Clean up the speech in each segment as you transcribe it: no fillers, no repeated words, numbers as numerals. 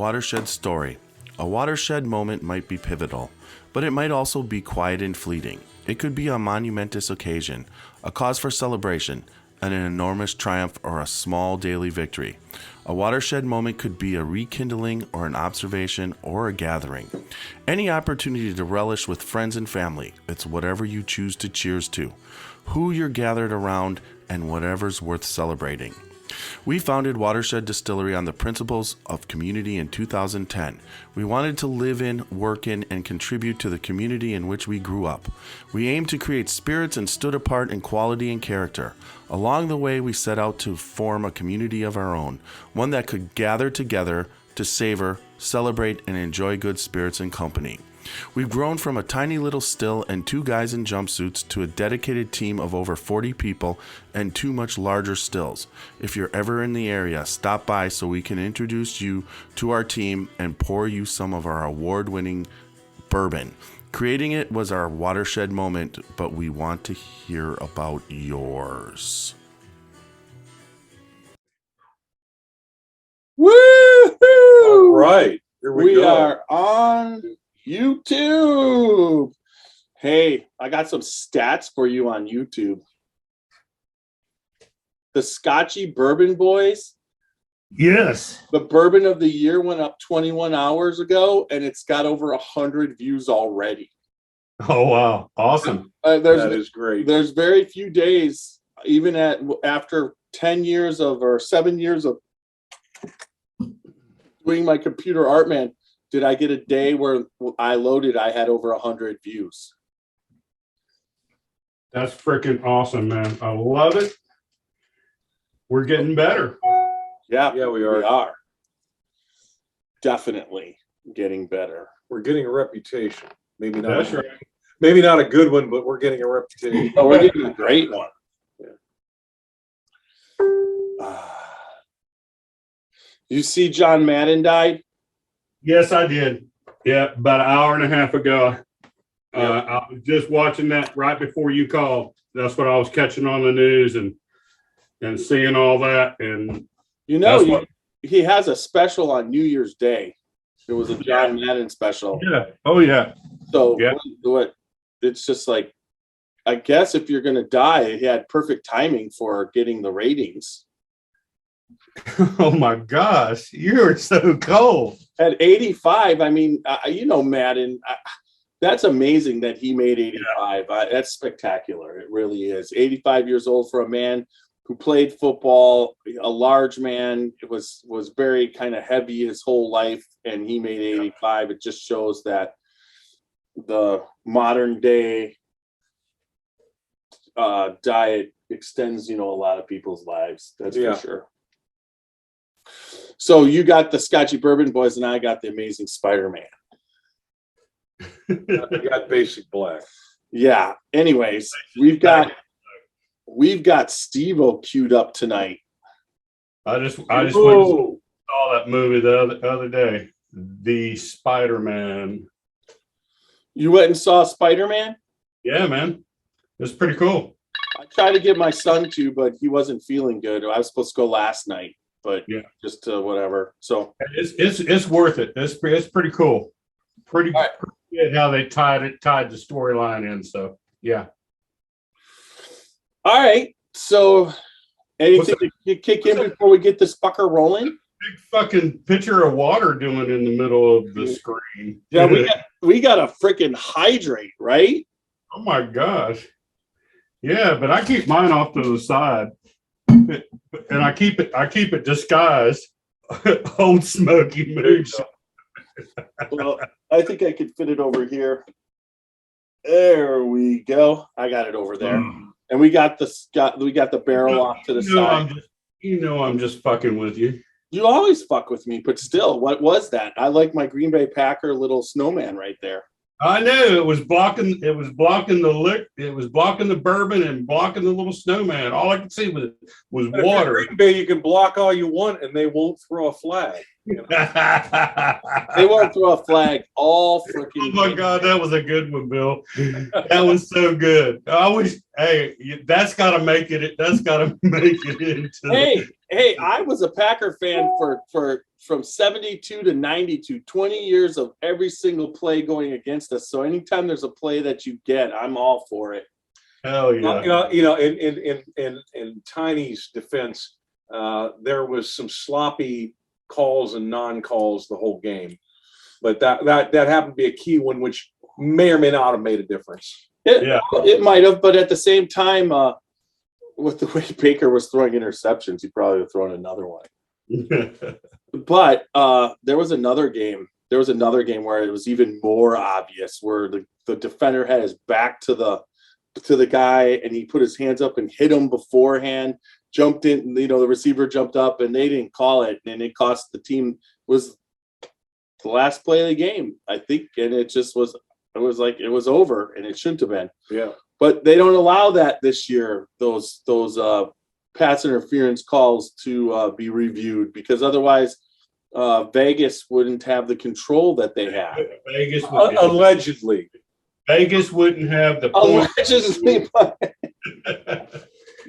Watershed Story. A watershed moment might be pivotal, but it might also be quiet and fleeting. It could be a monumentous occasion, a cause for celebration, an enormous triumph, or a small daily victory. A watershed moment could be a rekindling or an observation or a gathering. Any opportunity to relish with friends and family. It's whatever you choose to cheers to, who you're gathered around, and whatever's worth celebrating. We founded Watershed Distillery on the principles of community in 2010. We wanted to live in, work in, and contribute to the community in which we grew up. We aimed to create spirits and stood apart in quality and character. Along the way, we set out to form a community of our own, one that could gather together to savor, celebrate, and enjoy good spirits and company. We've grown from a tiny little still and two guys in jumpsuits to a dedicated team of over 40 people and two much larger stills. If you're ever in the area, stop by so we can introduce you to our team and pour you some of our award-winning bourbon. Creating it was our watershed moment, but we want to hear about yours. Woo-hoo! All right, here we go. are on YouTube. Hey, I got some stats for you on YouTube. The Scotchy Bourbon Boys, Yes. the bourbon of the year went up 21 hours ago, and it's got over 100 views already. Oh, wow. Awesome. That is great. There's very few days, even after 10 years or 7 years of doing my computer art, man, did I get a day where I had over 100 views. That's freaking awesome, man. I love it. We're getting better. Yeah, Yeah, we are. We are. Definitely getting better. We're getting a reputation. Maybe not. That's right. Maybe not a good one, but we're getting a reputation. Oh, we're getting a great one. You see John Madden died? Yes, I did. Yeah, about an hour and a half ago. I was just watching that right before you called. That's what I was catching on the news and seeing all that. And You know, That's what- he has a special on New Year's Day. It was a John Madden special. yeah. Oh, yeah. So Yeah. what? It's just like, I guess if you're going to die, he had perfect timing for getting the ratings. Oh, my gosh. You're so cold. At 85, I mean, Madden, that's amazing that he made 85. That's spectacular. It really is. 85 years old for a man who played football, a large man. It was very kind of heavy his whole life, and he made 85. It just shows that the modern day diet extends, a lot of people's lives. That's for sure. So you got the Scotchy Bourbon Boys, and I got the Amazing Spider-Man. I got basic black. Yeah. Anyways, we've got Steve-O queued up tonight. I just went and saw that movie the other day, The Spider-Man. You went and saw Spider-Man? Yeah, man. It's pretty cool. I tried to get my son to, but he wasn't feeling good. I was supposed to go last night, but just whatever. So It's worth it. It's pretty cool. Pretty good how they tied the storyline in. So yeah. All right. So anything to kick in before we get this fucker rolling? Big fucking pitcher of water doing in the middle of the screen. Yeah, we got to freaking hydrate, right? Oh my gosh. Yeah, but I keep mine off to the side. And I keep it disguised. Old Smoky moves. Well, I think I could fit it over here. There we go. I got it over there. And we got the barrel off to the side. I'm just fucking with you. You always fuck with me, but still, what was that? I like my Green Bay Packer little snowman right there. I know it was blocking the bourbon and blocking the little snowman. All I could see was water. Green Bay, you can block all you want, and they won't throw a flag. They won't throw a flag all freaking. Oh my God, that was a good one, Bill. That was so good. I wish. Hey, that's got to make it. That's got to make it into. Hey, Hey, I was a Packer fan for from 72 to 92, 20 years of every single play going against us. So anytime there's a play that you get, I'm all for it. Hell yeah. In Tiny's defense, there was some sloppy calls and non-calls the whole game, but that happened to be a key one, which may or may not have made a difference. It might have, but at the same time, with the way Baker was throwing interceptions, he probably would have thrown another one. But there was another game. There was another game where it was even more obvious, where the defender had his back to the guy, and he put his hands up and hit him beforehand. Jumped in, the receiver jumped up, and they didn't call it, and it cost the team. Was the last play of the game, I think, and it just was. It was like it was over, and it shouldn't have been. Yeah. But they don't allow that this year. Those pass interference calls to be reviewed, because otherwise Vegas wouldn't have the control that they have. Vegas Allegedly. Vegas wouldn't have the point Allegedly.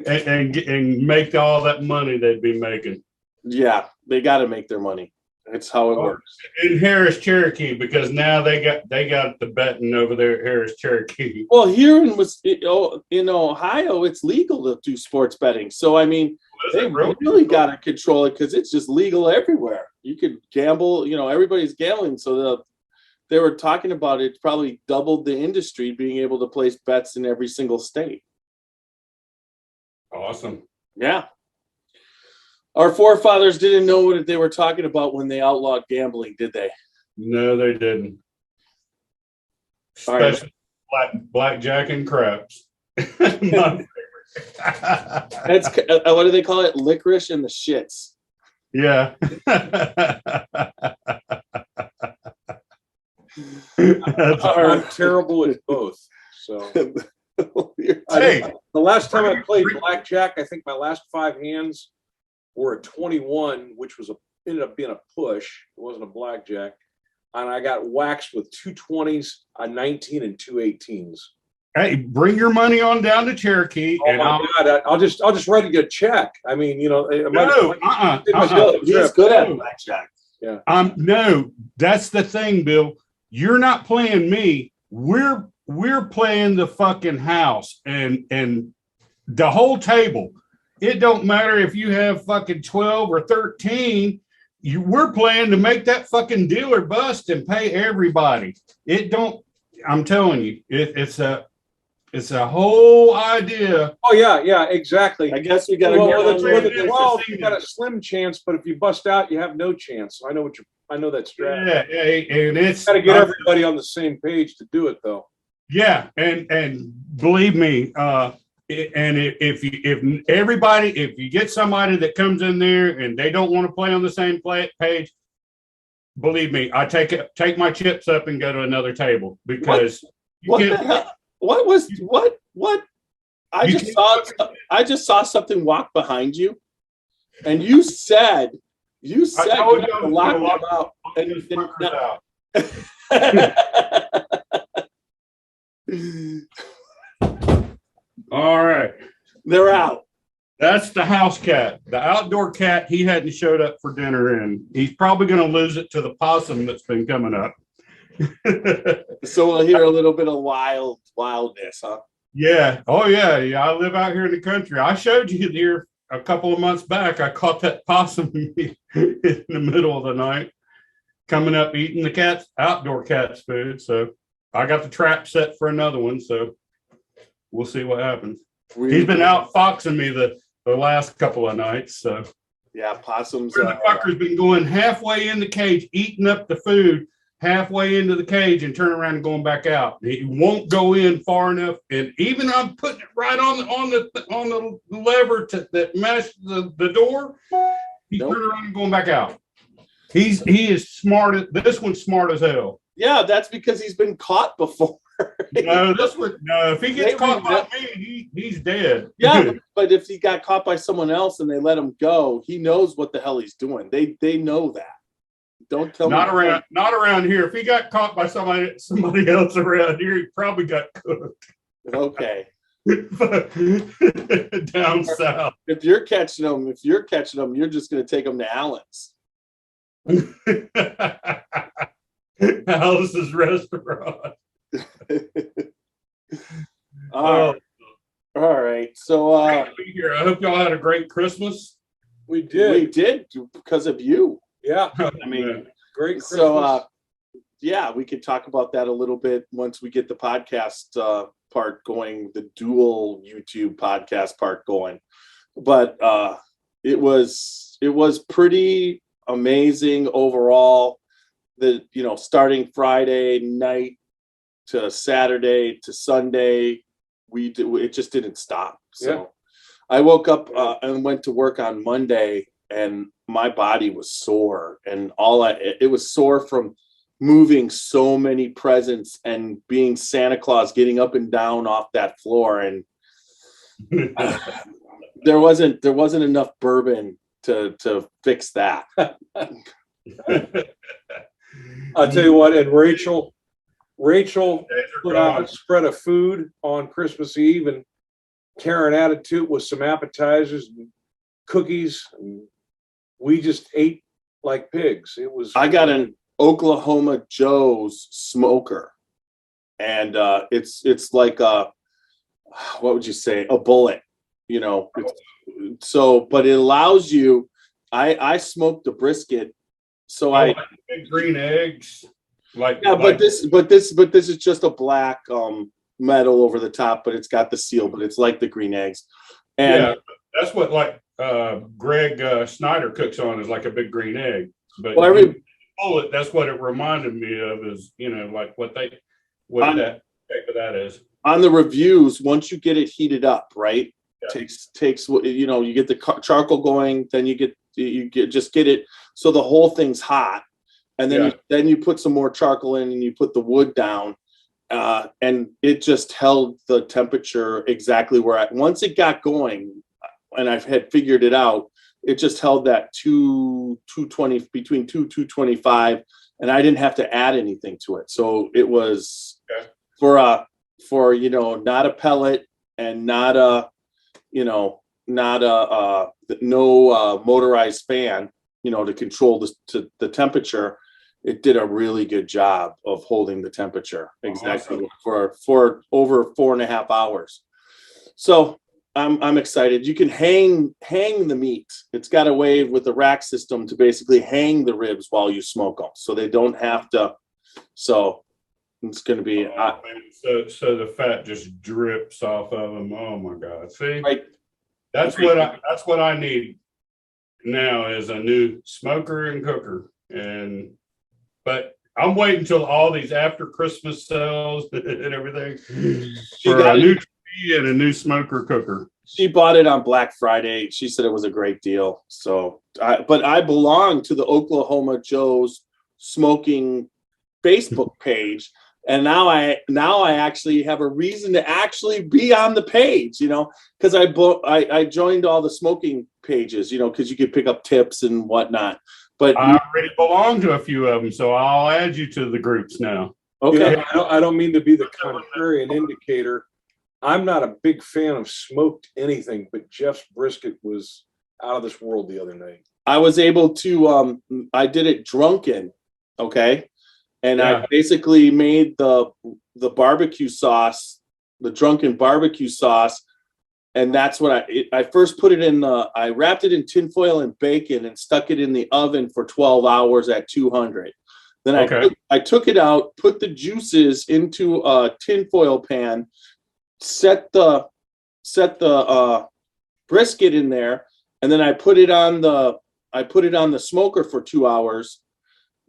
and make all that money they'd be making. Yeah, they got to make their money. That's how it works. In Harris Cherokee, because now they got the betting over there at Harris Cherokee. Well, here in Ohio, it's legal to do sports betting. So I mean, they really got to control it, because it's just legal everywhere. You could gamble. Everybody's gambling. So they were talking about it probably doubled the industry, being able to place bets in every single state. Awesome. Yeah. Our forefathers didn't know what they were talking about when they outlawed gambling, did they? No, they didn't. All right. Especially blackjack and craps. That's what do they call it? Licorice and the shits. Yeah. I'm terrible at both. So Hey, the last time I played blackjack, I think my last 5 hands were a 21, which ended up being a push. It wasn't a blackjack. And I got waxed with 2 20s, a 19, and 2 18s. hey, bring your money on down to Cherokee. Oh my God! I'll just write you a check. I mean, He's good at blackjack. Yeah. No, that's the thing, Bill. You're not playing me. We're playing the fucking house and the whole table. It don't matter if you have fucking 12 or 13. We're playing to make that fucking dealer bust and pay everybody. I'm telling you, it's a whole idea. Oh yeah, exactly. I guess we got to you got a slim chance, but if you bust out, you have no chance. I know that strategy. Yeah, and it's got to get everybody on the same page to do it, though. Yeah, and believe me, and if you get somebody that comes in there and they don't want to play on the same page, believe me, I take my chips up and go to another table, because what I just saw something walk behind you, and you said you have to lock them out. All right. They're out. That's the house cat. The outdoor cat, he hadn't showed up for dinner, and he's probably going to lose it to the possum that's been coming up. So we'll hear a little bit of wildness, huh? Yeah. Oh, yeah. I live out here in the country. I showed you here a couple of months back. I caught that possum in the middle of the night coming up eating the outdoor cat's food. So I got the trap set for another one. So we'll see what happens. He's been out foxing me the last couple of nights. So yeah, possums. The fucker's been going halfway in the cage, eating up the food, halfway into the cage, and turn around and going back out. He won't go in far enough, and even I'm putting it right on the lever that meshed the door. He's turning around and going back out. He is smart. This one's smart as hell. Yeah, that's because he's been caught before. No, if he gets caught by me, he's dead. Yeah, but if he got caught by someone else and they let him go, he knows what the hell he's doing. They know that. Don't tell me. Not around here. If he got caught by somebody else around here, he probably got cooked. Okay. Down south. If you're catching them, you're just going to take them to Allen's. Alice's restaurant. All right. So Great to be here. I hope y'all had a great Christmas. We did. we did because of you. Yeah. I mean, Great Christmas. so yeah, we could talk about that a little bit once we get the podcast part going, the dual YouTube podcast part going. But it was pretty amazing overall. Starting Friday night to Saturday to Sunday, it just didn't stop. So Yeah. I woke up and went to work on Monday, and my body was sore, and it was sore from moving so many presents and being Santa Claus, getting up and down off that floor, and there wasn't enough bourbon to fix that. I'll tell you what, and Rachel put out a spread of food on Christmas Eve, and Karen added to it with some appetizers and cookies, and we just ate like pigs. It was. I got an Oklahoma Joe's smoker, and it's like what would you say, a bullet, but it allows you. I smoked the brisket, so like big green eggs. But this is just a black metal over the top, but it's got the seal, but it's like the green eggs. And yeah, that's what Greg Snyder cooks on, is like a big green egg. But that's what it reminded me of, is what that shape of that is. On the reviews, once you get it heated up, right? Yeah. Takes you get the charcoal going, then you get it so the whole thing's hot. And then you put some more charcoal in, and you put the wood down, and it just held the temperature exactly where once it got going, and I had figured it out, it just held that 220 between 225, and I didn't have to add anything to it. So it was for not a pellet and not a no motorized fan, to control the temperature. It did a really good job of holding the temperature exactly for over 4.5 hours. So I'm excited. You can hang the meat. It's got a way with the rack system to basically hang the ribs while you smoke them, so they don't have to. So it's going to be. So the fat just drips off of them. Oh my God! See, right. That's what I need now, is a new smoker and cooker. But I'm waiting until all these after Christmas sales and everything for a new TV and a new smoker cooker. She bought it on Black Friday. She said it was a great deal. So, but I belong to the Oklahoma Joe's smoking Facebook page, and now I actually have a reason to actually be on the page, because I joined all the smoking pages, because you could pick up tips and whatnot. But I already belong to a few of them, so I'll add you to the groups now. Okay. I don't mean to be the contrarian indicator. I'm not a big fan of smoked anything, but Jeff's brisket was out of this world the other night. I was able to, I did it drunken, okay? And I basically made the barbecue sauce, the drunken barbecue sauce, and that's what I first put it in I wrapped it in tinfoil and bacon and stuck it in the oven for 12 hours at 200. Then I took it out, put the juices into a tinfoil pan, set the brisket in there, and then I put it on the smoker for 2 hours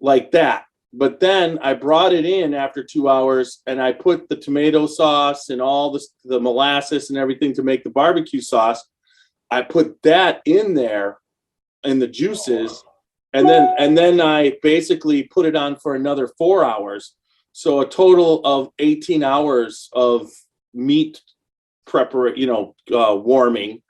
like that. But then I brought it in after 2 hours, and I put the tomato sauce and all the molasses and everything to make the barbecue sauce. I put that in there in the juices, and then I basically put it on for another 4 hours. So a total of 18 hours of meat preparation, warming,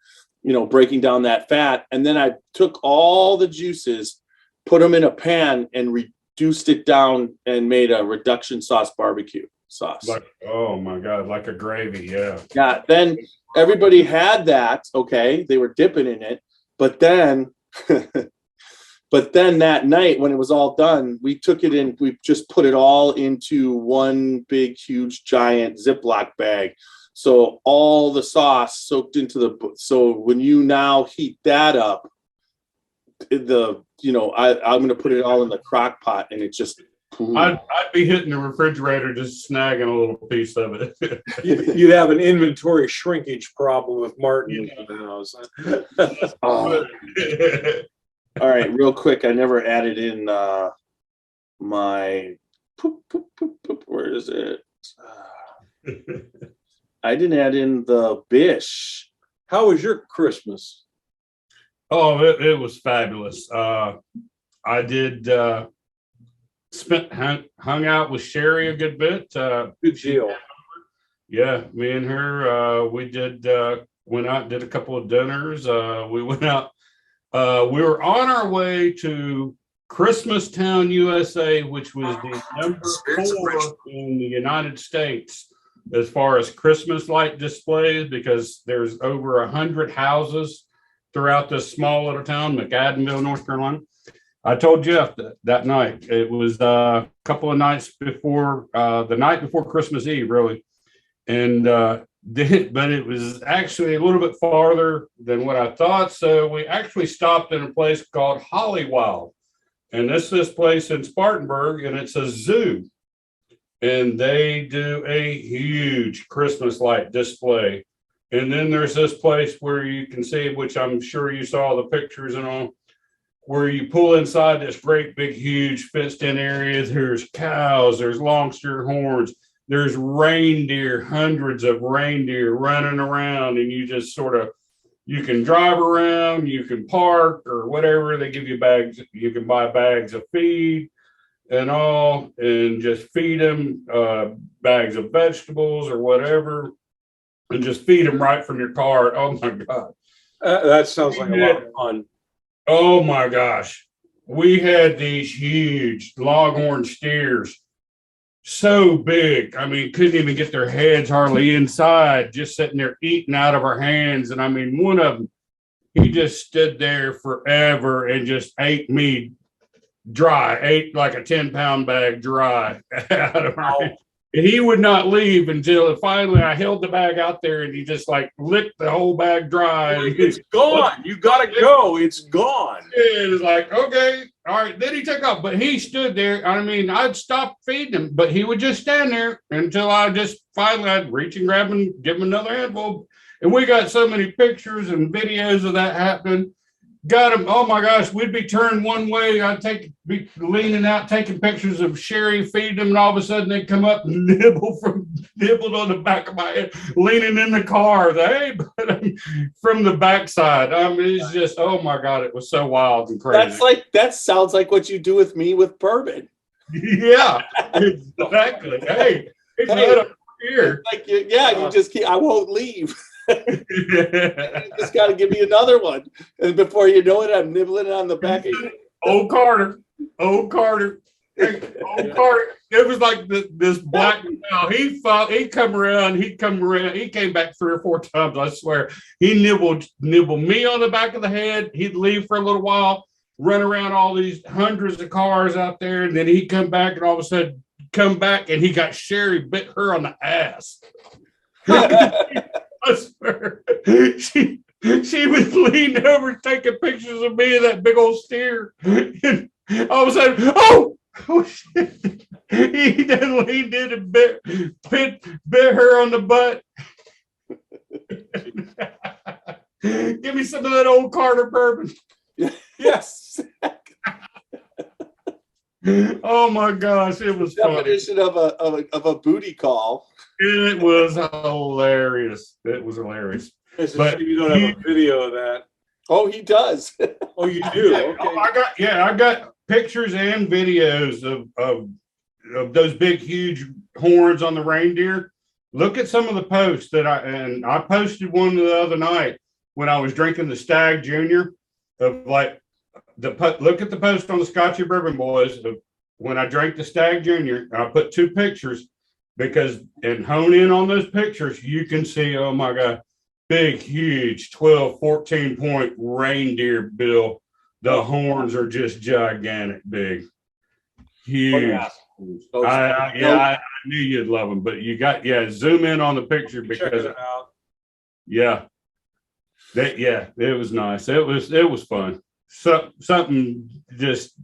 breaking down that fat. And then I took all the juices, put them in a pan, and reduced it down and made a reduction sauce barbecue. sauce. Like, oh my God, like a gravy. Yeah. Yeah. Then everybody had that. Okay, they were dipping in it, but then, but then that night when it was all done, we took it in. We just put it all into one big, huge, giant Ziploc bag. So all the sauce soaked into the. So when you now heat that up, I'm going to put it all in the crock pot, and it just. I'd be hitting the refrigerator, just snagging a little piece of it. You'd have an inventory shrinkage problem with Martin in the house. Oh. All right, real quick. I never added in my. Where is it? I didn't add in the bish. How was your Christmas? Oh, it was fabulous. I did hung out with Sherry a good bit. Good deal. Yeah, me and her, we did went out and did a couple of dinners. We went out. We were on our way to Christmastown, USA, which was the number 4 in the United States as far as Christmas light displays, because there's over 100 houses throughout this small little town, McAdenville, North Carolina. I told Jeff that night. It was a couple of nights before, the night before Christmas Eve, really. And but it was actually a little bit farther than what I thought. So we actually stopped in a place called Hollywild. And this place in Spartanburg, and it's a zoo. And they do a huge Christmas light display. And then there's this place where you can see, which I'm sure you saw the pictures and all, where you pull inside this great big huge fenced in area. There's cows, there's longsteer horns, there's reindeer, hundreds of reindeer running around, and you just sort of, you can drive around, you can park or whatever. They give you bags, you can buy bags of feed and all, and just feed them bags of vegetables or whatever, and just feed them right from your car. Oh my God. That sounds like a lot of fun. Oh my gosh. We had these huge longhorn steers, so big. I mean, couldn't even get their heads hardly inside, just sitting there eating out of our hands. And I mean, one of them, he just stood there forever and just ate me dry, ate like a 10-pound bag dry out of our hands. And he would not leave until finally I held the bag out there and he just like licked the whole bag dry. It's gone. You got to go. It's gone. It was like, okay, all right. Then he took off, but he stood there. I mean, I'd stop feeding him, but he would just stand there until I just finally I'd reach and grab him, give him another handful. And we got so many pictures and videos of that happening. Got him. Oh my gosh, we'd be turned one way. I'd be leaning out, taking pictures of Sherry feeding them, and all of a sudden they'd come up and nibbled on the back of my head, leaning in the car. Hey, but from the backside. I mean, it's just, oh my God, it was so wild and crazy. That sounds like what you do with me with bourbon. Yeah, exactly. Hey, let up here. Like you just keep. I won't leave. You just got to give me another one, and before you know it, I'm nibbling on the back of you. Old Carter. Old Carter. It was like this black cow. He'd come around. He came back 3 or 4 times, I swear. He nibbled me on the back of the head. He'd leave for a little while, run around all these hundreds of cars out there, and then he'd come back, and all of a sudden come back, and he got Sherry, bit her on the ass. I swear. She was leaning over taking pictures of me and that big old steer. And all of a sudden, oh shit. He then leaned in and bit her on the butt. Give me some of that old Carter bourbon. Yes. Oh my gosh, it was Definition of a booty call. It was hilarious. It was hilarious. It's a shame you don't have a video of that. Oh, he does. Oh, you do? Okay. I got pictures and videos of those big, huge horns on the reindeer. Look at some of the posts that I posted one the other night when I was drinking the Stag Junior. Of like look at the post on the Scotchy Bourbon Boys of when I drank the Stag Junior. I put 2 pictures. because and hone in on those pictures, you can see, oh my God, big, huge 12, 14 point reindeer bill. The horns are just gigantic, big, huge. I knew you'd love them, but you got, zoom in on the picture because, it was nice. It was fun. Something just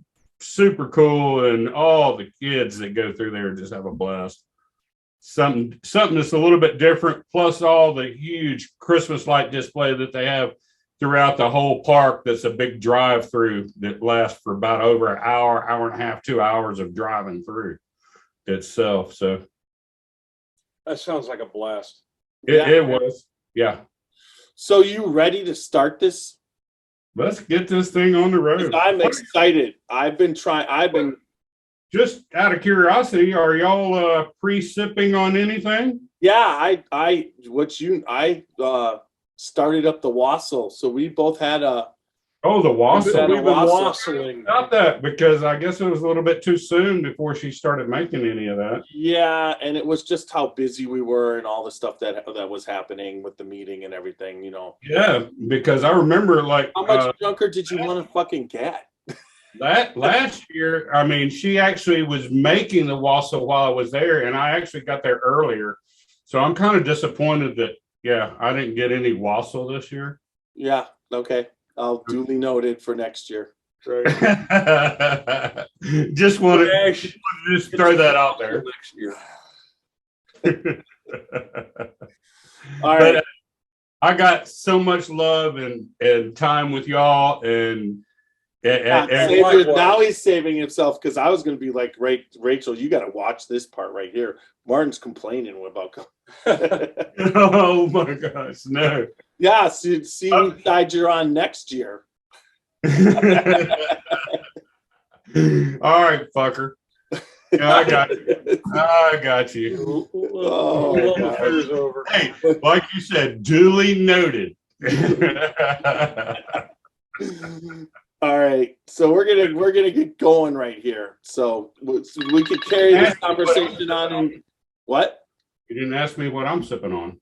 super cool, and all the kids that go through there just have a blast. Something that's a little bit different, plus all the huge Christmas light display that they have throughout the whole park. That's a big drive through that lasts for about over an hour, hour and a half, 2 hours of driving through itself. So that sounds like a blast. It was. Yeah. So you ready to start this? Let's get this thing on the road. I'm excited. Just out of curiosity, are y'all pre-sipping on anything? Yeah, I started up the wassail. So we both had a. Oh, the wassail. We've been wassailing. Not that, because I guess it was a little bit too soon before she started making any of that. Yeah, and it was just how busy we were and all the stuff that was happening with the meeting and everything, Yeah, because I remember how much junker did you want to fucking get? That last year, I mean, she actually was making the wassail while I was there, and I actually got there earlier. So I'm kind of disappointed that, I didn't get any wassail this year. Yeah, okay. I'll duly noted for next year. Right. just want to just throw that out there. Next year. All right. But I got so much love and time with y'all, and now he's saving himself, because I was going to be like, Rachel, you got to watch this part right here. Martin's complaining about. Oh my gosh, no. Yeah, see what side you're on next year. All right, fucker. Yeah, I got you. Oh, hey, like you said, duly noted. All right, so we're gonna get going right here. So we could carry this conversation on. And what? You didn't ask me what I'm sipping on.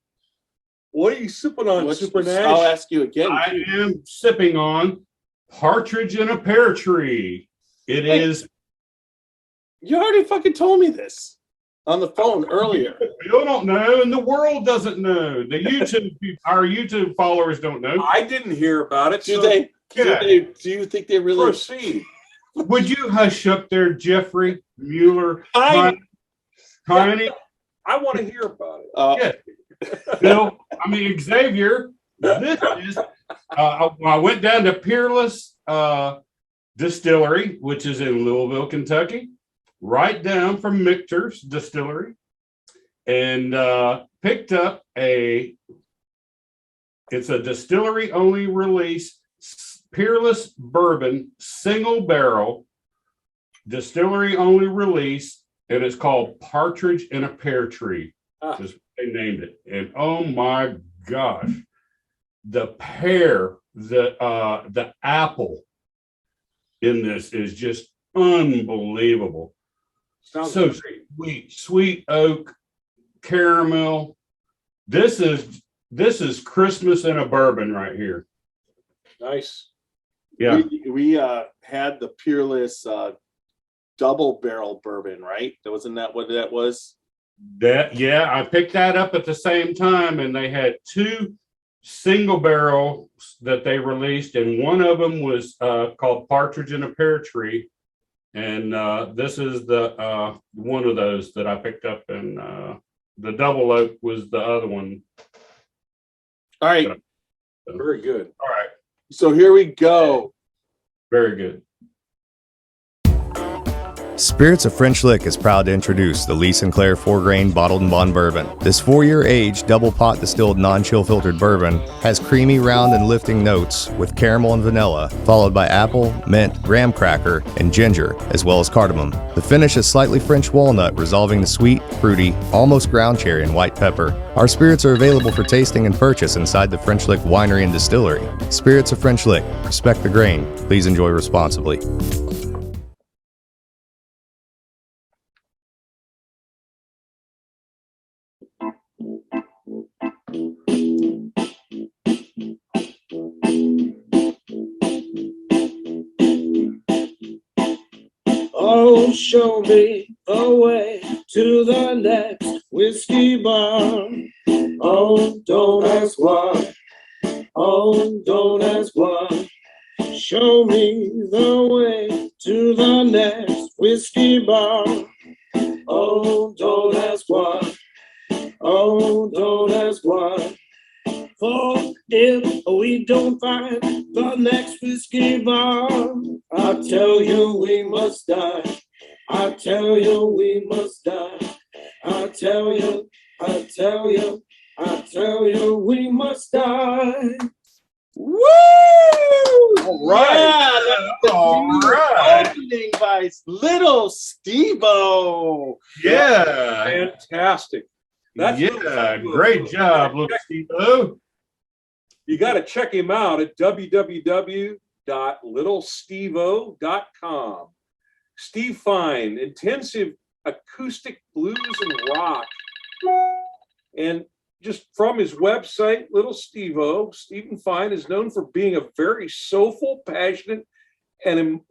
What are you sipping on, Super Nash? I'll ask you again. I am sipping on Partridge in a Pear Tree. It is. You already fucking told me this on the phone earlier. You don't know, and the world doesn't know. Our YouTube followers don't know. I didn't hear about it. Do you think they really proceed? Would you hush up there, Jeffrey Mueller? Tiny. I want to hear about it. Yeah. Bill, Xavier. This is. I went down to Peerless Distillery, which is in Louisville, Kentucky, right down from Michter's Distillery, and picked up it's a distillery only release Peerless Bourbon single barrel distillery only release, and it's called Partridge in a Pear Tree. That's what they named it. And oh my gosh, the pear, the apple in this is just unbelievable. Sounds so great. Sweet oak, caramel. This is Christmas in a bourbon right here. Nice. Yeah. We had the Peerless double barrel bourbon, right? Wasn't that what that was? I picked that up at the same time, and they had two single barrels that they released, and one of them was called Partridge in a Pear Tree, and this is the one of those that I picked up, and the double oak was the other one. All right. Very good. All right. So here we go. Very good. Spirits of French Lick is proud to introduce the Lee Sinclair 4-grain bottled and bond bourbon. This 4-year aged double pot distilled non-chill filtered bourbon has creamy, round, and lifting notes with caramel and vanilla, followed by apple, mint, graham cracker, and ginger, as well as cardamom. The finish is slightly French walnut, resolving to sweet, fruity, almost ground cherry and white pepper. Our spirits are available for tasting and purchase inside the French Lick Winery and Distillery. Spirits of French Lick. Respect the grain. Please enjoy responsibly. Oh, show me the way to the next whiskey bar. Oh, don't ask why. Oh, don't ask why. Show me the way to the next whiskey bar. Oh, don't ask why. Oh, don't ask why. For if we don't find the next whiskey bar, I tell you we must die. I tell you we must die. I tell you, I tell you, I tell you we must die. Woo! All right. Yeah, that's the All new right. opening by Little Steve-O. Yeah. Fantastic. That's Yeah. Little Great Steve-O. job, little Steve-O. You got to check him out at www.littlestevo.com. Steve Fine, intensive acoustic blues and rock. And just from his website, Little Steve-O, Stephen Fine is known for being a very soulful, passionate, and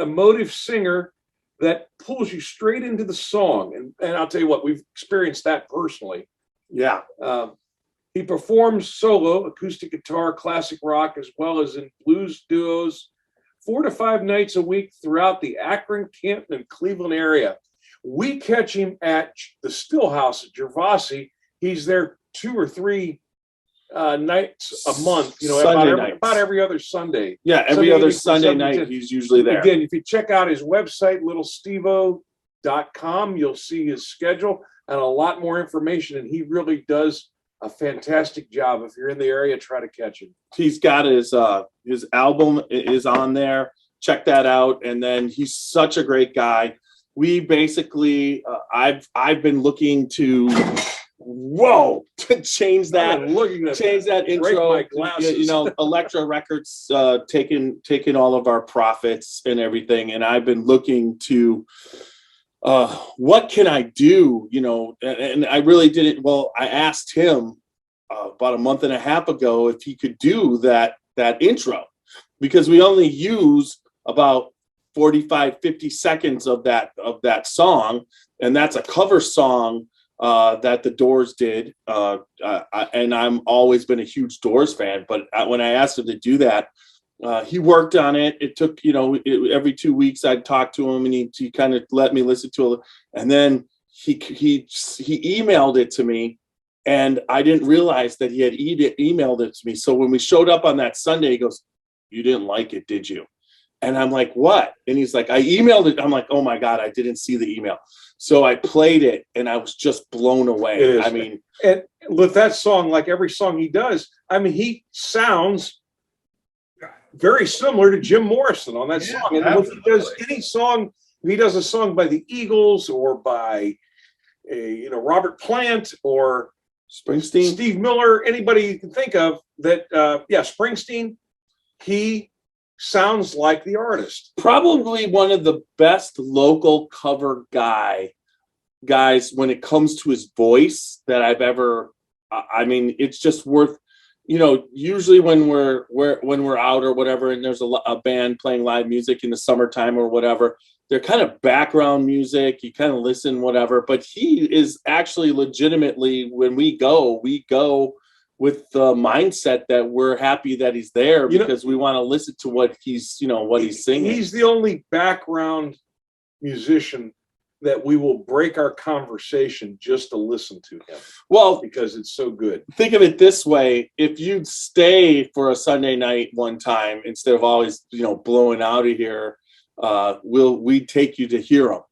emotive singer that pulls you straight into the song. And I'll tell you what, we've experienced that personally. Yeah. He performs solo, acoustic guitar, classic rock, as well as in blues duos, 4 to 5 nights a week throughout the Akron, Canton, and Cleveland area. We catch him at the Stillhouse at Gervasi. He's there 2 or 3 nights a month, about every other Sunday. Yeah, every Sunday other evening from Sunday 7 to night 10. he's usually there. Again, if you check out his website, littlestevo.com, you'll see his schedule and a lot more information. And he really does a fantastic job. If you're in the area, try to catch him. He's got his album is on there. Check that out. And then he's such a great guy. We basically, I've been looking to change that intro. My glasses. Elektra Records taking all of our profits and everything, and I've been looking to what can I do, and I really didn't. Well, I asked him about a month and a half ago if he could do that intro, because we only use about 45-50 seconds of that song, and that's a cover song that the Doors did, and I'm always been a huge Doors fan, but when I asked him to do that, he worked on it. It took, every 2 weeks I'd talk to him, and he kind of let me listen to it, and then he emailed it to me, and I didn't realize that he had emailed it to me. So when we showed up on that Sunday, he goes, "You didn't like it, did you?" And I'm like, "What?" And he's like, "I emailed it." I'm like, "Oh my God, I didn't see the email." So I played it, and I was just blown away. I mean, and with that song, like every song he does, he sounds very similar to Jim Morrison on that song. And if he does any song, if he does a song by the Eagles or by Robert Plant or Springsteen, Steve Miller, anybody you can think of that, Springsteen, he sounds like the artist. Probably one of the best local cover guys when it comes to his voice that I've ever. It's just worth. Usually when we're out or whatever, and there's a band playing live music in the summertime or whatever, they're kind of background music. You kind of listen, whatever. But he is actually legitimately, when we go with the mindset that we're happy that he's there because we want to listen to what he's singing. He's the only background musician that we will break our conversation just to listen to him. Well, because it's so good. Think of it this way. If you'd stay for a Sunday night one time, instead of always, blowing out of here, we take you to hear him.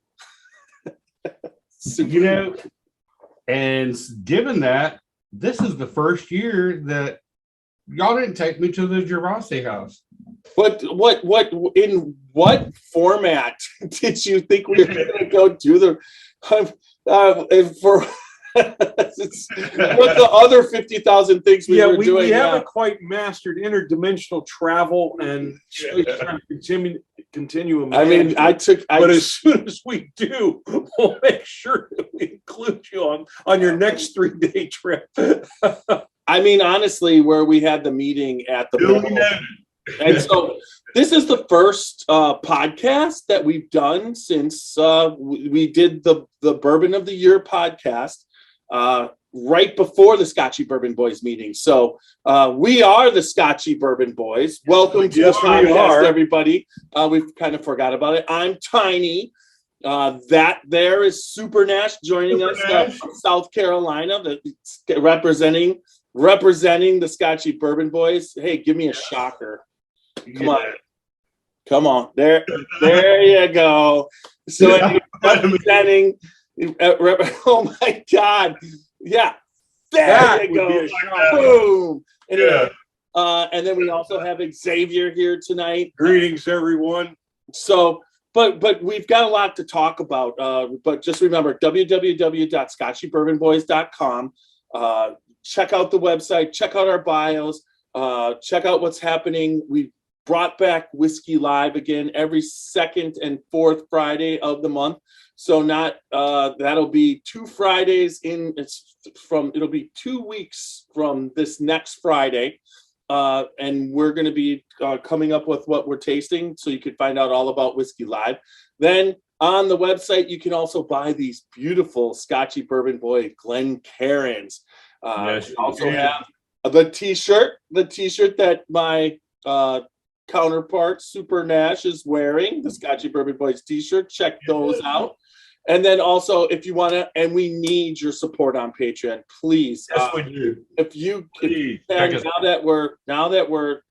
And given that, this is the first year that y'all didn't take me to the Gervasi house. What in what format did you think we were going to go do the for what the other 50,000 things we were doing? We haven't quite mastered interdimensional travel and space-time continuum. But as soon as we do, we'll make sure that we include you on your next 3-day trip. Honestly, where we had the meeting at the bowl, And so this is the first podcast that we've done since we did the Bourbon of the Year podcast right before the Scotchy Bourbon Boys meeting. So we are the Scotchy Bourbon Boys. Welcome to the podcast, everybody. We've kind of forgot about it. I'm Tiny. That there is Super Nash joining us from South Carolina, representing the Scotchy Bourbon Boys. Hey, give me a shocker. Come on. There you go. So representing, oh my God. Yeah. There you go. Boom. Anyway, and then we also have Xavier here tonight. Greetings, everyone. So, but we've got a lot to talk about. But just remember, www.scotchybourbonboys.com. Check out the website. Check out our bios. Check out what's happening. We brought back Whiskey Live again every second and fourth Friday of the month. So that'll be 2 Fridays it'll be 2 weeks from this next Friday. And we're going to be coming up with what we're tasting, so you can find out all about Whiskey Live. Then on the website, you can also buy these beautiful Scotchy Bourbon Boy Glencairns. We also have the t-shirt that my counterpart Super Nash is wearing, the Scotchy Bourbon Boys t-shirt. Check those out. And then also, if you want to, and we need your support on Patreon, please. Yes, we do. If you can, now that we're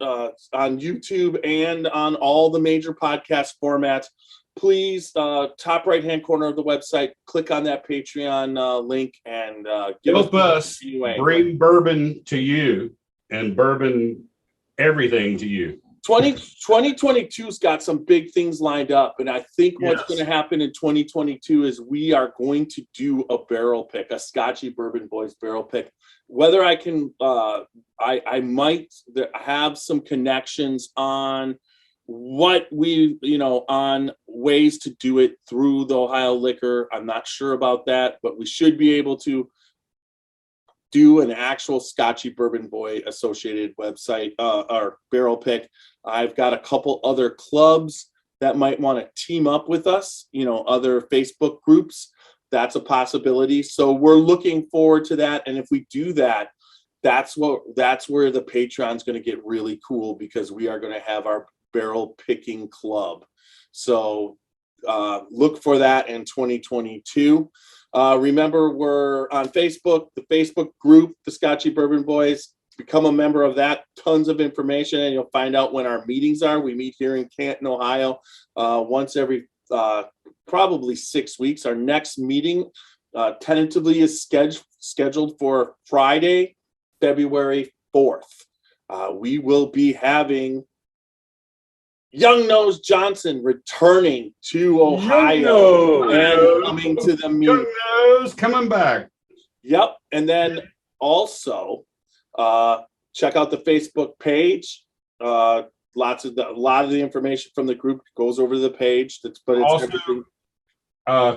on YouTube and on all the major podcast formats, please, top right-hand corner of the website, click on that Patreon link and help us bring bourbon to you and bourbon everything to you. 2022's got some big things lined up, and I think what's going to happen in 2022 is we are going to do a barrel pick, a Scotchy Bourbon Boys barrel pick. Whether I can, I might have some connections on on ways to do it through the Ohio Liquor. I'm not sure about that, but we should be able to do an actual Scotchy Bourbon Boy associated website or barrel pick. I've got a couple other clubs that might want to team up with us, other Facebook groups. That's a possibility. So we're looking forward to that. And if we do that, that's where the Patreon's going to get really cool, because we are going to have our barrel picking club. So look for that in 2022. Remember, we're on Facebook, the Facebook group, the Scotchy Bourbon Boys. Become a member of that. Tons of information, and you'll find out when our meetings are. We meet here in Canton, Ohio, once every probably 6 weeks. Our next meeting tentatively is scheduled for Friday, February 4th. We will be having Young Nose Johnson returning to Ohio and coming to the meeting. Young Nose coming back. Yep. And then also check out the Facebook page. A lot of the information from the group goes over to the page. But it's also everything.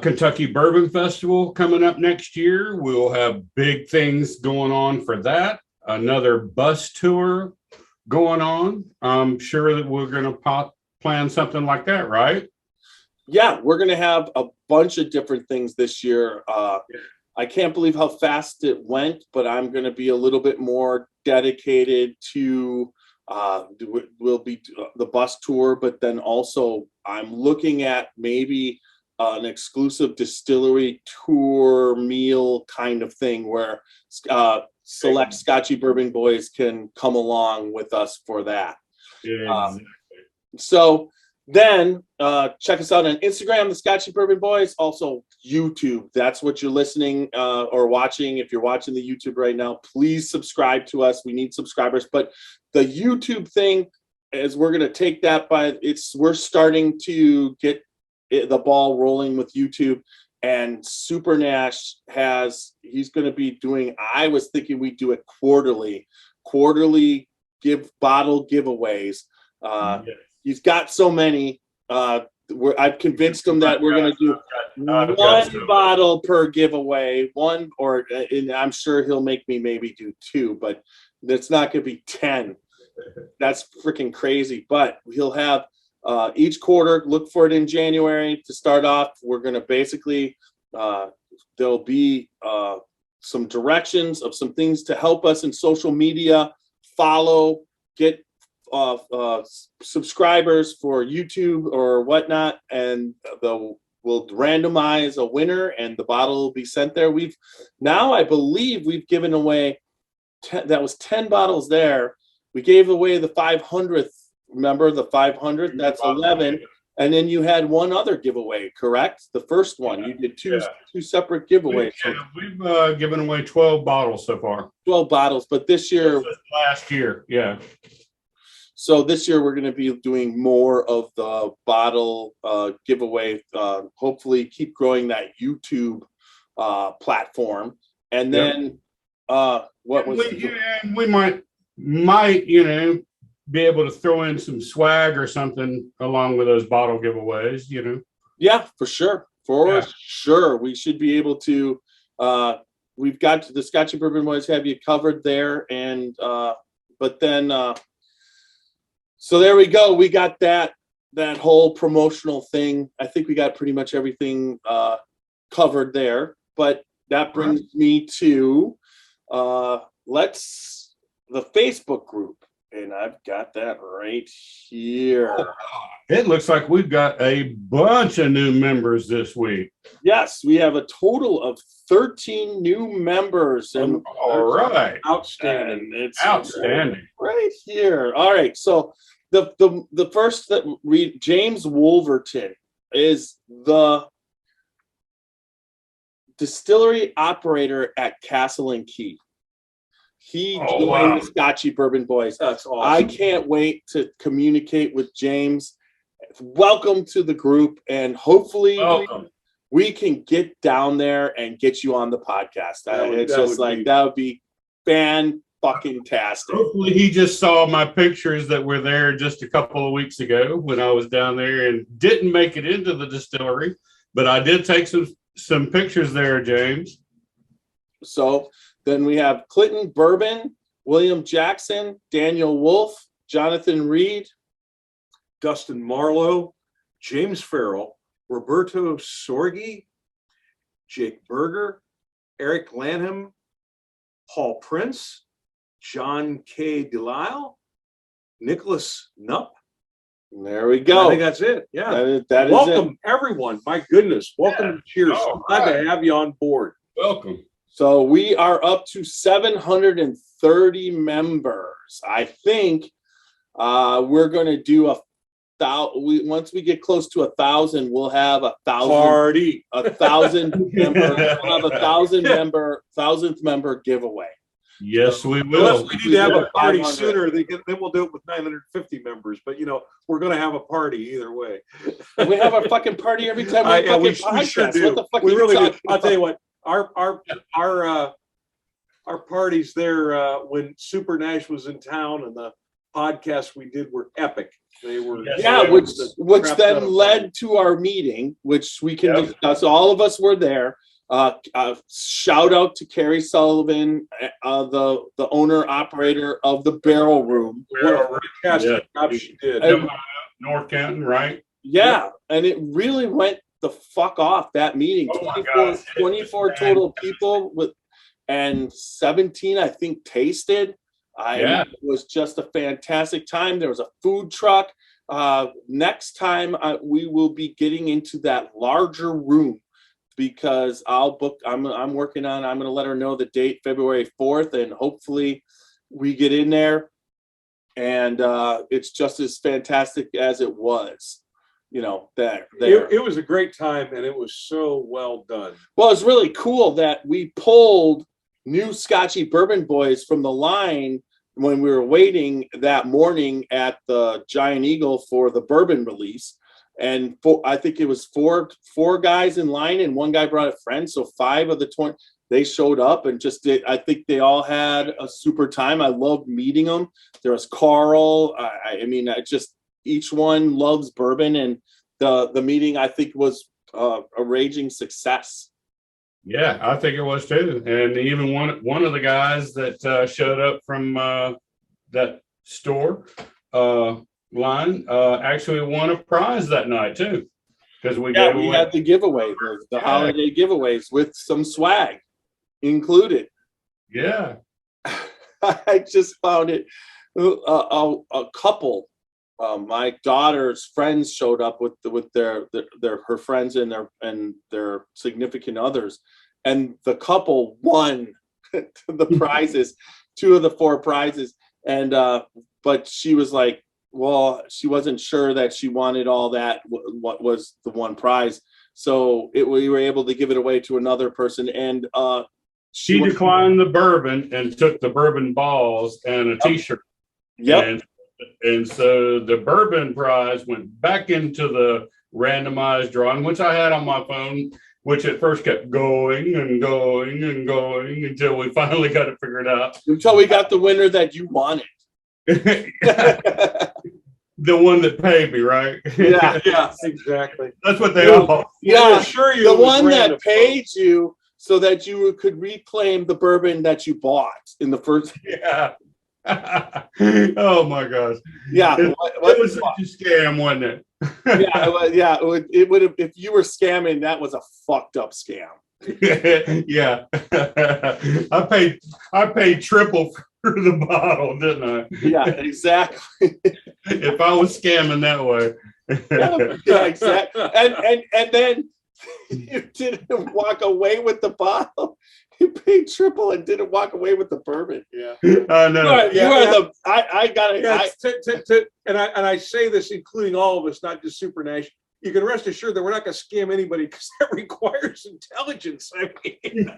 Kentucky Bourbon Festival coming up next year. We'll have big things going on for that. Another bus tour going on. I'm sure that we're going to plan something like that, right? Yeah, we're going to have a bunch of different things this year. I can't believe how fast it went, but I'm going to be a little bit more dedicated to will be the bus tour, but then also I'm looking at maybe an exclusive distillery tour meal kind of thing where select Scotchy Bourbon Boys can come along with us for that. Yeah, so then check us out on Instagram, the Scotchy Bourbon Boys, also YouTube. That's what you're listening or watching. If you're watching the YouTube right now, please subscribe to us. We need subscribers. But the YouTube thing is we're going to take that we're starting to get the ball rolling with YouTube. And Super Nash he's going to be doing, I was thinking we'd do it quarterly bottle giveaways. Yes. He's got so many. I've convinced him that we're going to do one bottle per giveaway, and I'm sure he'll make me maybe do 2, but it's not going to be 10. That's freaking crazy. But he'll have each quarter. Look for it in January to start off. We're going to basically there'll be some directions of some things to help us in social media. Follow, get subscribers for YouTube or whatnot, and we'll randomize a winner, and the bottle will be sent there. I believe we've given away 10 bottles there. We gave away the 500th. Remember the 500th? That's 11. And then you had one other giveaway, correct? The first one. You did two separate giveaways. We've given away 12 bottles so far. 12 bottles, but this year, last year, yeah. So this year we're going to be doing more of the bottle giveaway. Hopefully, keep growing that YouTube platform, and then we might be able to throw in some swag or something along with those bottle giveaways. Yeah, for sure, sure. We should be able to. We've got the Scotchy Bourbon Boys have you covered there, and but then. So there we go. We got that whole promotional thing. I think we got pretty much everything covered there. But that brings me to the Facebook group, and I've got that right here. It looks like we've got a bunch of new members this week. Yes, we have a total of 13 new members. And all right, outstanding. It's outstanding right here. All right, so the first that read James Wolverton is the distillery operator at Castle and Key. He joined the Scotchy Bourbon Boys. That's awesome. I can't wait to communicate with James. Welcome to the group, and hopefully we can get down there and get you on the podcast. That would be fan-fucking-tastic. Hopefully he just saw my pictures that were there just a couple of weeks ago when I was down there and didn't make it into the distillery, but I did take some pictures there, James. So then we have Clinton Bourbon, William Jackson, Daniel Wolf, Jonathan Reed, Dustin Marlowe, James Farrell, Roberto Sorgi, Jake Berger, Eric Lanham, Paul Prince, John K. Delisle, Nicholas Knupp. There we go. I think that's it. Yeah. That is welcome, everyone. My goodness. Welcome to Cheers. Glad to have you on board. Welcome. So we are up to 730 members. I think we're going to do once we get close to 1,000, we'll have 1,000 party. 1,000 members. We'll have 1,000th member giveaway. Yes, we will. Unless we need to have a party sooner, then we'll do it with 950 members. But we're going to have a party either way. We have our fucking party every time we we sure do. What the fuck we really do. I'll about? tell you what. Our parties there when Super Nash was in town, and the podcasts we did were epic. They were which then led to our meeting, which we can discuss. All of us were there. Shout out to Carrie Sullivan, the owner operator of the Barrel Room. What a fantastic job she did. North Canton, right? Yeah, and it really went the fuck off that meeting. 24 total people and 17 I think tasted. It was just a fantastic time. There was a food truck. Next time we will be getting into that larger room, because I'm working on. I'm going to let her know the date, February 4th, and hopefully we get in there and it's just as fantastic as it was. There. It was a great time, and it was so well done. Well, it's really cool that we pulled new Scotchy Bourbon Boys from the line when we were waiting that morning at the Giant Eagle for the bourbon release. And I think it was four guys in line, and one guy brought a friend. So 5 of the 20, they showed up and just did. I think they all had a super time. I loved meeting them. There was Carl. Each one loves bourbon, and the meeting I think was a raging success. Yeah, I think it was too. And even one of the guys that showed up from that store line actually won a prize that night too, because we Yeah, gave we away. had the giveaway, the holiday giveaways with some swag included. Yeah. I just found it. A couple, my daughter's friends showed up with their her friends and their significant others, and the couple won the prizes, 2 of the 4 prizes, and but she was like, well, she wasn't sure that she wanted all that. What was the one prize? So we were able to give it away to another person, and She declined the bourbon and took the bourbon balls and a T-shirt. Yep. And so the bourbon prize went back into the randomized drawing, which I had on my phone, which at first kept going and going and going until we finally got it figured out. Until we got the winner that you wanted. The one that paid me, right? Yeah, exactly. That's what they all. Yeah, assure you the it was one random, that paid you so that you could reclaim the bourbon that you bought in the first. Yeah. Oh my gosh. Yeah, It was such a scam, wasn't it? it would have, if you were scamming, that was a fucked up scam. Yeah. I paid triple for the bottle, didn't I? Yeah, exactly. If I was scamming that way. Yeah, exactly. And then you didn't walk away with the bottle. You paid triple and didn't walk away with the bourbon. Yeah. I know. I got it. And I say this, including all of us, not just Super Nash. You can rest assured that we're not going to scam anybody, because that requires intelligence. I mean,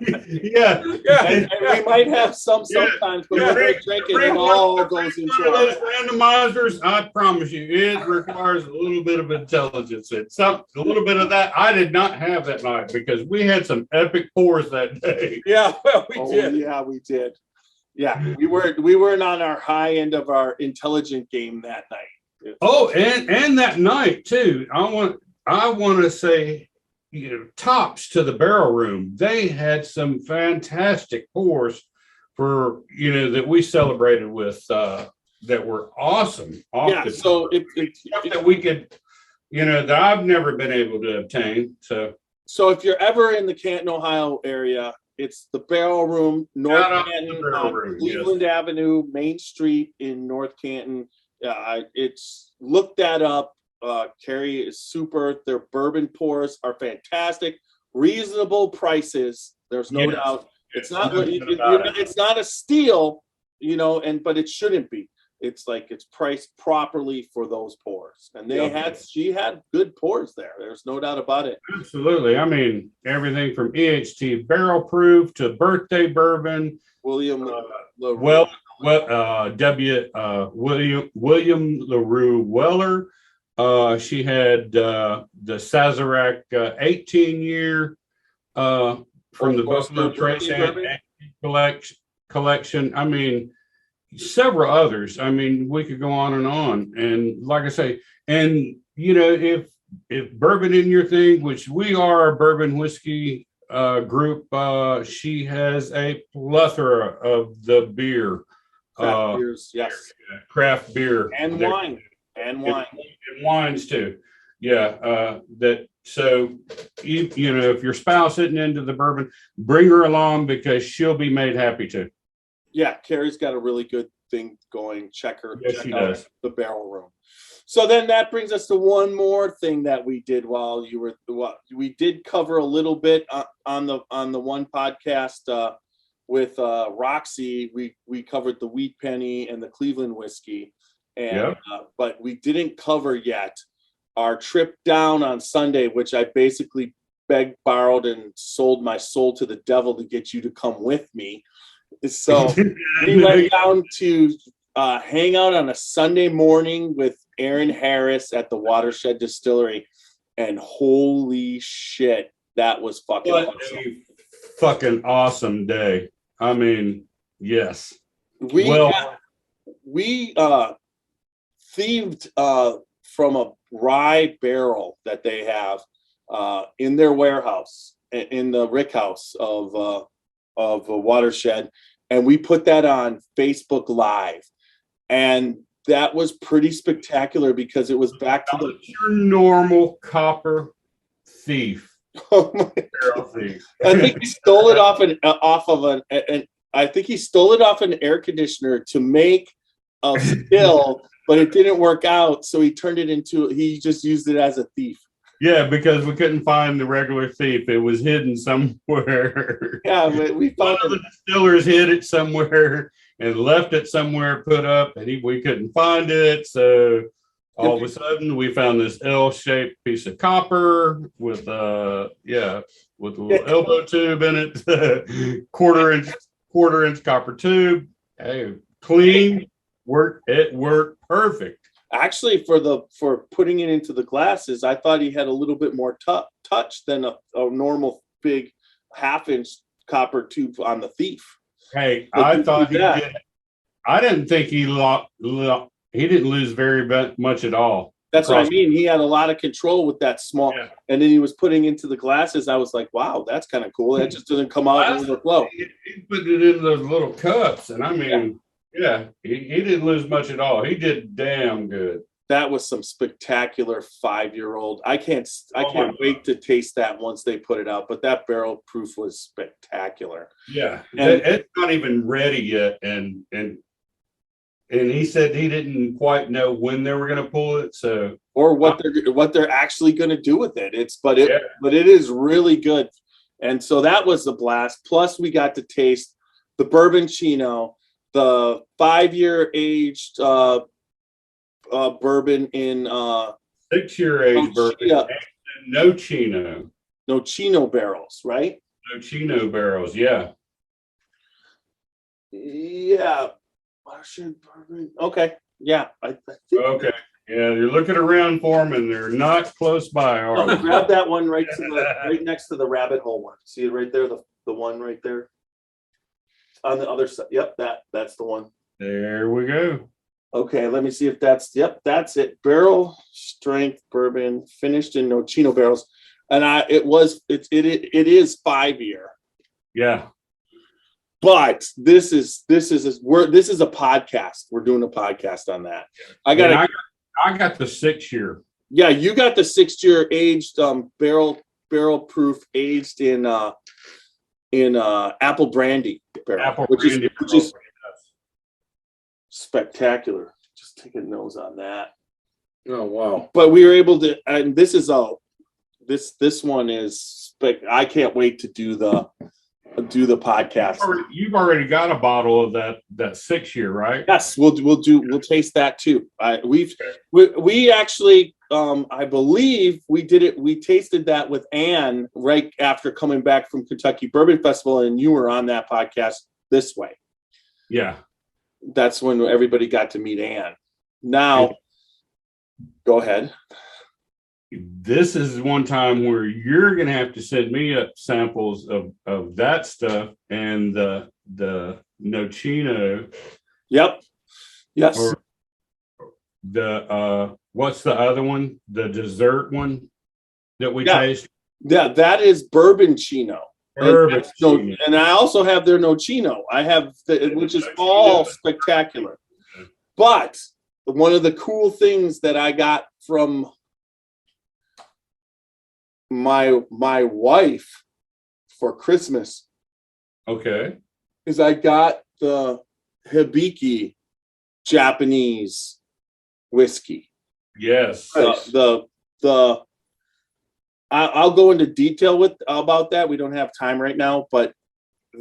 Yeah. And we might have sometimes, but we're drinking, it all goes into those our. randomizers. I promise you, it requires a little bit of intelligence. It's a little bit of that I did not have that night, because we had some epic pours that day. yeah, well, we did. Yeah, we did. Yeah, we weren't on our high end of our intelligent game that night. Oh, and that night too. I want to say, tops to the barrel room. They had some fantastic pours for that we celebrated with that were awesome. Yeah, so that we could, that I've never been able to obtain. So if you're ever in the Canton, Ohio area, it's the Barrel Room, North Canton, on Cleveland Avenue, Main Street in North Canton. Look that up. Carrie is super. Their bourbon pours are fantastic. Reasonable prices. There's no doubt. It's not. It's not a steal, but it shouldn't be. It's priced properly for those pours, and she had good pours there. There's no doubt about it. Absolutely. I mean, everything from EHT barrel proof to birthday bourbon. William William LaRue Weller. She had the Sazerac 18-year from the Buffalo Trace collection. I mean, several others. I mean, we could go on. And like I say, and if bourbon in your thing, which we are a bourbon whiskey group, she has a plethora of the beer. Craft beers, yes. Craft beer. And wine. And wines too. Yeah. So if your spouse isn't into the bourbon, bring her along, because she'll be made happy to. Yeah, Carrie's got a really good thing going. Check out the Barrel Room. So then that brings us to one more thing that we did while you were. We did cover a little bit on the one podcast with Roxy. We covered the Wheat Penny and the Cleveland whiskey, and but we didn't cover yet our trip down on Sunday, which I basically begged, borrowed, and sold my soul to the devil to get you to come with me. So we went down to hang out on a Sunday morning with Aaron Harris at the Watershed Distillery, and holy shit, that was fucking awesome. A fucking awesome day. I mean, yes. We thieved from a rye barrel that they have in their warehouse, in the Rick House of Watershed, and we put that on Facebook Live, And that was pretty spectacular because it was back to Not your normal copper thief. oh my, Barrel thief. I think he stole it I think he stole it off an air conditioner to make a still, but it didn't work out. So he just used it as a thief. Yeah, because we couldn't find the regular thief. It was hidden somewhere. Yeah, we One found of the distillers hid it somewhere and left it somewhere put up, and we couldn't find it. So all of a sudden, we found this L-shaped piece of copper with a little elbow tube in it, quarter inch copper tube. Hey, clean. It worked perfect. Actually, for putting it into the glasses, I thought he had a little bit more touch than a normal big 1/2-inch copper tube on the thief. Hey, I thought he did. I didn't think he didn't lose very much at all. That's what I mean. He had a lot of control with that small, and then he was putting into the glasses. I was like, wow, that's kind of cool. That just doesn't come out and overflow. He put it in those little cups, and I mean, he didn't lose much at all. He did damn good. That was some spectacular 5-year-old. I can't wait to taste that once they put it out. But that barrel proof was spectacular. Yeah, and it's not even ready yet, and he said he didn't quite know when they were going to pull it, so or what they're actually going to do with it. But it is really good, and so that was a blast. Plus, we got to taste the bourbon chino, the 5-year aged bourbon in 6-year aged bourbon, no chino barrels, right? No chino barrels, yeah. Okay. Yeah. I think. Okay. Yeah, you're looking around for them, and they're not close by. Are they? Grab that one right next to the rabbit hole one. See it right there, the one right there on the other side. Yep, that's the one. There we go. Okay, let me see if that's it. Barrel strength bourbon finished in no chino barrels, and it is 5-year. Yeah. But this is a podcast. We're doing a podcast on that. I got the 6-year. Yeah, you got the 6-year aged barrel proof aged in apple brandy barrel, which is spectacular. Just take a nose on that. Oh wow! But we were able to, and this one is I can't wait to do the podcast. You've already got a bottle of that 6-year, right? Yes, we'll taste that too. We actually I believe we did it. We tasted that with Ann right after coming back from Kentucky Bourbon Festival, and you were on that podcast this way. Yeah, that's when everybody got to meet Ann. Now, go ahead. This is one time where you're going to have to send me up samples of that stuff and the Nochino. Yep. Yes. Or the what's the other one? The dessert one that we taste. Yeah, that is bourbon chino. Chino. And I also have their Nochino. I have which is all spectacular. But one of the cool things that I got from my wife for Christmas, is I got the Hibiki Japanese whiskey. Yes. I'll go into detail about that. We don't have time right now, but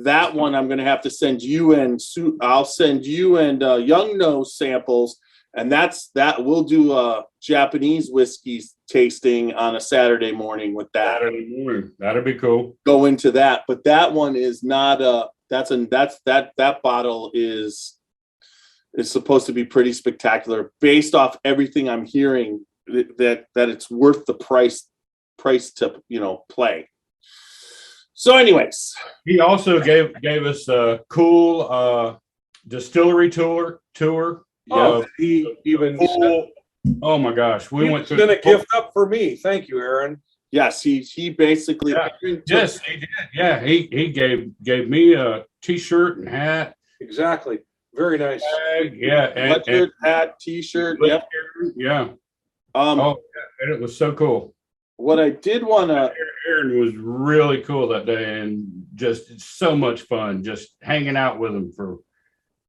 that one I'm going to have to send you and I'll send you and Young Nose samples, and that we'll do a Japanese whiskey tasting on a Saturday morning with that. That'd be cool. Go into that, but that one is not that bottle is supposed to be pretty spectacular based off everything I'm hearing that it's worth the price to play. So anyways, he also gave us a cool distillery tour. Oh, he even said, oh my gosh, we went through. Been a gift up for me. Thank you, Aaron. Yes, he basically. Yes, he did. Yeah, he gave me a t-shirt and hat. Exactly. Very nice. Yeah. Sweatshirt, hat, T-shirt. Yep. Yeah. Oh, yeah, and it was so cool. What I did want to. Aaron was really cool that day, and just so much fun, just hanging out with him for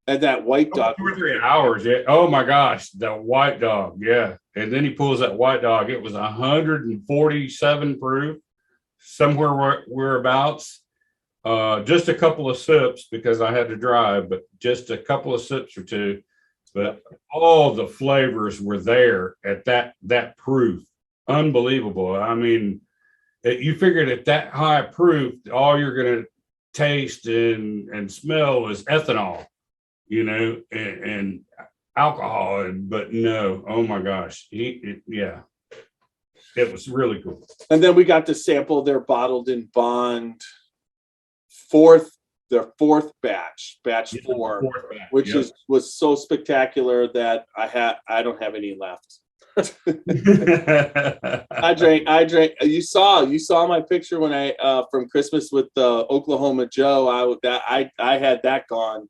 And that white dog. 2 or 3 hours. Yeah. Oh my gosh, the white dog. Yeah. And then he pulls that white dog. It was 147 proof, somewhere whereabouts. Just a couple of sips because I had to drive, but just a couple of sips or two. But all the flavors were there at that proof. Unbelievable. I mean, you figured at that high proof, all you're going to taste and smell is ethanol, and alcohol. But no, oh my gosh. Yeah, it was really cool. And then we got to sample their bottled in bond their fourth batch 4, which was so spectacular that I don't have any left. I drank. You saw my picture when I from Christmas with Oklahoma Joe. I had that gone.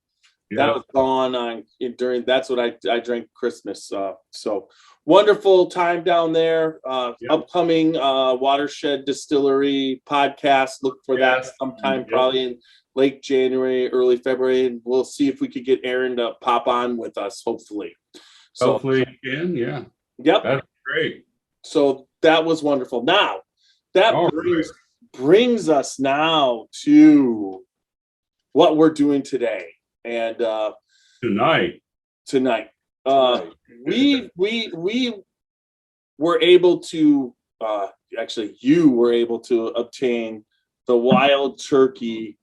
Yeah. That was gone during. That's what I drank Christmas. So wonderful time down there. Upcoming Watershed Distillery podcast. Look for that sometime, probably in late January, early February, and we'll see if we could get Aaron to pop on with us. Hopefully. Hopefully he can. Yeah. Yep. That's great. So that was wonderful. Now that brings us now to what we're doing today. And tonight, we were able to actually you were able to obtain the Wild Turkey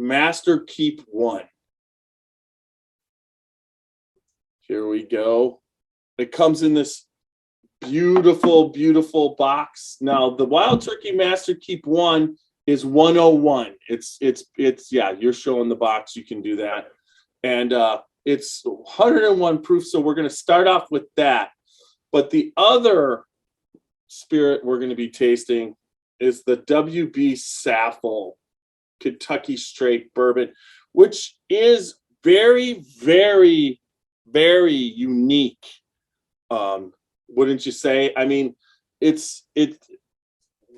Master Keep 1. Here we go. It comes in this beautiful, beautiful box. Now, the Wild Turkey Master Keep 1 is 101. It's you're showing the box. You can do that. And it's 101 proof. So we're going to start off with that. But the other spirit we're going to be tasting is the WB Saffell Kentucky Straight Bourbon, which is very, very, very unique. Wouldn't you say? I mean, it's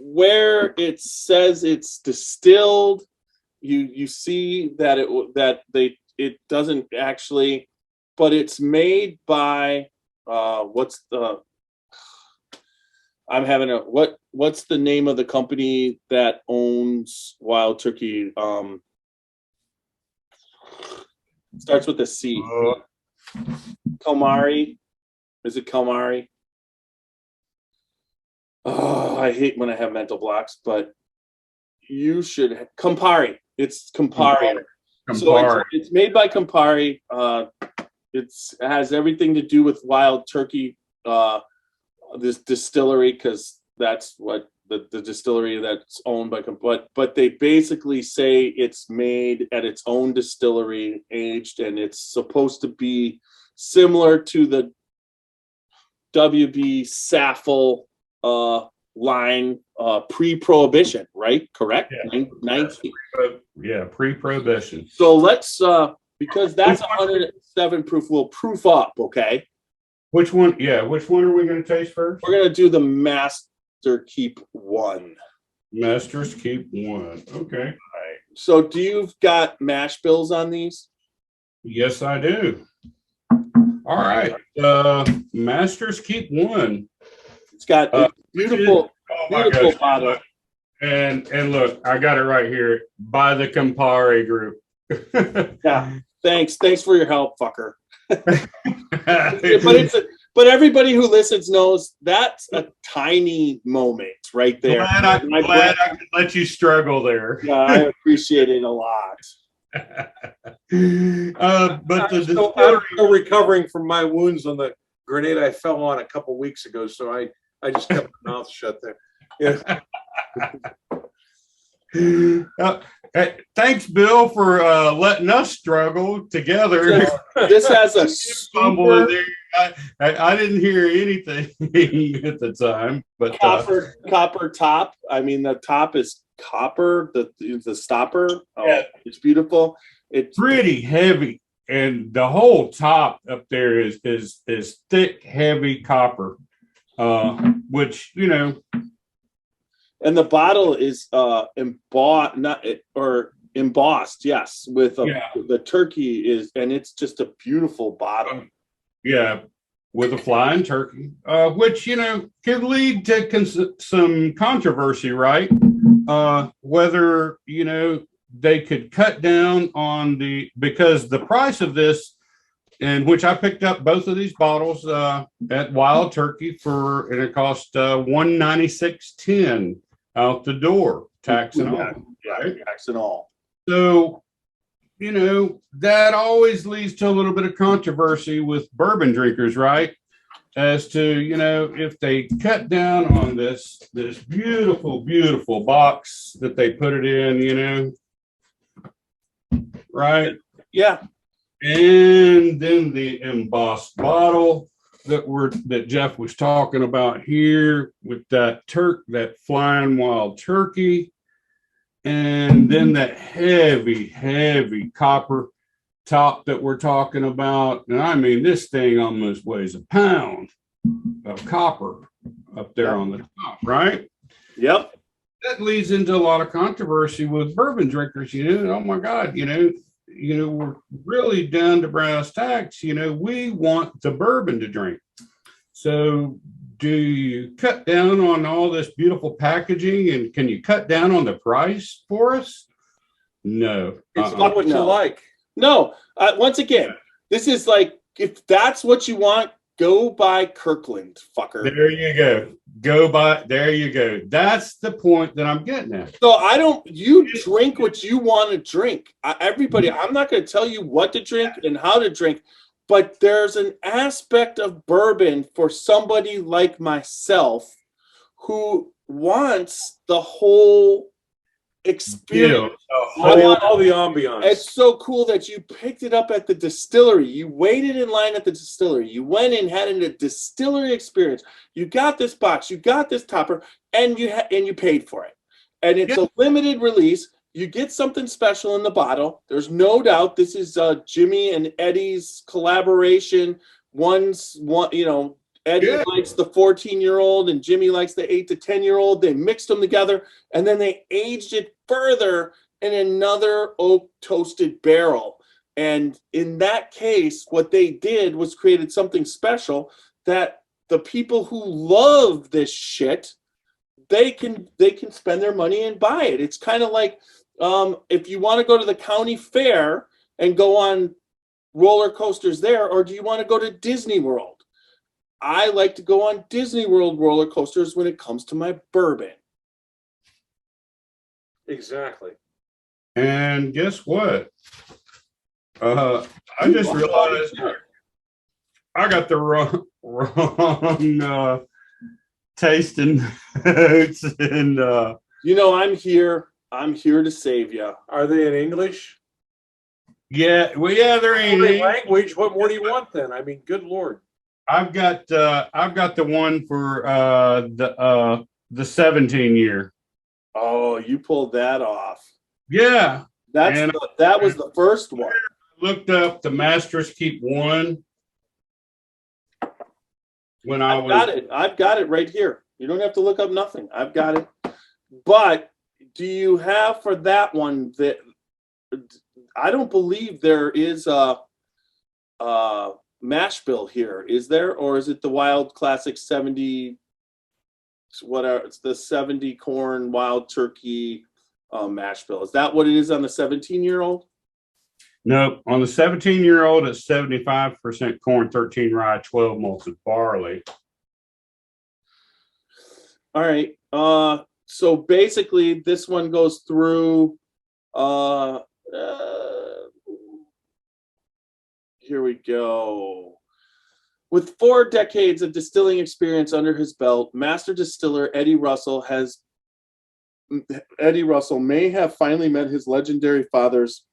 where it says it's distilled. You see that it doesn't actually, but it's made by what's the name of the company that owns Wild Turkey? Starts with a C. Campari. Is it Campari? Oh, I hate when I have mental blocks, but you should Campari. It's Campari. So it's made by Campari. It has everything to do with Wild Turkey, this distillery, because that's what the distillery that's owned by Campari. But they basically say it's made at its own distillery, aged, and it's supposed to be similar to the WB Saffell line pre-prohibition, right? Correct? Yeah. 19. Yeah, pre-prohibition. So let's because that's 107 proof. We'll proof up, okay? Which one? Yeah, which one are we going to taste first? We're gonna do the Master Keep 1. Master's Keep 1. Okay. All right. So do you've got mash bills on these? Yes, I do. All right. Master's Keep 1. It's got a beautiful, beautiful bottle. And look, I got it right here by the Campari group. Yeah. Thanks for your help, fucker. But everybody who listens knows that's a tiny moment right there. Glad I could let you struggle there. Yeah, I appreciate it a lot. But I'm still recovering from my wounds on the grenade I fell on a couple weeks ago, so I just kept my mouth shut there. Yeah. Hey, thanks, Bill, for letting us struggle together. This has a super I didn't hear anything at the time, but copper top. I mean, the top is copper. The stopper. Oh, yeah. It's beautiful. It's pretty heavy, and the whole top up there is thick, heavy copper, which and the bottle is embossed, yes, with the turkey is, and it's just a beautiful bottle. Yeah, with a flying turkey, which could lead to some controversy, right? Whether they could cut down on because the price of this, in which I picked up both of these bottles at Wild Turkey and it cost $196.10 out the door, tax and all. Right? Tax and all. So that always leads to a little bit of controversy with bourbon drinkers, right? As to, if they cut down on this beautiful, beautiful box that they put it in, right? Yeah. And then the embossed bottle that Jeff was talking about here with that flying wild turkey. And then that heavy, heavy copper top that we're talking about. And I mean, this thing almost weighs a pound of copper up there on the top, right? Yep. That leads into a lot of controversy with bourbon drinkers. Oh my God, we're really down to brass tacks. We want the bourbon to drink. So do you cut down on all this beautiful packaging, and can you cut down on the price for us? No. It's not what you like. No. Once again, this is like, if that's what you want, go buy Kirkland, fucker. There you go. There you go. That's the point that I'm getting at. So you drink what you want to drink. Everybody, I'm not going to tell you what to drink and how to drink, but there's an aspect of bourbon for somebody like myself who wants the whole experience. I want all the ambiance. It's so cool that you picked it up at the distillery. You waited in line at the distillery. You went in, had a distillery experience. You got this box, you got this topper, and you paid for it. And it's a limited release. You get something special in the bottle. There's no doubt this is Jimmy and Eddie's collaboration. Eddie likes the 14-year-old and Jimmy likes the 8 to 10-year-old. They mixed them together, and then they aged it further in another oak toasted barrel. And in that case, what they did was created something special that the people who love this shit, they can spend their money and buy it. It's kind of like if you want to go to the county fair and go on roller coasters there, or do you want to go to Disney World? I like to go on Disney World roller coasters when it comes to my bourbon. Exactly. And guess what? I just realized I got the wrong tasting notes, and I'm here to save you. Are they in English? Yeah, they're in language. What more do you want then? I mean, good Lord. I've got the one for the 17-year. Oh, you pulled that off. Yeah. That was the first one. Looked up the Master's Keep one. I've got it right here. You don't have to look up nothing. I've got it. But do you have for that one that I don't believe there is a mash bill here, is there? Or is it the Wild Classic 70, it's the 70 corn wild turkey mash bill? Is that what it is on the 17-year-old? No, on the 17-year-old, it's 75% corn, 13 rye, 12 malted barley. All right. So basically, this one goes through. Here we go. With 4 decades of distilling experience under his belt, master distiller Eddie Russell may have finally met his legendary father's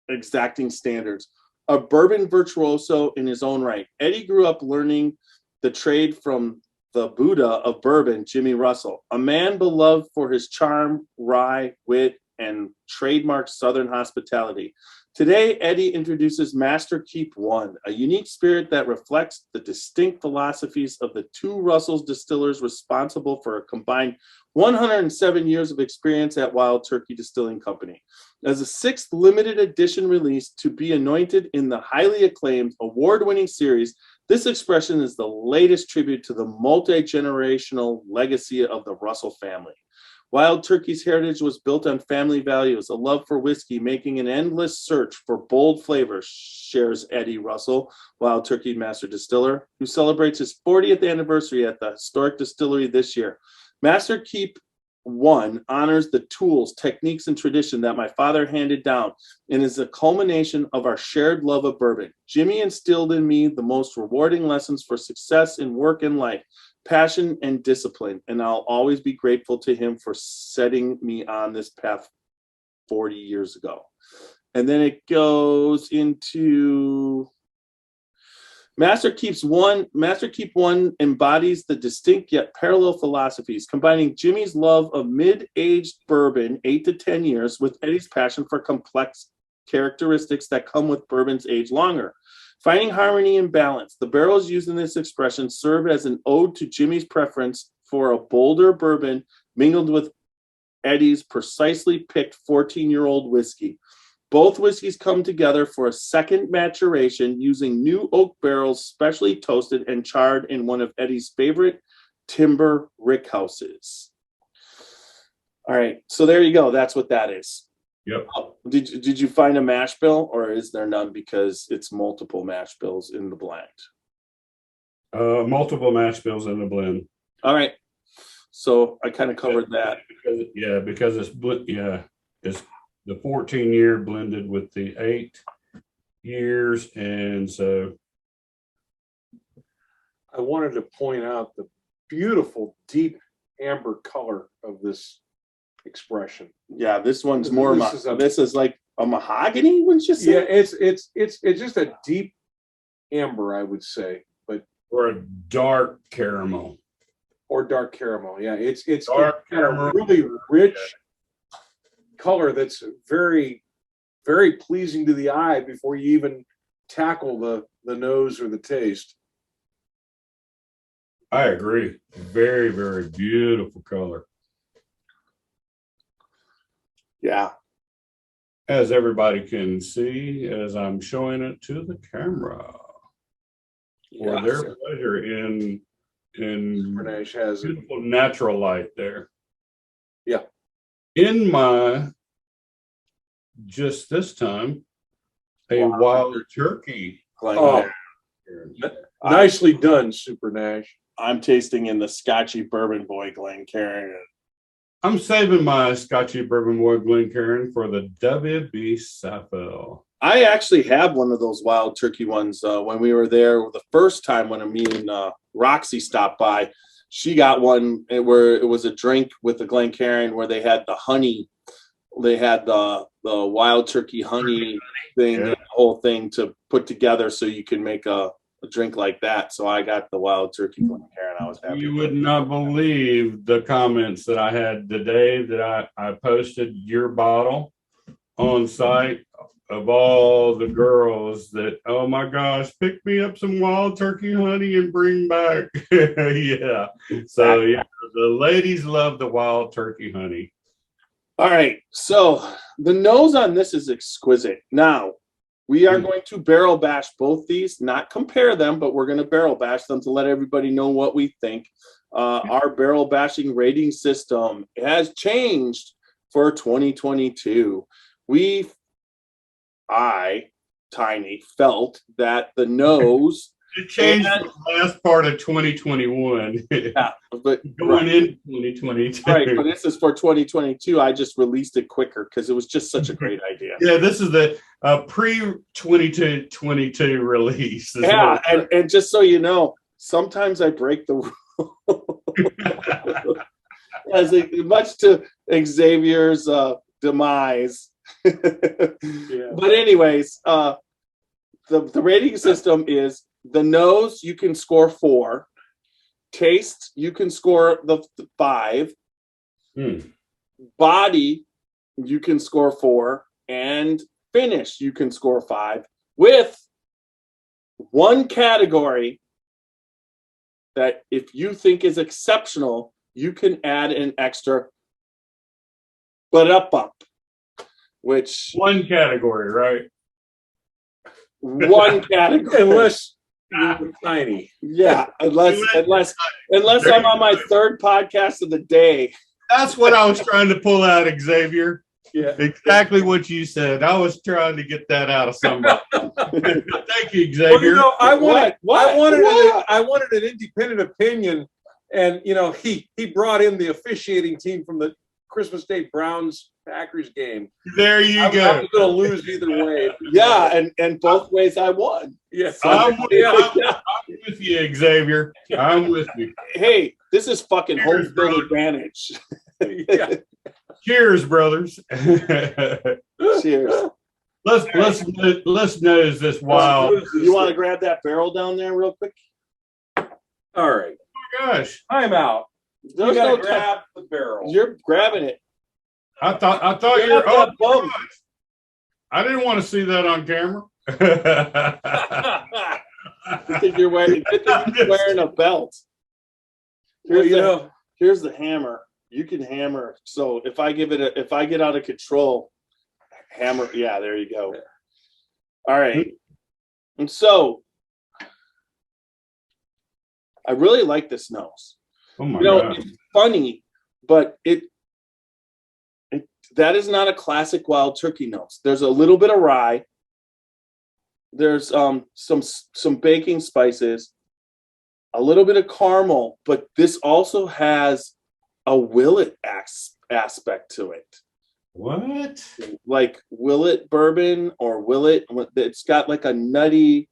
exacting standards. A bourbon virtuoso in his own right, Eddie grew up learning the trade from the Buddha of bourbon, Jimmy Russell, a man beloved for his charm, wry, wit, and trademark Southern hospitality. Today, Eddie introduces Master Keep One, a unique spirit that reflects the distinct philosophies of the two Russell's distillers responsible for a combined 107 years of experience at Wild Turkey Distilling Company. As a sixth limited edition release to be anointed in the highly acclaimed, award-winning series, this expression is the latest tribute to the multi-generational legacy of the Russell family. Wild Turkey's heritage was built on family values, a love for whiskey, making an endless search for bold flavors, shares Eddie Russell, Wild Turkey Master Distiller, who celebrates his 40th anniversary at the historic distillery this year. Master Keep One honors the tools, techniques, and tradition that my father handed down and is a culmination of our shared love of bourbon. Jimmy instilled in me the most rewarding lessons for success in work and life, passion and discipline, and I'll always be grateful to him for setting me on this path 40 years ago. And then it goes into Master Keep One embodies the distinct yet parallel philosophies, combining Jimmy's love of mid-aged bourbon, 8 to 10 years, with Eddie's passion for complex characteristics that come with bourbons age longer. Finding harmony and balance, the barrels used in this expression serve as an ode to Jimmy's preference for a bolder bourbon mingled with Eddie's precisely picked 14-year-old whiskey. Both whiskeys come together for a second maturation using new oak barrels specially toasted and charred in one of Eddie's favorite timber rickhouses. All right, so there you go. That's what that is. Yep. Did you find a mash bill, or is there none because it's multiple mash bills in the blend? Multiple mash bills in the blend. All right. So I kind of covered that. Because it's it's the 14-year blended with the 8 years, and so I wanted to point out the beautiful deep amber color of this expression. Yeah, this one's This more. is This is like a mahogany. Wouldn't you say? Yeah, it's just a deep amber, I would say, but or a dark caramel. or dark caramel. Yeah, it's Dark got a caramel. really rich color that's very, very pleasing to the eye before you even tackle the nose or the taste. I agree. Very, very beautiful color. Yeah. As everybody can see, as I'm showing it to the camera. For their pleasure in Super Nash has it. beautiful natural light there. Yeah. In my, just this time, a wild turkey. Oh, nicely done, Super Nash. I'm tasting in the Scotchy Bourbon Boy Glencairn. I'm saving my Scotchy Bourbon Boy Glencairn for the WB Saffell. I actually have one of those wild turkey ones when we were there the first time when me and Roxy stopped by. She got one where it was a drink with the Glencairn where they had the honey. They had the wild turkey honey thing, Yeah. the whole thing to put together so you can make a drink like that. So I got the wild turkey Glencairn. I was happy. You would not believe the comments that I had the day that I posted your bottle on site of all the girls that, oh my gosh, pick me up some wild turkey honey and bring back. Yeah. So yeah, the ladies love the wild turkey honey. All right. So the nose on this is exquisite. Now, we are going to barrel bash both these, not compare them, but we're going to barrel bash them to let everybody know what we think. Our barrel bashing rating system has changed for 2022. Tiny, felt that the nose. It changed the last part of 2021. Yeah, but Going into 2022. Right, but this is for 2022. I just released it quicker because it was just such a great idea. Yeah, this is the pre-2022 release. Yeah, and just so you know, sometimes I break the rule. Much to Xavier's demise. Yeah. But anyways, the rating system is the nose you can score 4, taste you can score the 5, body you can score 4, and finish, you can score 5 with one category that if you think is exceptional, you can add an extra up, which One category, right? one category. Unless you're tiny. Yeah, unless I'm on my 3rd podcast of the day. That's what I was trying to pull out, Xavier. Yeah. Exactly what you said. I was trying to get that out of somebody. Thank you, Xavier. Well, you know, I wanted What? an independent opinion, and you know, he brought in the officiating team from the Christmas Day Browns Packers game. There you I go. was going to lose either way. Yeah, and both ways I won. Yes. I'm with you, Xavier. I'm with you. Hey, this is fucking home Cheers, field brother. advantage. Yeah. Cheers, brothers. Cheers. Let's nose this wild. You want to grab that barrel down there real quick? All right. Oh my gosh. I'm out. You There's got no to time. grab the barrel. You're grabbing it. I thought Grab you were. Oh, that bum. gosh. I didn't want to see that on camera. I think you're wearing a belt. Well, you know, Here's the hammer. You can hammer. So if I get out of control, hammer. Yeah, there you go. All right. And so I really like this nose. Oh my You know, god. it's funny, but that is not a classic wild turkey nose. There's a little bit of rye. There's some baking spices, a little bit of caramel, but this also has a willet aspect to it. What? Like willet bourbon or willet. It's got like a nutty.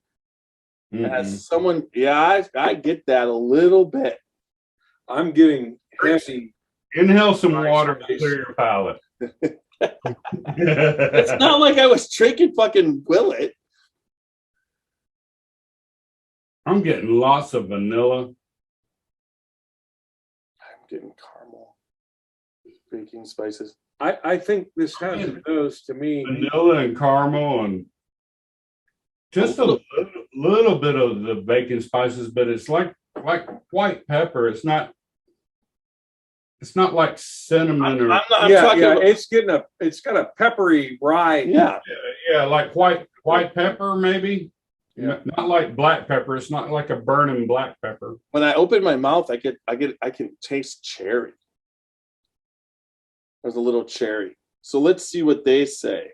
As someone, yeah, I get that a little bit. I'm getting heavy. Inhale some Nice, water to nice. clear your palate. It's not like I was drinking fucking willet. I'm getting lots of vanilla. I'm getting caramel, baking spices. I think this has a nose to me. Vanilla and caramel and just a little bit of the baking spices, but it's like white pepper. It's not like cinnamon or I'm talking about, it's got a peppery rye. yeah. yeah, like white pepper maybe. Yeah. Not like black pepper. It's not like a burning black pepper. When I open my mouth, I can taste cherry. There's a little cherry. So let's see what they say.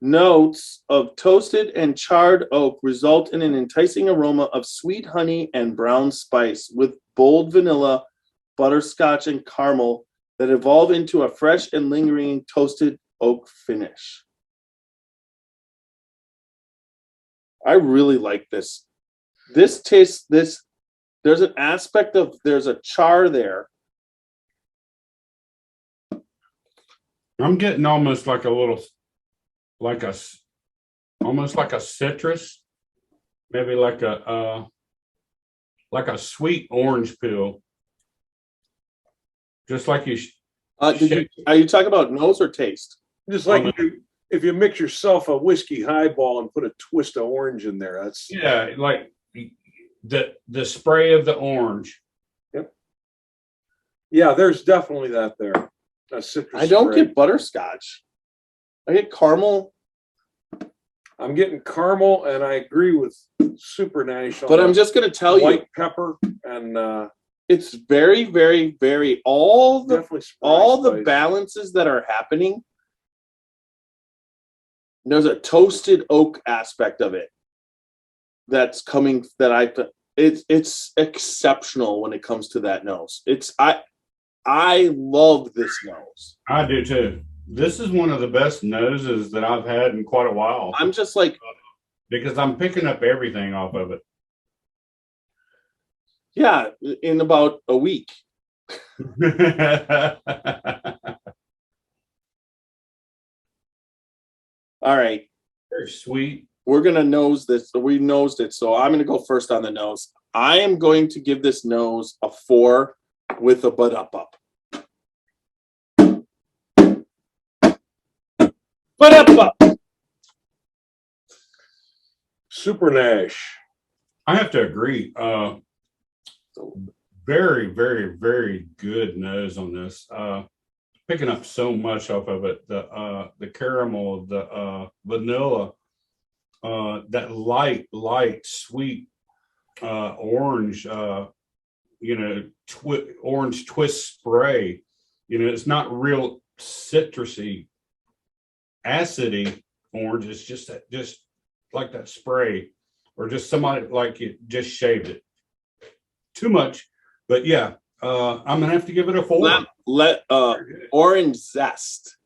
Notes of toasted and charred oak result in an enticing aroma of sweet honey and brown spice with bold vanilla, butterscotch, and caramel that evolve into a fresh and lingering toasted oak finish. I really like this. This tastes, there's an aspect of, there's a char there. I'm getting almost like almost like a citrus, maybe like a sweet orange peel, just like you. Are you talking about nose or taste? Just like if you mix yourself a whiskey highball and put a twist of orange in there. That's Yeah, like the spray of the orange. Yep. Yeah, there's definitely that there. A citrus. I don't spray. get butterscotch. I get caramel, I'm getting caramel, and I agree with Super Nash. but I'm just going to tell you, white pepper and it's very, very, very all the definitely the balances that are happening. There's a toasted oak aspect of it that's coming. It's exceptional when it comes to that nose. I love this nose. I do too. This is one of the best noses that I've had in quite a while. I'm just like, because I'm picking up everything off of it. yeah, in about a week. All right. Very sweet. We're going to nose this. We nosed it. So I'm going to go first on the nose. I am going to give this nose a 4 with a butt up. Ba-da-ba. Super Nash. I have to agree. Very, very, very good nose on this. Picking up so much off of it. The caramel, the vanilla, that light, sweet orange, orange twist spray. It's not real citrusy, acidy orange. It's just like that spray, or just somebody like it just shaved it. Too much, but yeah, I'm gonna have to give it a 4. Orange zest.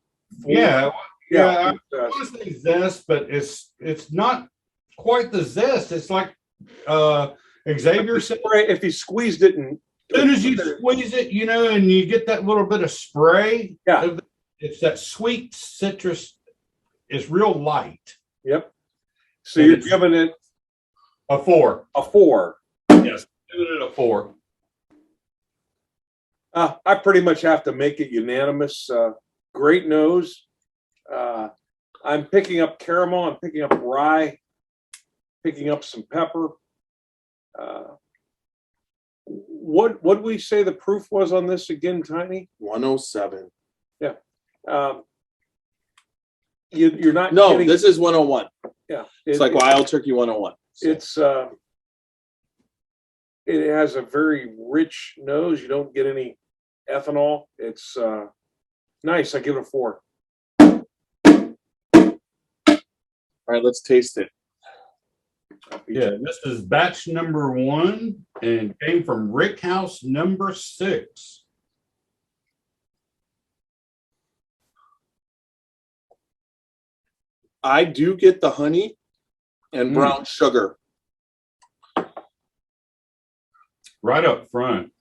Yeah, I It want does. to say zest, but it's not quite the zest. It's like Xavier said. If you squeezed it and As soon as you squeeze it, and you get that little bit of spray. Yeah. It's that sweet citrus. It's real light. Yep. So And you're it's- giving it A 4. a 4. Yes, giving it a 4. I pretty much have to make it unanimous. Great nose. I'm picking up caramel. I'm picking up rye. Picking up some pepper. What did we say the proof was on this again, Tiny? 107. You're not No, getting, this is 101. yeah. It's like Wild Turkey 101. So, It has a very rich nose. You don't get any ethanol. It's nice. I give it a 4. all right, let's taste it. Yeah, this is batch number 1 and came from Rick House number 6. I do get the honey and brown sugar. Right up front.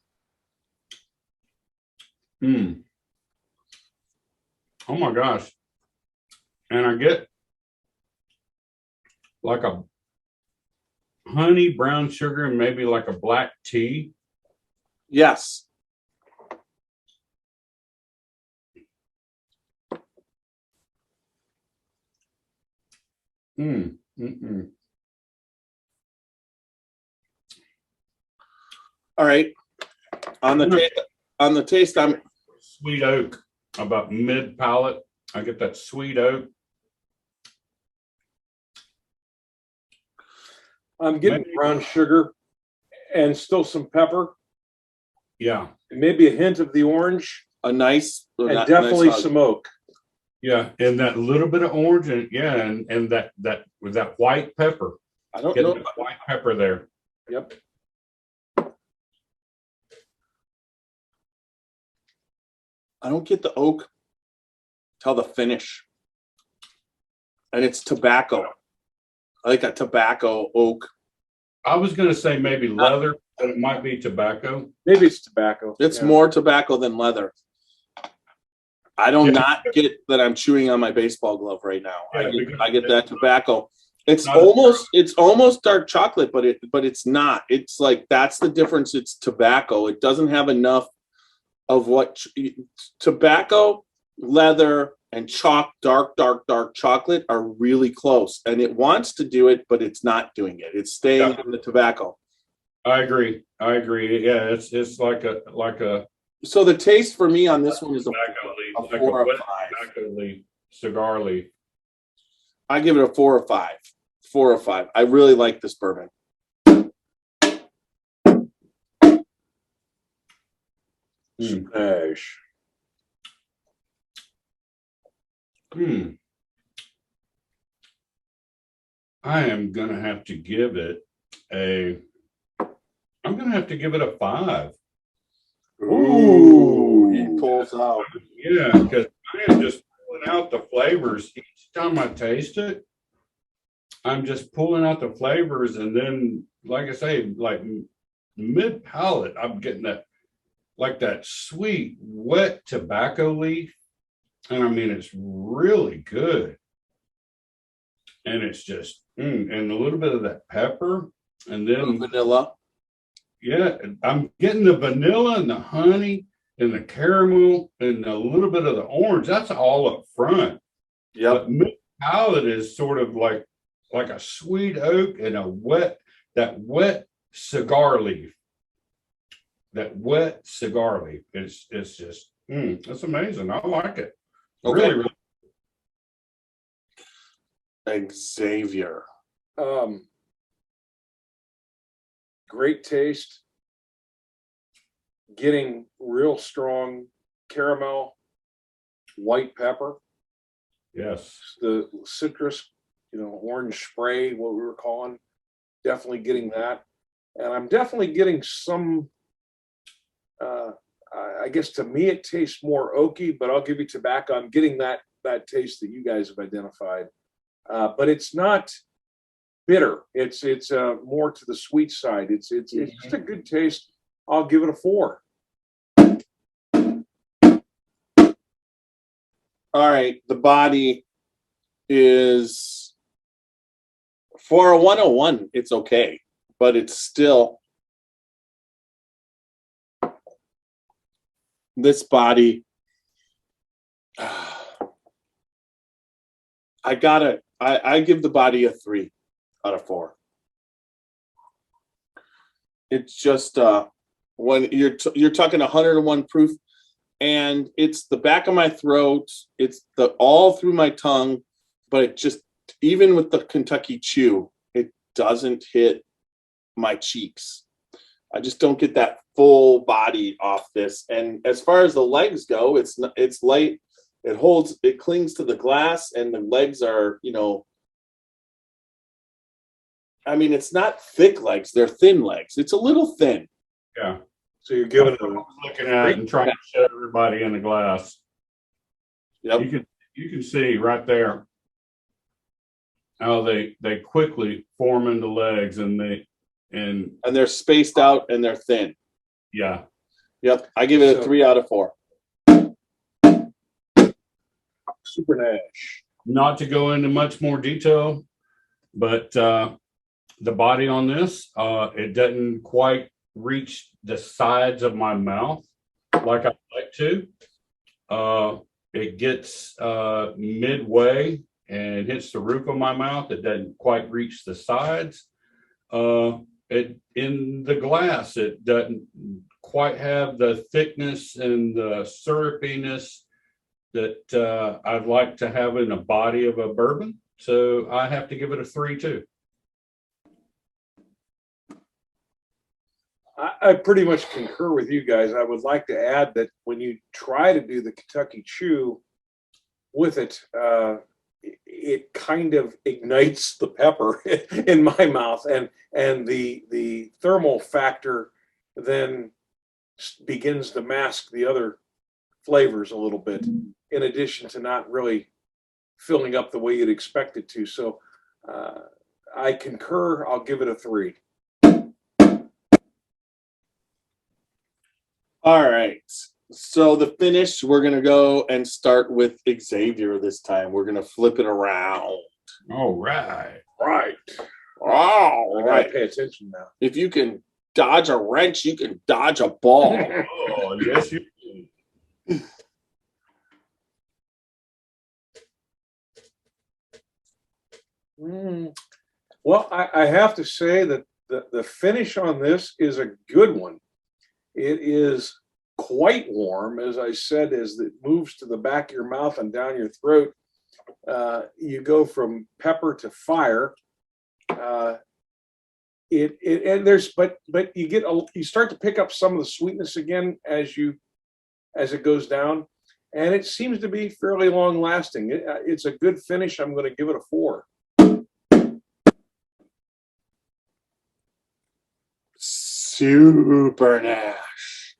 Oh my gosh. And I get like a honey, brown sugar, and maybe like a black tea. Yes. All right. On the taste, I'm Sweet oak, about mid palate. I get that sweet oak. I'm getting brown sugar and still some pepper, Yeah. and maybe a hint of the orange, a nice, and nice definitely hug. some oak. Yeah. And that little bit of orange and and that with that white pepper. I don't Get know. that white pepper there. Yep. I don't get the oak till the finish, and it's tobacco. I like that tobacco oak. I was gonna say maybe leather, but it might be tobacco. Maybe it's tobacco. It's Yeah. more tobacco than leather. I do not get that I'm chewing on my baseball glove right now. Yeah, I get that tobacco. It's Not almost dark chocolate, but it's not. It's like that's the difference. It's tobacco. It doesn't have enough of what tobacco, leather, and dark chocolate are really close, and it wants to do it, but it's not doing it. It's staying in the tobacco. I agree. Yeah, it's like a So the taste for me on this one is tobacco leaf, a like 4 or wet 5. tobacco leaf, cigar leaf. I give it a 4 or 5. 4 or 5. I really like this bourbon. Smash. I am gonna have to give it a 5. Ooh, he pulls out. Yeah, because I am just pulling out the flavors each time I taste it. I'm just pulling out the flavors, and then, like I say, like mid palate, I'm getting that sweet, wet tobacco leaf, and I mean it's really good, and it's just and a little bit of that pepper, and then Vanilla. yeah, I'm getting the vanilla and the honey and the caramel and a little bit of the orange. That's all up front. Yep. But palate is sort of like a sweet oak and that wet cigar leaf. That wet cigar leaf. It's just it's amazing. I like it. Okay. Really. Xavier. Great taste. Getting real strong caramel, white pepper, Yes. the citrus, orange spray, what we were calling, definitely getting that. And I'm definitely getting some, I guess to me it tastes more oaky, but I'll give you tobacco. I'm getting that taste that you guys have identified. But it's not bitter. It's more to the sweet side. It's just a good taste. I'll give it a 4. All right, the body is for a 101. It's okay, but it's still this body. I give the body a 3 out of 4. It's just when you're talking 101 proof. And it's the back of my throat. It's all through my tongue, but it just, even with the Kentucky Chew, it doesn't hit my cheeks. I just don't get that full body off this. And as far as the legs go, it's light. It clings to the glass, and the legs are, I mean, it's not thick legs. They're thin legs. It's a little thin. Yeah. So you're giving it Looking at it and trying to show everybody in the glass. Yep. You can see right there how they quickly form into legs, and they're spaced out and they're thin. Yeah. Yep. I give it a 3 out of 4. Super Nash. Not to go into much more detail, but the body on this, it doesn't quite reach the sides of my mouth like I'd like to. It gets midway and hits the roof of my mouth. It doesn't quite reach the sides. In the glass, it doesn't quite have the thickness and the syrupiness that I'd like to have in a body of a bourbon. So I have to give it a 3 too. I pretty much concur with you guys. I would like to add that when you try to do the Kentucky Chew with it, it kind of ignites the pepper in my mouth, and the thermal factor then begins to mask the other flavors a little bit, in addition to not really filling up the way you'd expect it to. So I concur. I'll give it a 3. All right. So the finish, we're going to go and start with Xavier this time. We're going to flip it around. All right. Right. All I right. gotta pay attention now. If you can dodge a wrench, you can dodge a ball. Oh, yes, you can. Well, I have to say that the finish on this is a good one. It is quite warm, as I said, as it moves to the back of your mouth and down your throat. You go from pepper to fire. But you start to pick up some of the sweetness again as it goes down, and it seems to be fairly long lasting. It's a good finish. I'm going to give it a 4. Super Nash.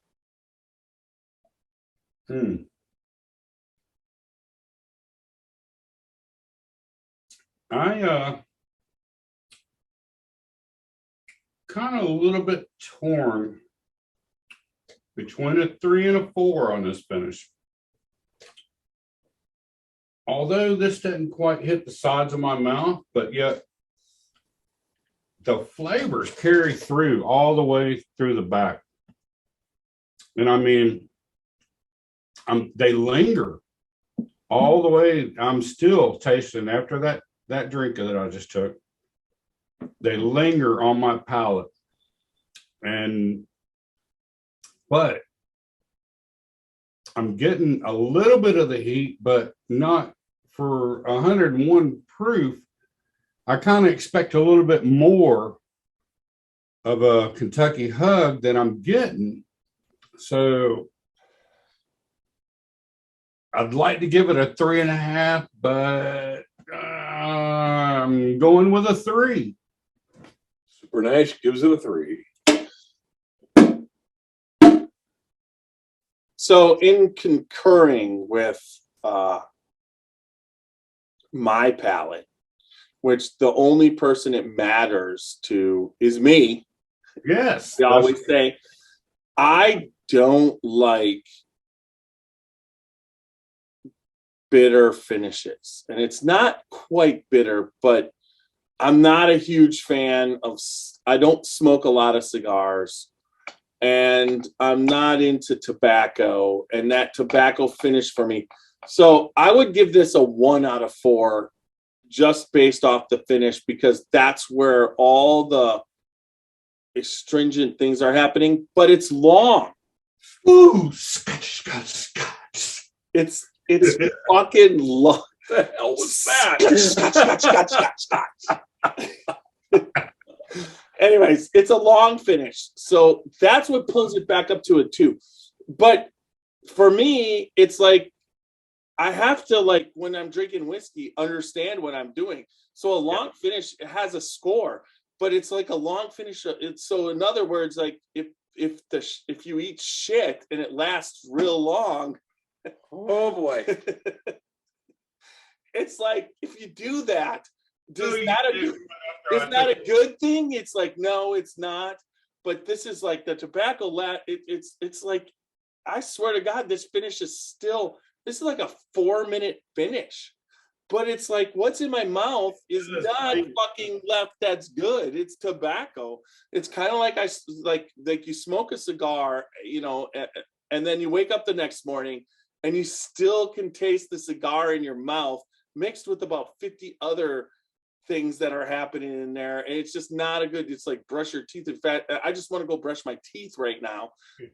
I kind of a little bit torn between a 3 and a 4 on this finish. Although this didn't quite hit the sides of my mouth, but yet the flavors carry through all the way through the back. And I mean, they linger all the way. I'm still tasting after that drink that I just took. They linger on my palate, but I'm getting a little bit of the heat, but not for 101 proof. I kind of expect a little bit more of a Kentucky hug than I'm getting. So I'd like to give it a 3.5, but I'm going with a 3. Super Nash gives it a 3. So in concurring with my palate, which the only person it matters to is me. Yes. I always say, I don't like bitter finishes. And it's not quite bitter, but I'm not a huge fan of, I don't smoke a lot of cigars. And I'm not into tobacco, and that tobacco finish for me. So I would give this a 1 out of 4 just based off the finish, because that's where all the astringent things are happening, but it's long. Ooh, Scotch. It's fucking long. What the hell was that? Scotch. Anyways, it's a long finish. So that's what pulls it back up to a 2. But for me, it's like I have to, like, when I'm drinking whiskey, understand what I'm doing. So a long finish has a score, but it's like a long finish. It's, so in other words, like if you eat shit and it lasts real long, Oh boy. it's like, if you do that, is that a good thing? It's like, no, it's not. But this is like the tobacco. It's like, I swear to God, this finish is still. This is like a 4-minute finish, but it's like what's in my mouth is not fucking left. That's good. It's tobacco. It's kind of like like you smoke a cigar, you know, and then you wake up the next morning and you still can taste the cigar in your mouth mixed with about 50 other things that are happening in there. And it's just not a good, it's like brush your teeth. In fact, I just want to go brush my teeth right now,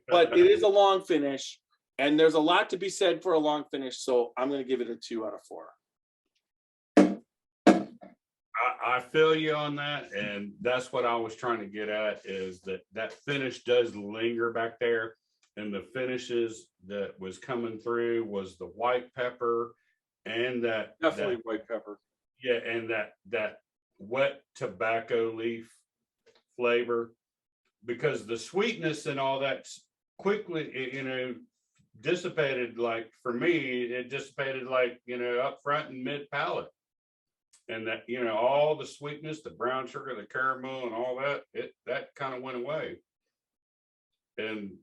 but it is a long finish and there's a lot to be said for a long finish. So I'm going to give it a 2 out of 4. I feel you on that. And that's what I was trying to get at, is that finish does linger back there. And the finishes that was coming through was the white pepper and Definitely white pepper. Yeah, and that wet tobacco leaf flavor, because the sweetness and all that quickly, dissipated. Like for me, it dissipated like, up front and mid palate, and that, all the sweetness, the brown sugar, the caramel, and all that kind of went away. And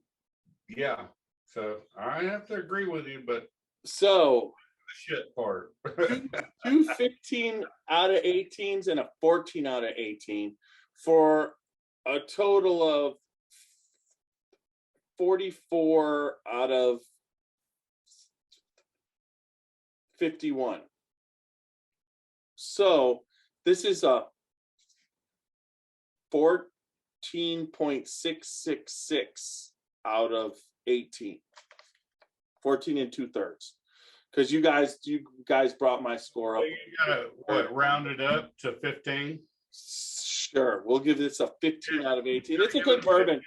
yeah, so I have to agree with you, but So the shit part. 2 15 out of 18s and a 14 out of 18 for a total of 44 out of 51. So this is a 14.666 out of 18. 14 and 2/3. Because you guys brought my score up. So you gotta round it up to 15? Sure, we'll give this a 15 out of 18. It's a good bourbon.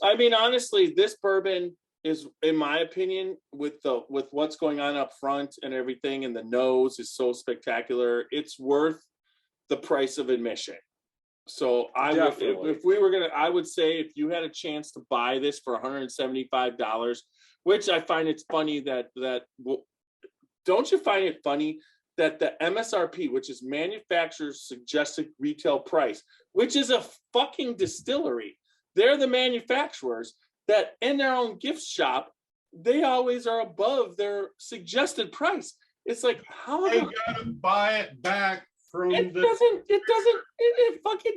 I mean, honestly, this bourbon is, in my opinion, with what's going on up front and everything, and the nose is so spectacular. It's worth the price of admission. So if we were gonna, I would say if you had a chance to buy this for $175, which I find it's funny that. Don't you find it funny that the MSRP, which is manufacturer's suggested retail price, which is a fucking distillery, they're the manufacturers that in their own gift shop, they always are above their suggested price. It's like, how they gotta buy it back from it fucking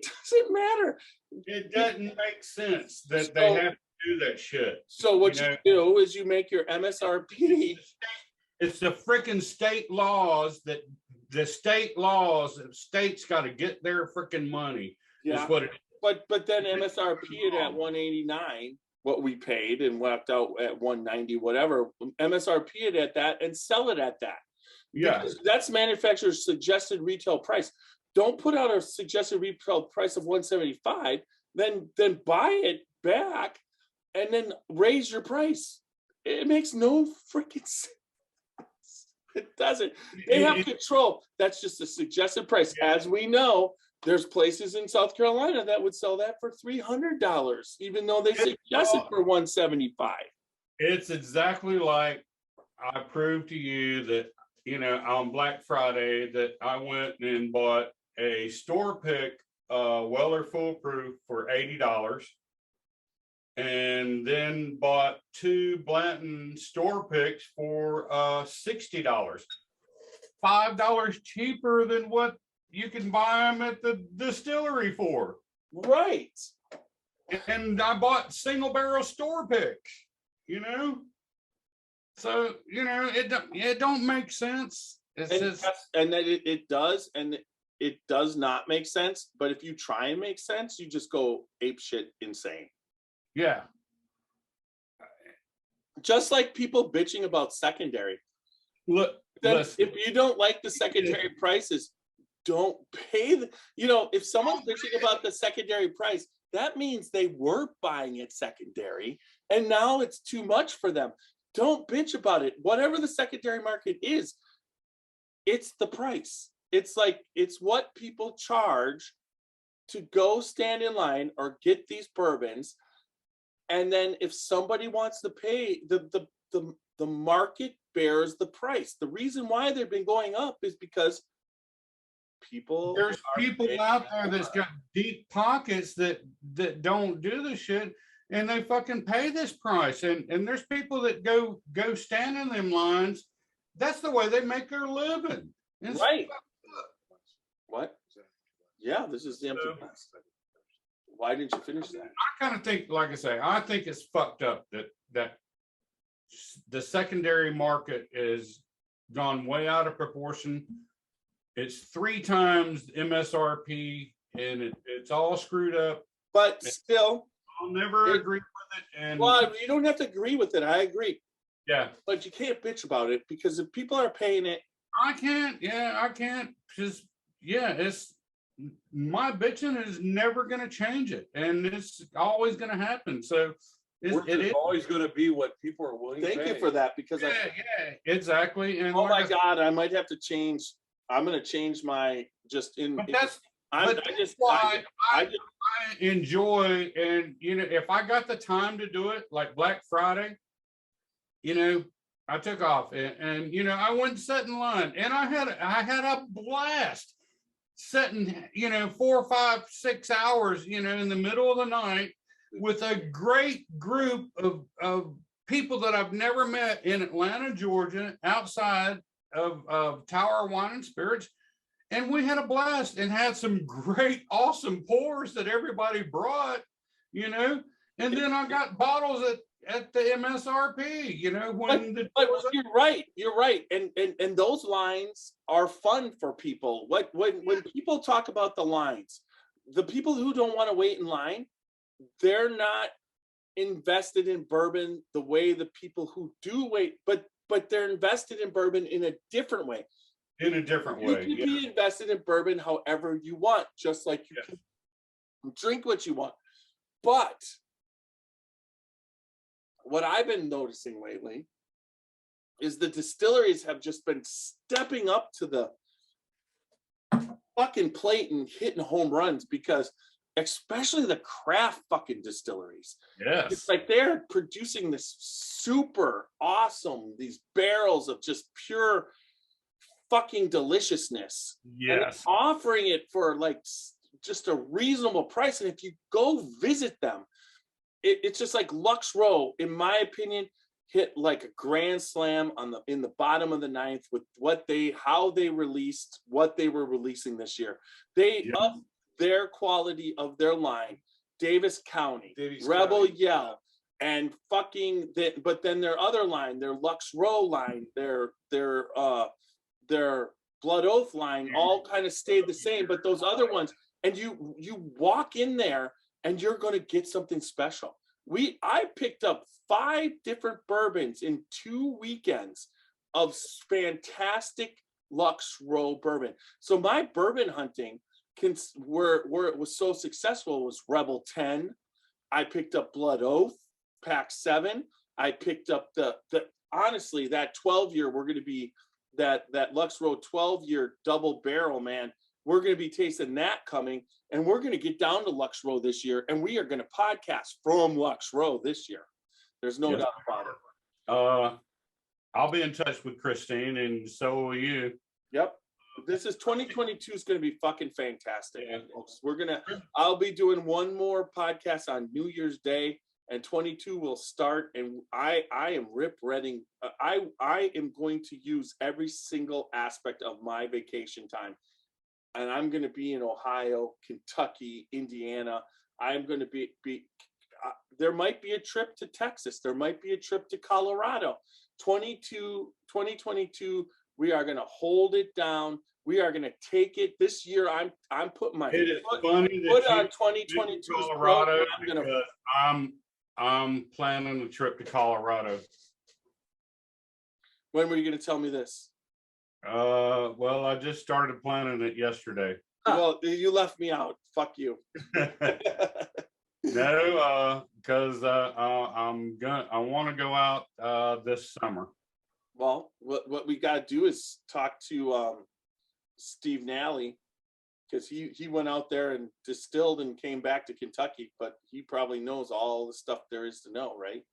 doesn't matter. It doesn't make sense that they have to do that shit. So what you do is you make your MSRP. It's the freaking state laws that the states got to get their freaking money. Yeah. Is what it is. But then MSRP it at 189, what we paid, and left out at 190, whatever. MSRP it at that and sell it at that. Yeah. Because that's manufacturer's suggested retail price. Don't put out a suggested retail price of 175, then buy it back and then raise your price. It makes no freaking sense. It doesn't. They have control. That's just a suggested price. As we know, there's places in South Carolina that would sell that for $300, even though they suggest it for 175. It's exactly like I proved to you that, on Black Friday that I went and bought a store pick Weller Foolproof for $80 and then bought 2 Blanton store picks for $60. $5 cheaper than what you can buy them at the distillery for. Right. And I bought single barrel store picks, So, it don't make sense. It's just, and that it does, and it does not make sense. But if you try and make sense, you just go ape shit insane. yeah. Just like people bitching about secondary. Look, Then listen, if you don't like the secondary prices, don't pay if someone's bitching about the secondary price, that means they were buying it secondary and now it's too much for them. Don't bitch about it. Whatever the secondary market is, it's the price. It's what people charge to go stand in line or get these bourbons. And then if somebody wants to pay, the market bears the price. The reason why they've been going up is because there's people out there that's got deep pockets that don't do the shit, and they fucking pay this price. And there's people that go stand in them lines. That's the way they make their living. Right. What? Yeah, this is the empty glass. Why didn't you finish that? I kind of think, like I say, I think it's fucked up that the secondary market is gone way out of proportion. It's 3 times MSRP, and it's all screwed up. But still, I'll never agree with it. And well, you don't have to agree with it. I agree. Yeah, but you can't bitch about it because if people are paying it, I can't. Yeah, I can't. Just it's my bitching is never going to change it, and it's always going to happen. So it is always going to be what people are willing to pay. Thank you for that, because exactly. And oh my God, I might have to change. I'm going to change my I enjoy, and if I got the time to do it, like Black Friday, I took off and I went and sat in line, and I had a blast sitting 4, 5, 6 hours in the middle of the night with a great group of people that I've never met in Atlanta, Georgia, outside of Tower Wine and Spirits. And we had a blast and had some great, awesome pours that everybody brought, and then I got bottles at the MSRP, but you're right. And those lines are fun for people. When people talk about the lines, the people who don't want to wait in line, they're not invested in bourbon the way the people who do wait, but they're invested in bourbon in a different way. In a different way. You can be invested in bourbon however you want, just like you can drink what you want. But what I've been noticing lately is the distilleries have just been stepping up to the fucking plate and hitting home runs, because especially the craft fucking distilleries. Yes. It's like they're producing this super awesome, these barrels of just pure fucking deliciousness. Yes. And offering it for like just a reasonable price. And if you go visit them, it's just like Lux Row, in my opinion, hit like a grand slam in the bottom of the 9th with how they released what they were releasing this year. They upped their quality of their line. Davis County, Rebel Yell, and fucking that. But then their other line, their Lux Row line, their Blood Oath line, all kind of stayed the same. But those other ones, and you walk in there and you're going to get something special. I picked up 5 different bourbons in 2 weekends of fantastic Lux Row bourbon. So my bourbon hunting where it was so successful was Rebel 10. I picked up Blood Oath, Pack 7. I picked up the honestly, that 12-year, we're going to be that Lux Row 12-year double barrel, man. We're going to be tasting that coming, and we're going to get down to Lux Row this year, and we are going to podcast from Lux Row this year. There's no doubt about it. I'll be in touch with Christine, and so will you. Yep. This is 2022 is going to be fucking fantastic. Yeah. I'll be doing one more podcast on New Year's Day, and 22 will start. And I am rip-reading. I am going to use every single aspect of my vacation time. And I'm going to be in Ohio, Kentucky, Indiana. I'm going to be there might be a trip to Texas. There might be a trip to Colorado. 2022, we are going to hold it down. We are going to take it this year. I'm putting my foot on 2022 Colorado because I'm planning a trip to Colorado. When were you going to tell me this? Well, I just started planning it yesterday. Well, you left me out. Fuck you. No, because I want to go out this summer. Well, what we got to do is talk to Steve Nally, because he went out there and distilled and came back to Kentucky, but he probably knows all the stuff there is to know, right?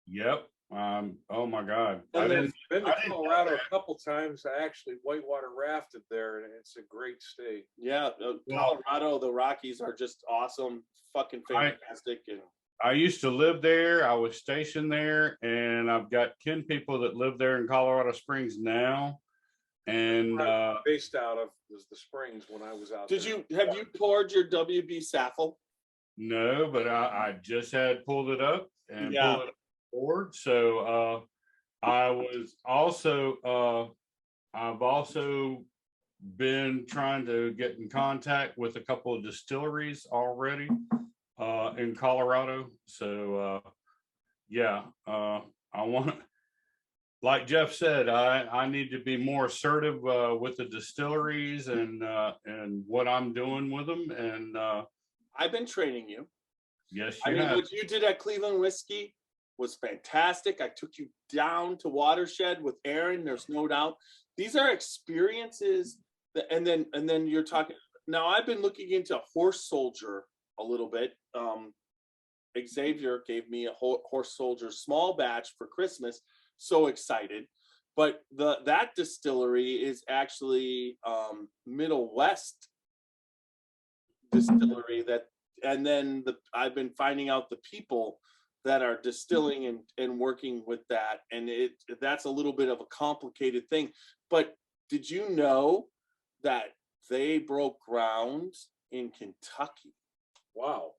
Yep. Oh my God. I've been to Colorado a couple times. I actually whitewater rafted there, and it's a great state. Yeah, Colorado, the Rockies are just awesome, fucking fantastic. And I used to live there. I was stationed there, and I've got kin people that live there in Colorado Springs now. And based out of the Springs when I was out. Have you poured your WB Saffell? No, but I just had pulled it up and pulled it up forward. So I was also I've also been trying to get in contact with a couple of distilleries already in Colorado. So I want, like Jeff said, I need to be more assertive with the distilleries and what I'm doing with them. And I've been training you. Yes, I mean, what you did at Cleveland Whiskey was fantastic. I took you down to Watershed with Aaron. There's no doubt. These are experiences and then you're talking. Now I've been looking into Horse Soldier a little bit. Xavier gave me a Horse Soldier small batch for Christmas. So excited. But that distillery is actually Middle West distillery and then I've been finding out the people that are distilling and working with that, and that's a little bit of a complicated thing. But did you know that they broke ground in Kentucky? Wow.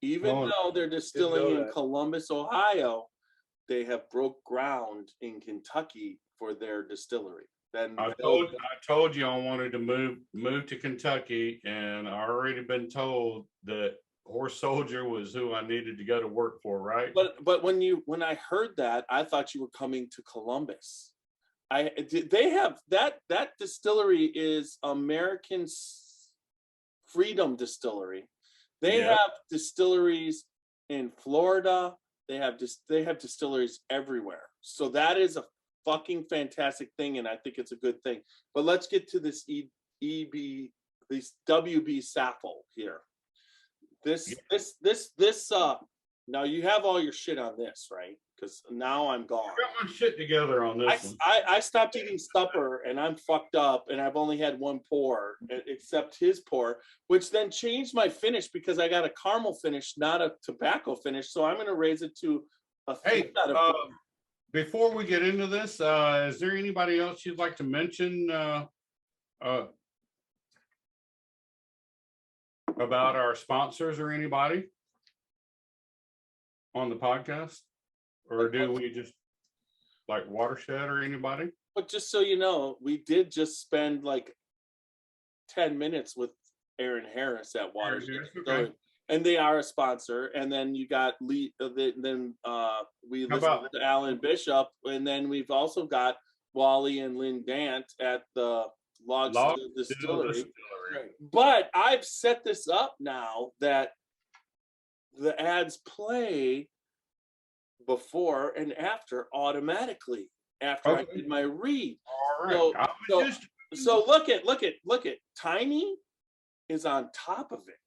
Even though they're distilling in Columbus, Ohio, they have broke ground in Kentucky for their distillery. Then I told you I wanted to move to Kentucky, and I already been told that Horse Soldier was who I needed to go to work for, right? But when I heard that, I thought you were coming to Columbus. They have that distillery is American Freedom Distillery. They have distilleries in Florida. They have distilleries everywhere. So that is a fucking fantastic thing, and I think it's a good thing. But let's get to this WB Saffell here. This now you have all your shit on this, right? Because now I'm gone. I got my shit together on this one. I stopped eating supper and I'm fucked up, and I've only had one pour, except his pour, which then changed my finish because I got a caramel finish, not a tobacco finish. So I'm going to raise it to a 3 out of 4. Before we get into this, is there anybody else you'd like to mention about our sponsors or anybody? on the podcast, or do we just like Watershed or anybody? But just so you know, we did just spend like 10 minutes with Aaron Harris at Watershed Story, and they are a sponsor. And then you got Lee. Then we listened to Alan Bishop, and then we've also got Wally and Lynn Dant at the Log Still Distillery. But I've set this up now that the ads play before and after automatically after I did my read. All right. So look at Tiny is on top of it.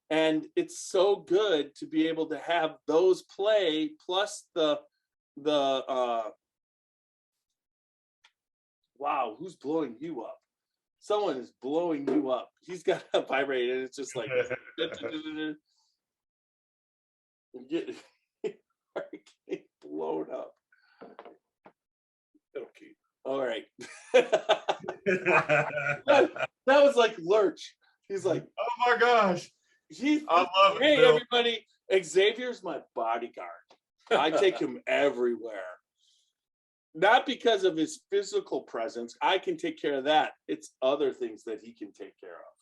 And it's so good to be able to have those play plus the wow, who's blowing you up? Someone is blowing you up. He's got a vibrate and it's just like getting blown up. Okay. All right. that was like Lurch. He's like, oh my gosh. I love it. Hey, Bill. everybody. Xavier's my bodyguard. I take him everywhere. Not because of his physical presence. I can take care of that. It's other things that he can take care of.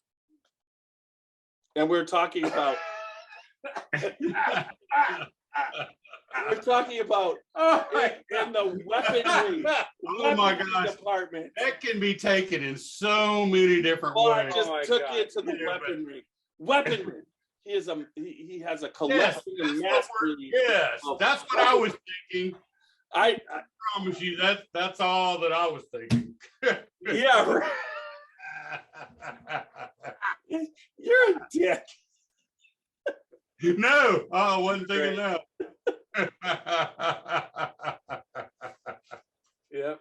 And we're talking about in the weaponry. Oh my gosh. Department. That can be taken in so many different Well, I ways. just took it to the weaponry. Weaponry. He has a collection of mastery. Yes, that's what I was thinking. I promise you that's all that I was thinking. Yeah, right. You're a dick. No, I wasn't thinking that. Yep.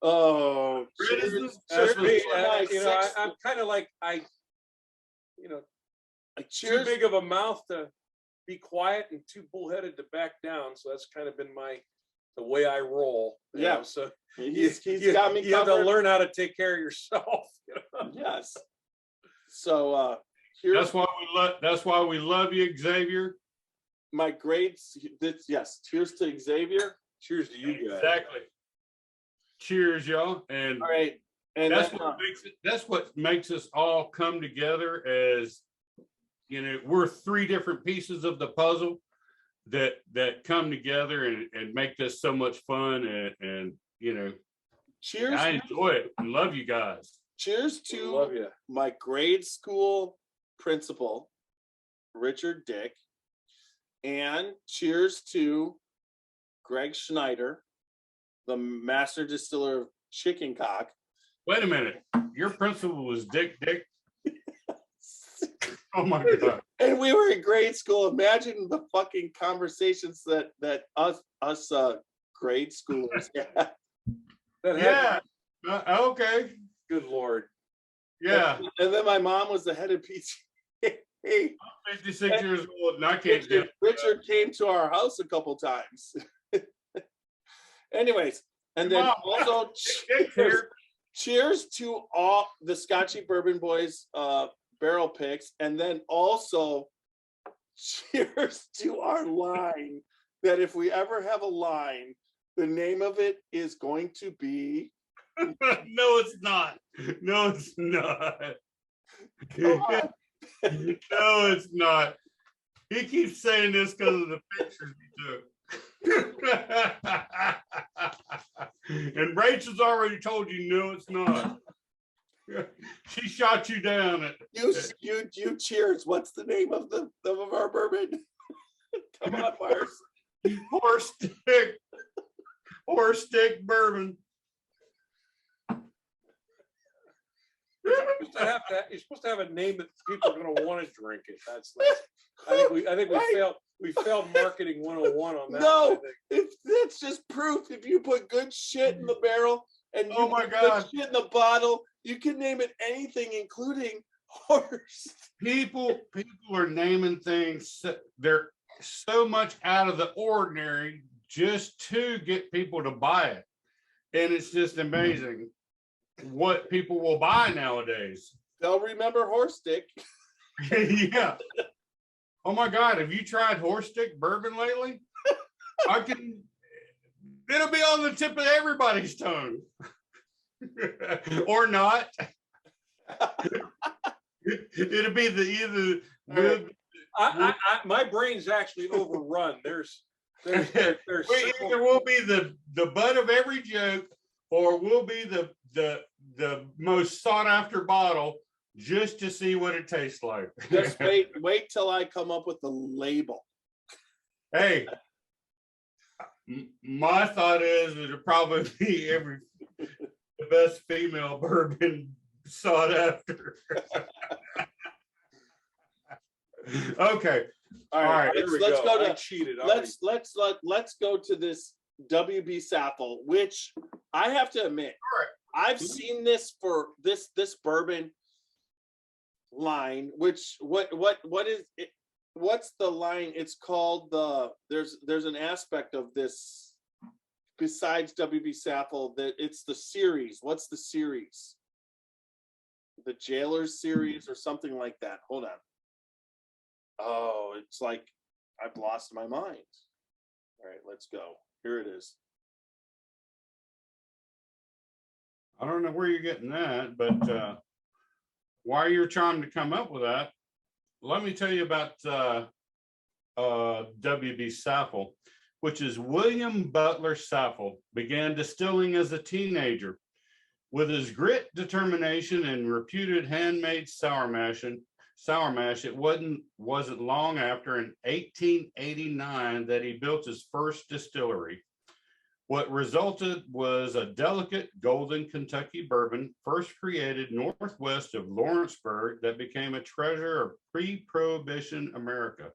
Oh, That's me. I'm kind of like too big of a mouth to be quiet and too bullheaded to back down. So that's kind of been the way I roll. Yeah. So he's got me covered. You have to learn how to take care of yourself. Yes. So that's why we love you, Xavier. My grades. Yes. Cheers to Xavier. Cheers to you guys. Exactly. Cheers, y'all. And all right. And that's what makes us all come together as, we're three different pieces of the puzzle that come together and make this so much fun and cheers. I enjoy it and love you guys. Cheers to my grade school principal, Richard Dick, and cheers to Greg Schneider, the master distiller of Chicken Cock. Wait a minute. Your principal was Dick? Oh my God. And we were in grade school. Imagine the fucking conversations that us grade schoolers had. Yeah. Okay. Good Lord. Yeah. And then my mom was the head of PTA. I'm 56 years old and I can't do it. Richard came to our house a couple times. Anyways, and then also cheers to all the Scotchy Bourbon Boys barrel picks, and then also cheers to our line that if we ever have a line, the name of it is going to be No, it's not. No, it's not. No, it's not. He keeps saying this because of the pictures he took. And Rachel's already told you, no, it's not. She shot you down. You cheers. What's the name of our bourbon? Come on, Mars. Horse stick bourbon. You're supposed to have a name that people are going to want to drink it. I think we failed marketing 101 on that. No, that's just proof. If you put good shit in the barrel and you put good shit in the bottle, you can name it anything, including horse. People are naming things. They're so much out of the ordinary just to get people to buy it, and it's just amazing what people will buy nowadays. They'll remember horse stick. Yeah. Oh my God, have you tried horse stick bourbon lately? It'll be on the tip of everybody's tongue. Or not. It'll be My brain's actually overrun. There's either will be the butt of every joke, or we'll be the most sought after bottle just to see what it tastes like. Just wait till I come up with the label. Hey, my thought is it'll probably be the best female bourbon sought after. Okay. All right. Let's go to I cheated. let's go to this WB Saffell, which I have to admit, I've seen this for this bourbon line. Which what is it? What's the line? It's called there's an aspect of this besides WB Saffell that it's the series. What's the series? The Jailers series or something like that. Hold on. Oh, it's like I've lost my mind. All right, let's go. Here it is. I don't know where you're getting that, but while you're trying to come up with that, let me tell you about WB Saffell, which is William Butler Saffell. Began distilling as a teenager. With his grit, determination, and reputed handmade sour mash, it wasn't long after, in 1889, that he built his first distillery. What resulted was a delicate golden Kentucky bourbon, first created northwest of Lawrenceburg, that became a treasure of pre-Prohibition America.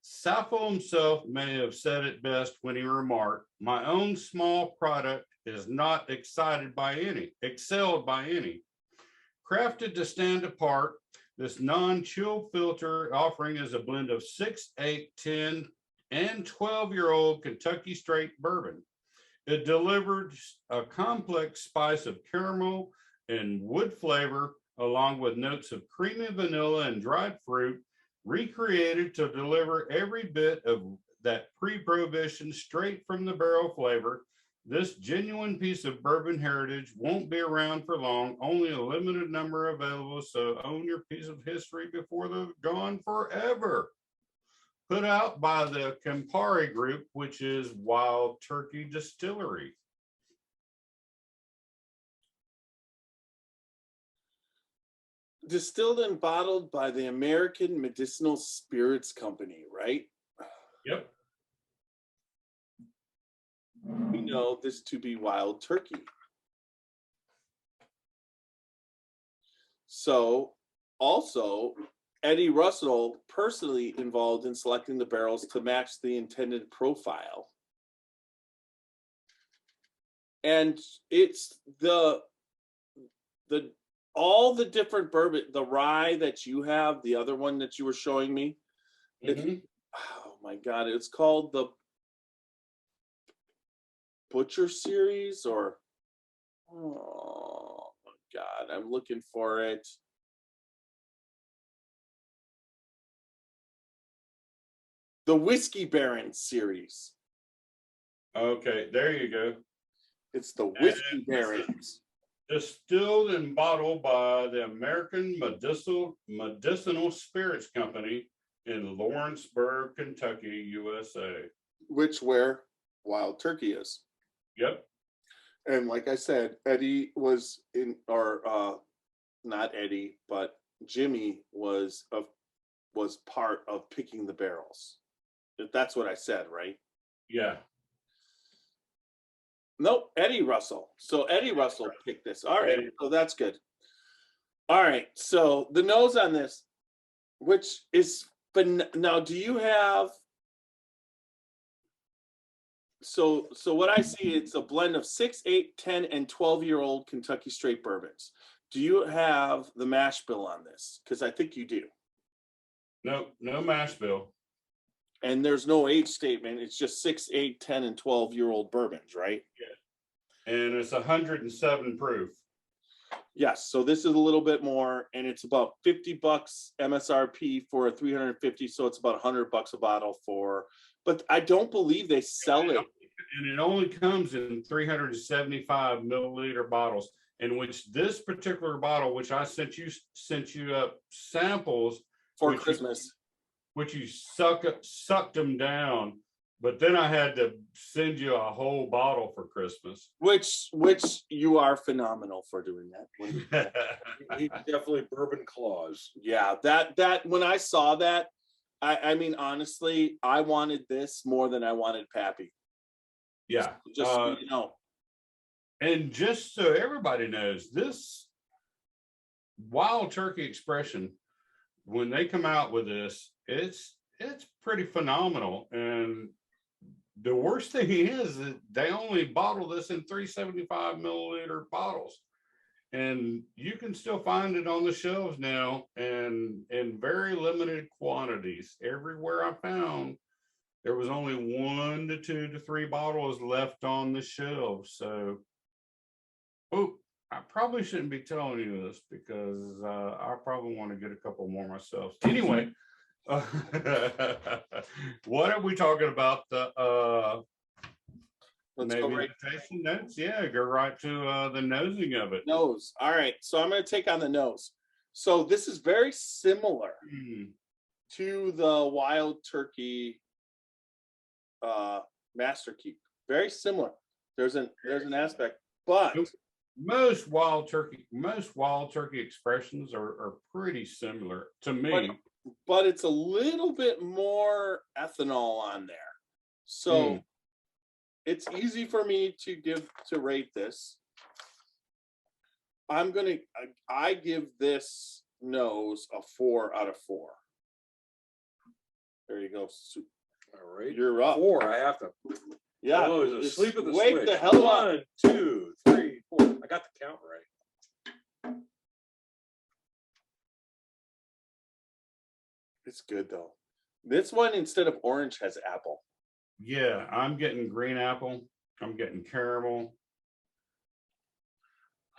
Saffell himself may have said it best when he remarked, "My own small product is not excelled by any. Crafted to stand apart, this non-chill filter offering is a blend of 6, 8, 10, and 12-year-old Kentucky Straight Bourbon. It delivered a complex spice of caramel and wood flavor, along with notes of creamy vanilla and dried fruit, recreated to deliver every bit of that pre-prohibition straight from the barrel flavor. This genuine piece of bourbon heritage won't be around for long, only a limited number available, so own your piece of history before they're gone forever." Put out by the Campari Group, which is Wild Turkey Distillery. Distilled and bottled by the American Medicinal Spirits Company, right? Yep. We know this to be Wild Turkey. So, also, Eddie Russell personally involved in selecting the barrels to match the intended profile. And it's all the different bourbon, the rye that you have, the other one that you were showing me. Oh my God, it's called the Butcher series, or oh my God, I'm looking for it. The Whiskey Baron series. Okay, there you go. It's the Whiskey Barons. Distilled and bottled by the American Medicinal Spirits Company in Lawrenceburg, Kentucky, USA. Where Wild Turkey is. Yep. And like I said, Eddie was in, or not Eddie, but Jimmy was part of picking the barrels. That's what I said, right? Yeah. Nope, Eddie Russell. So Eddie Russell picked this. All right, so that's good. All right, so the nose on this, which is, but now do you have, so what I see, it's a blend of 6, 8, 10, and 12-year-old Kentucky Straight Bourbons. Do you have the mash bill on this? Because I think you do. No mash bill. And there's no age statement. It's just 6, 8, 10, and 12-year-old bourbons, right? Yeah. And it's 107 proof. Yes, so this is a little bit more, and it's about $50 MSRP for a 350, so it's about $100 a bottle for. But I don't believe they sell it. And it only comes in 375 milliliter bottles, in which this particular bottle, which I sent you samples For which Christmas. which you sucked them down. But then I had to send you a whole bottle for Christmas. Which you are phenomenal for doing that. He definitely bourbon claws. Yeah, that when I saw that, I mean, honestly, I wanted this more than I wanted Pappy. Yeah. Just so you know. And just so everybody knows, this Wild Turkey Expression, when they come out with this, it's pretty phenomenal. And the worst thing is that they only bottle this in 375 milliliter bottles. And you can still find it on the shelves now and in very limited quantities. Everywhere I found, there was only 1 to 2 to 3 bottles left on the shelves. So, I probably shouldn't be telling you this because I probably want to get a couple more myself. Anyway, what are we talking about? Let's maybe go right tasting notes. Yeah, go right to the nosing of it. nose. All right, so I'm going to take on the nose. So this is very similar to the Wild Turkey Master Keep. Very similar. There's an aspect, but most wild turkey expressions are pretty similar to me. But it's a little bit more ethanol on there. So it's easy for me to rate this. I give this nose a 4 out of 4. There you go. All right. You're up. 4. I have to. Yeah. Oh, it's a sleep of the wake switch. the hell up. 1, 2, 3, 4. I got the count right. It's good though. This one, instead of orange, has apple. Yeah, I'm getting green apple. I'm getting caramel.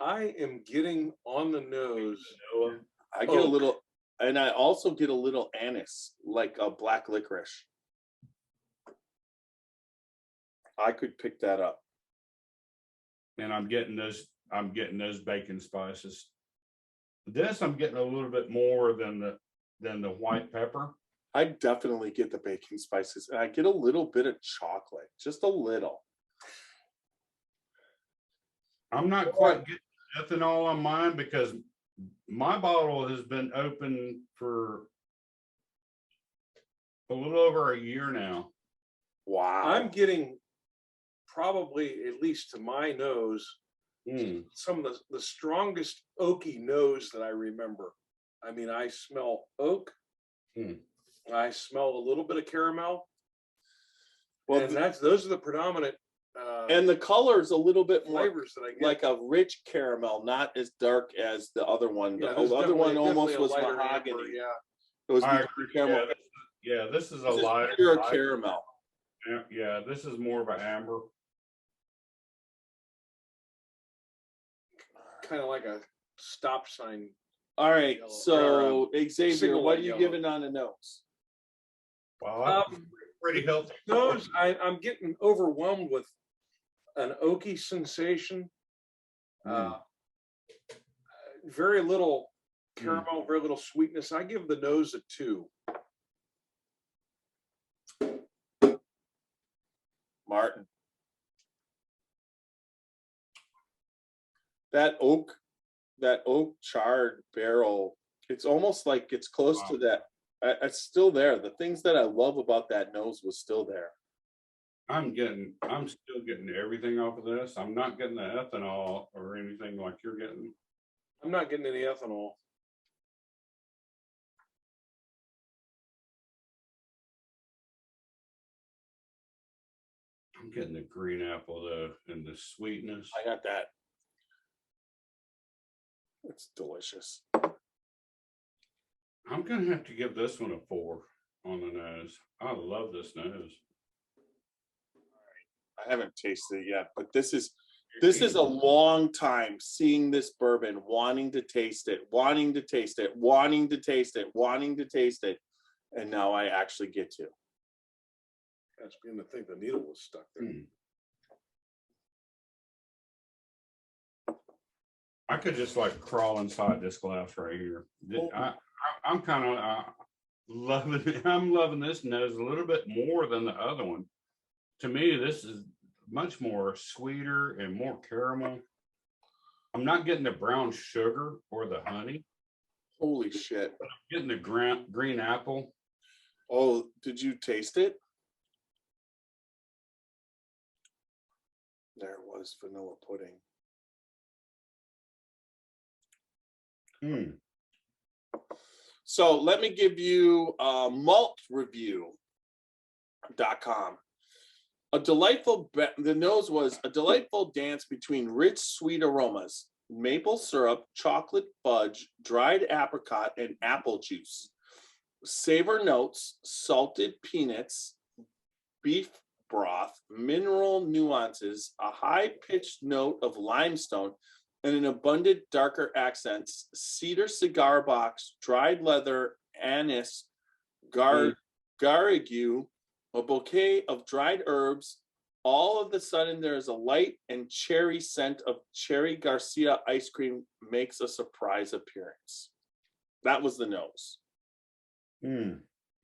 I am getting on the nose. I get a little, and I also get a little anise, like a black licorice. I could pick that up. And I'm getting those bacon spices. This I'm getting a little bit more than the white pepper. I definitely get the bacon spices, and I get a little bit of chocolate, just a little. I'm not quite getting ethanol on mine because my bottle has been open for a little over a year now. Wow. I'm getting probably, at least to my nose, some of the strongest oaky nose that I remember. I mean, I smell oak. I smell a little bit of caramel. Well, and those are the predominant. And the color is a little bit more flavors that I get. like a rich caramel, not as dark as the other one. Yeah, the other one almost was lighter mahogany. amber, yeah. It was caramel. Yeah, this is a lighter pure caramel. Yeah, this is more of an amber. Kind of like a stop sign. All right, Yellow. So Xavier, what are you yellow. giving on the nose? Well, pretty healthy. Nose, I'm getting overwhelmed with an oaky sensation. Very little caramel, very little sweetness. I give the nose a 2. Martin. That oak charred barrel, it's almost like it's close to that. It's still there. The things that I love about that nose was still there. I'm still getting everything off of this. I'm not getting the ethanol or anything like you're getting. I'm not getting any ethanol. I'm getting the green apple though, and the sweetness. I got that. It's delicious. I'm gonna have to give this one a 4 on the nose. I love this nose. I haven't tasted it yet, but this is This is a long time seeing this bourbon, wanting to taste it, wanting to taste it, wanting to taste it, wanting to taste it. And now I actually get to. That's being the thing. The needle was stuck there. I could just like crawl inside this glass right here. I'm kind of loving it. I'm loving this nose a little bit more than the other one. To me, this is much more sweeter and more caramel. I'm not getting the brown sugar or the honey. Holy shit. I'm getting the green apple. Oh, did you taste it? There was vanilla pudding. So let me give you maltreview.com. The nose was a delightful dance between rich, sweet aromas, maple syrup, chocolate fudge, dried apricot, and apple juice. Savor notes, salted peanuts, beef broth, mineral nuances, a high-pitched note of limestone, and an abundant darker accents, cedar cigar box, dried leather, anise, garrigue, a bouquet of dried herbs. All of a sudden, there is a light and cherry scent of Cherry Garcia ice cream makes a surprise appearance. That was the nose.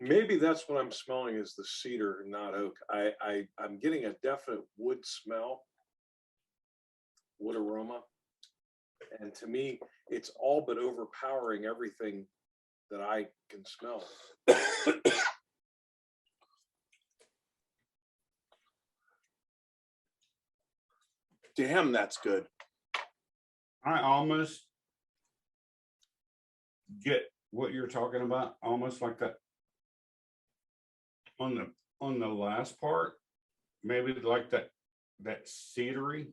Maybe that's what I'm smelling is the cedar, not oak. I'm getting a definite wood smell, wood aroma. And to me, it's all but overpowering everything that I can smell. Damn, that's good. I almost get what you're talking about, almost like that on the last part, maybe like that cedary.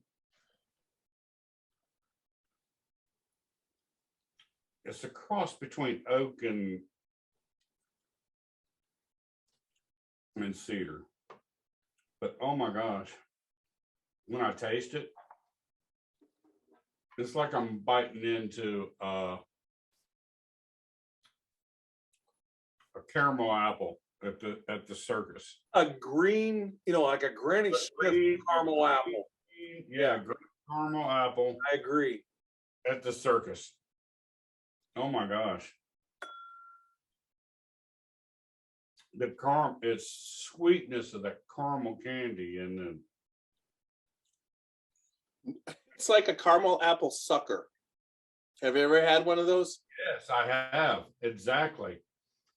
It's a cross between oak and cedar. But oh my gosh, when I taste it, it's like I'm biting into a caramel apple at the circus. A green, like a Granny Smith caramel apple. Yeah, caramel apple. I agree. At the circus. Oh my gosh. It's sweetness of that caramel candy and it's like a caramel apple sucker. Have you ever had one of those? Yes, I have. Exactly.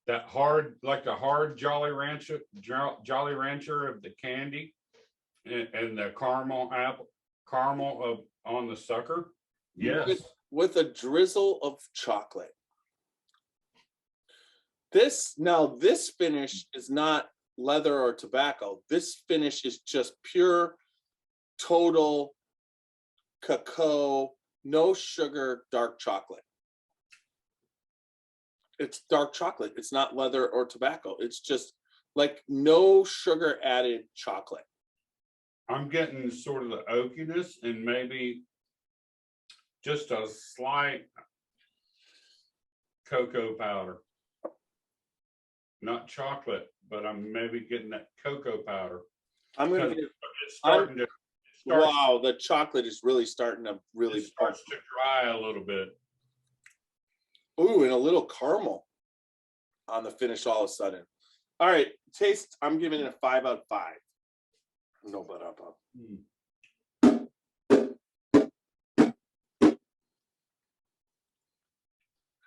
That hard, like the hard Jolly Rancher of the candy and the caramel on the sucker. Yes. With a drizzle of chocolate. This finish is not leather or tobacco. This finish is just pure, total cacao, no sugar, dark chocolate. It's dark chocolate. It's not leather or tobacco. It's just like no sugar added chocolate. I'm getting sort of the oakiness and maybe just a slight cocoa powder. Not chocolate, but I'm maybe getting that cocoa powder. Wow, the chocolate is really starting to it starts to dry a little bit. Ooh, and a little caramel on the finish all of a sudden. All right, taste, I'm giving it a 5 out of 5. No, but up.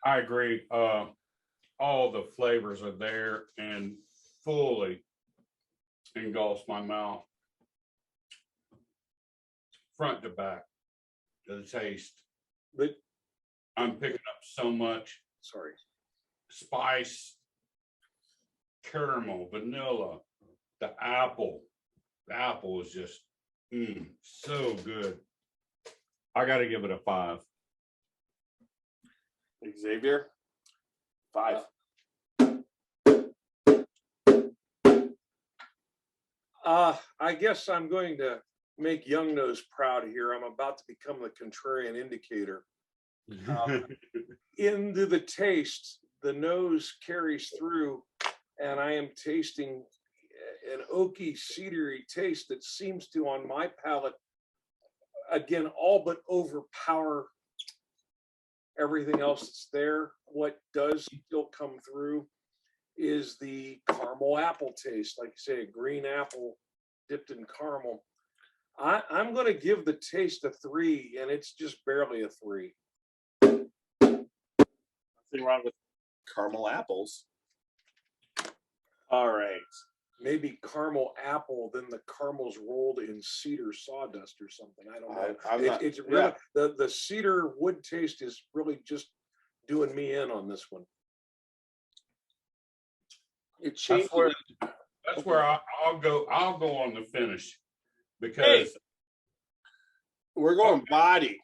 I agree. All the flavors are there and fully engulfs my mouth. Front to back, the taste. But I'm picking up so much spice, caramel, vanilla, the apple. The apple is just so good. I got to give it a 5. Xavier, 5. I guess I'm going to make Young Nose proud here. I'm about to become the contrarian indicator. Into the taste, the nose carries through, and I am tasting an oaky, cedary taste that seems to, on my palate, again, all but overpower everything else that's there. What does still come through is the caramel apple taste, like you say, a green apple dipped in caramel. I'm going to give the taste a 3, and it's just barely a 3. Nothing wrong with caramel apples. All right. Maybe caramel apple, then the caramel's rolled in cedar sawdust or something. I don't know. It's really the cedar wood taste is really just doing me in on this one. It changed. That's where I'll go on the finish, because Hey, we're going body.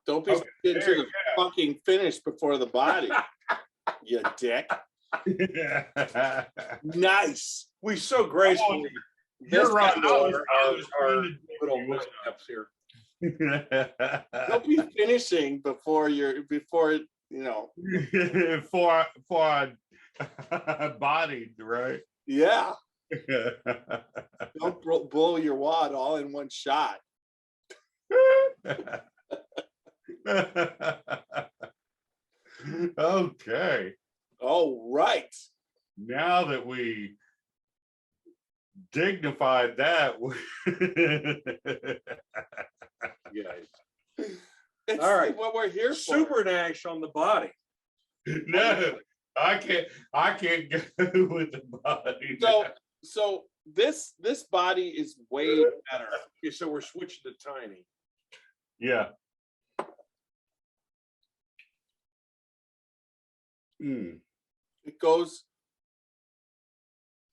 Don't be getting to the fucking finish before the body, you dick. Nice. We so gracefully. You're right. Our little missteps here. Don't be finishing before for bodied, right? Yeah. Don't blow your wad all in one shot. Okay. All right. Now that we dignified that, It's all right, what we're here for. Super Nash on the body. no, I can't go with the body. So this body is way better. Okay, so we're switching to tiny. Yeah. It goes.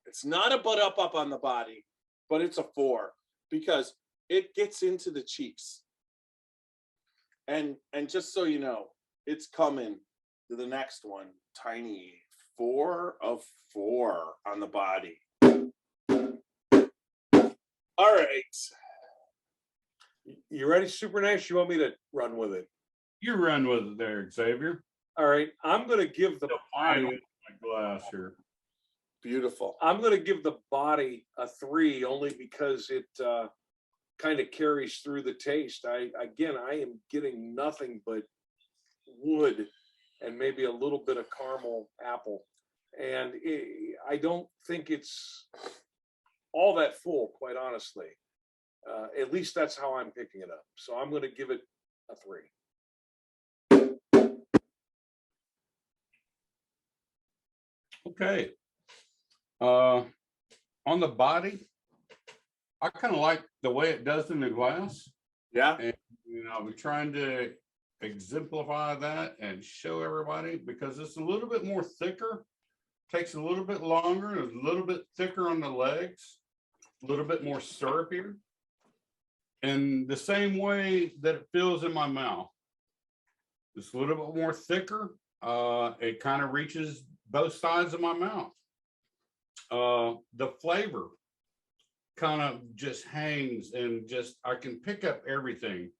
It's not a butt up on the body, but it's a 4 because it gets into the cheeks. And just so you know, it's coming to the next one. Tiny 4 of 4 on the body. All right. You ready, Super Nash? You want me to run with it? You run with it there, Xavier. All right, I'm going to give the body My glass here. Beautiful. I'm going to give the body a 3 only because it kind of carries through the taste. I am getting nothing but wood and maybe a little bit of caramel apple. And I don't think it's all that full, quite honestly. At least that's how I'm picking it up. So I'm going to give it a 3. Okay. On the body, I kind of like the way it does in the glass. Yeah. And, we're trying to exemplify that and show everybody, because it's a little bit more thicker, takes a little bit longer, it's a little bit thicker on the legs, a little bit more syrupier. And the same way that it feels in my mouth. It's a little bit more thicker. It kind of reaches both sides of my mouth. The flavor kind of just hangs, and just I can pick up everything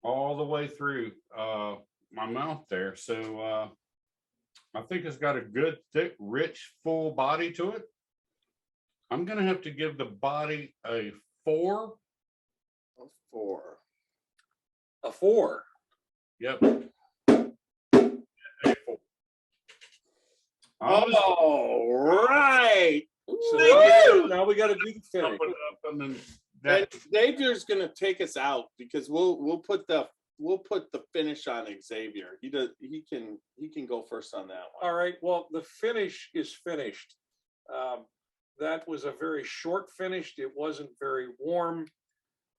all the way through my mouth there. So I think it's got a good, thick, rich, full body to it. I'm gonna have to give the body a 4. A 4. A 4. Yep. All right. So now we got to do the finish. And Xavier's gonna take us out because we'll put the finish on Xavier. He can go first on that one. All right. Well, the finish is finished. That was a very short finish. It wasn't very warm.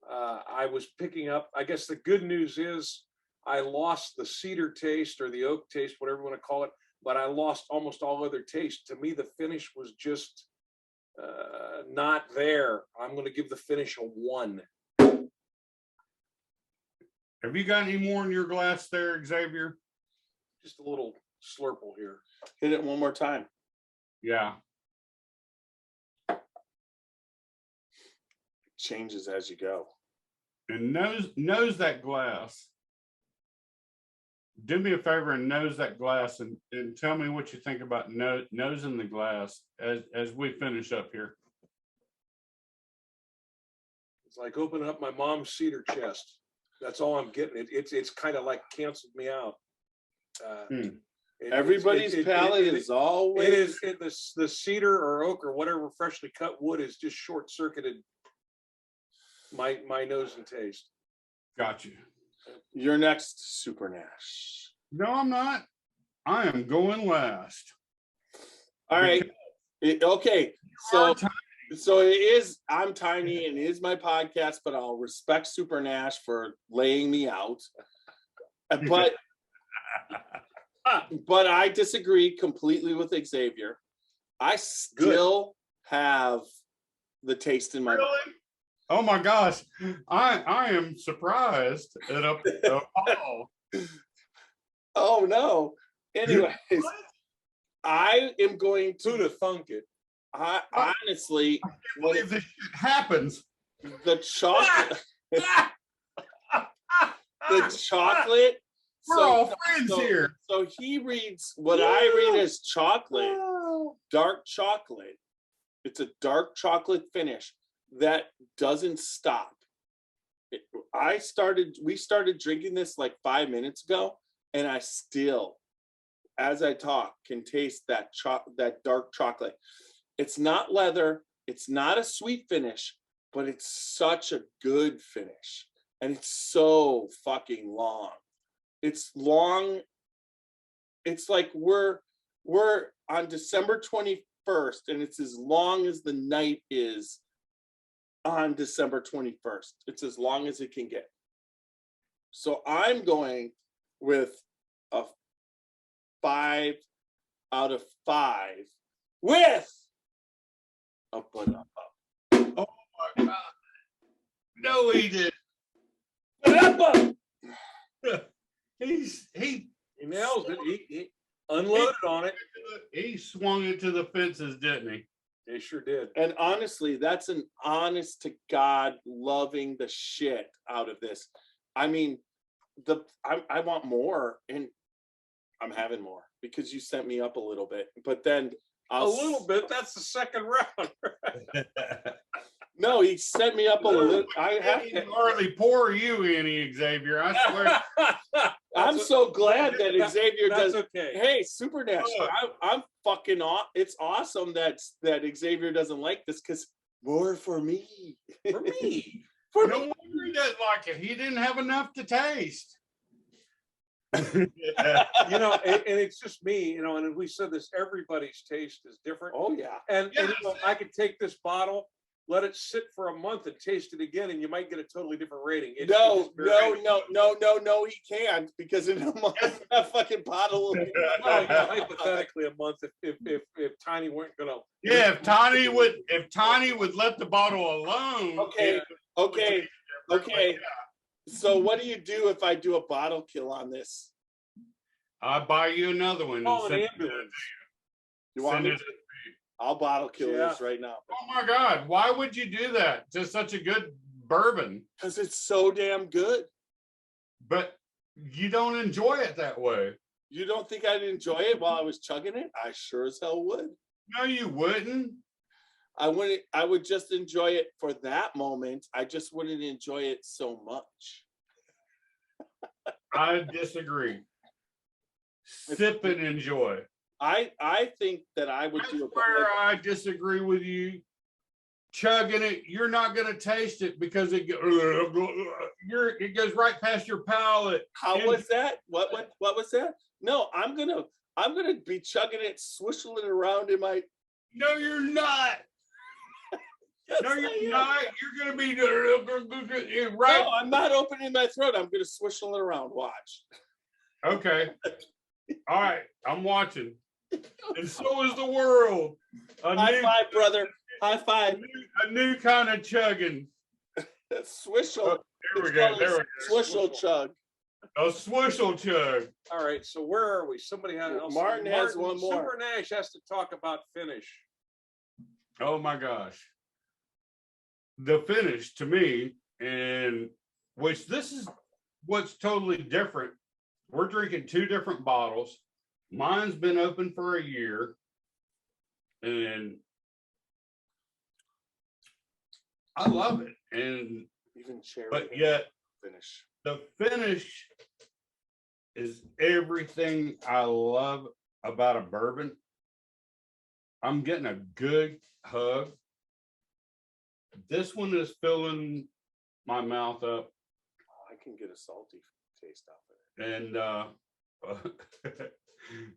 I was picking up, I guess the good news is I lost the cedar taste or the oak taste, whatever you want to call it, but I lost almost all other taste. To me, the finish was just not there. I'm going to give the finish a 1. Have you got any more in your glass there, Xavier? Just a little slurple here. Hit it one more time. Yeah. changes as you go. And nose that glass. Do me a favor and nose that glass and tell me what you think about nosing the glass as we finish up here. It's like opening up my mom's cedar chest. That's all I'm getting. It's kind of like canceled me out. Everybody's palate is always the cedar or oak or whatever freshly cut wood is just short circuited my nose and taste. Got you. Your next Super Nash. No, I'm not. I am going last. All right. Okay. So it is. I'm tiny and it is my podcast, but I'll respect Super Nash for laying me out. But I disagree completely with Xavier. I still have the taste in my mouth. Oh my gosh, I am surprised at a Paul. Oh no. Anyways, I am going to thunk it. I honestly I can't believe this shit happens. the chocolate the chocolate. We're all friends here. So he reads what I read as chocolate, dark chocolate. It's a dark chocolate finish that doesn't stop. We started drinking this like 5 minutes ago, and I still, as I talk, can taste that dark chocolate. It's not leather, it's not a sweet finish, but it's such a good finish. And it's so fucking long. It's long. It's like we're on December 21st, and it's as long as the night is on December 21st. It's as long as it can get. So I'm going with a 5 out of 5 with a Ba-da-ba. Oh my God. No, he did. Ba-da-ba. He nails it. He unloaded on it. He swung it to the fences, didn't he? He sure did. And honestly, that's an honest to God loving the shit out of this. I mean, I want more, and I'm having more because you sent me up a little bit. But then A little bit. That's the second round. No, he sent me up a little. I have He hardly pour you any, Xavier. I swear. I'm so glad that Xavier That's does. okay. Hey, Super Nash, I'm fucking off. It's awesome that Xavier doesn't like this because more for me. For me. For No me. wonder he doesn't like it. He didn't have enough to taste. And it's just me, and we said this, everybody's taste is different. Oh yeah. And Yes. I could take this bottle, let it sit for a month and taste it again, and you might get a totally different rating. No, he can't, because in a month that fucking bottle will be Well, yeah, hypothetically a month if Tiny weren't gonna. Yeah, if Tiny would let the bottle alone. Okay. So what do you do if I do a bottle kill on this? I'll buy you another one. Call and an send ambulance. You want me it. to? I'll bottle kill Yeah. this right now. Oh my God! Why would you do that to such a good bourbon? Because it's so damn good. But you don't enjoy it that way. You don't think I'd enjoy it while I was chugging it? I sure as hell would. No, you wouldn't. I wouldn't. I would just enjoy it for that moment. I just wouldn't enjoy it so much. I disagree. Sip and enjoy. I think that I would That's do where I disagree with you. Chugging it, you're not going to taste it because it goes right past your palate. How was that? What was that? No, I'm gonna be chugging it, swishing it around in my. No, you're not. Yes, No, I you're am. not. You're going to be right. No, I'm not opening my throat. I'm gonna swishing it around. Watch. Okay. All right. I'm watching. And so is the world. High five, brother. High five. A new kind of chugging. Swishel. Oh, there we go. There we go. Swishel chug. A swishel chug. All right, so where are we? Somebody had else. Martin has one more. Super Nash has to talk about finish. Oh my gosh. the finish to me, and which this is what's totally different. We're drinking two different bottles. Mine's been open for a year, and I love it. And Even cherry. but yet finish. the finish is everything I love about a bourbon. I'm getting a good hug. This one is filling my mouth up. I can get a salty taste off of And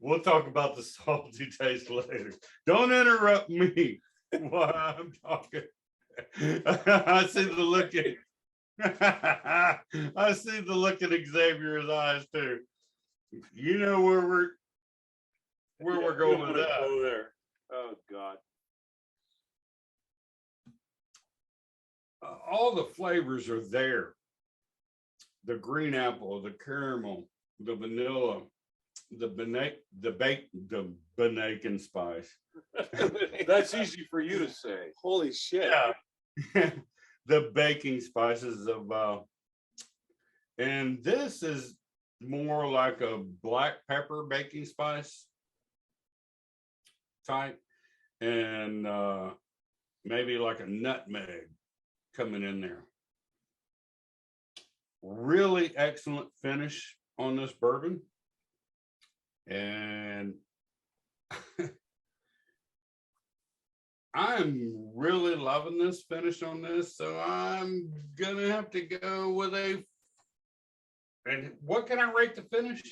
we'll talk about the salty taste later. Don't interrupt me while I'm talking. I see the look in I see the look in Xavier's eyes too. You know where we're going with that. Go there. Oh God. All the flavors are there. The green apple, the caramel, the vanilla, the bacon spice. That's easy for you to say. Holy shit. Yeah. The baking spices of and this is more like a black pepper baking spice type, and maybe like a nutmeg coming in there. Really excellent finish on this bourbon, and I'm really loving this finish on this, so I'm gonna have to go with a. And what can I rate the finish?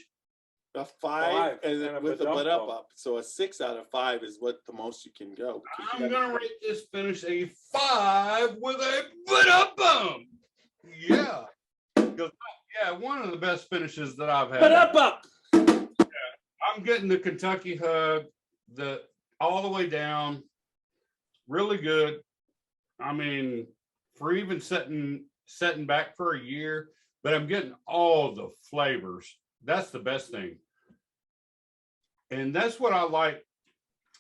A 5 and and with a a butt dump up. So a 6 out of 5 is what the most you can go. I'm gonna rate this finish a 5 with a butt up bump. Yeah, yeah, one of the best finishes that I've had. Butt up. I'm getting the Kentucky hug, the all the way down. Really good. I mean, for even setting back for a year, but I'm getting all the flavors. That's the best thing. And that's what I like.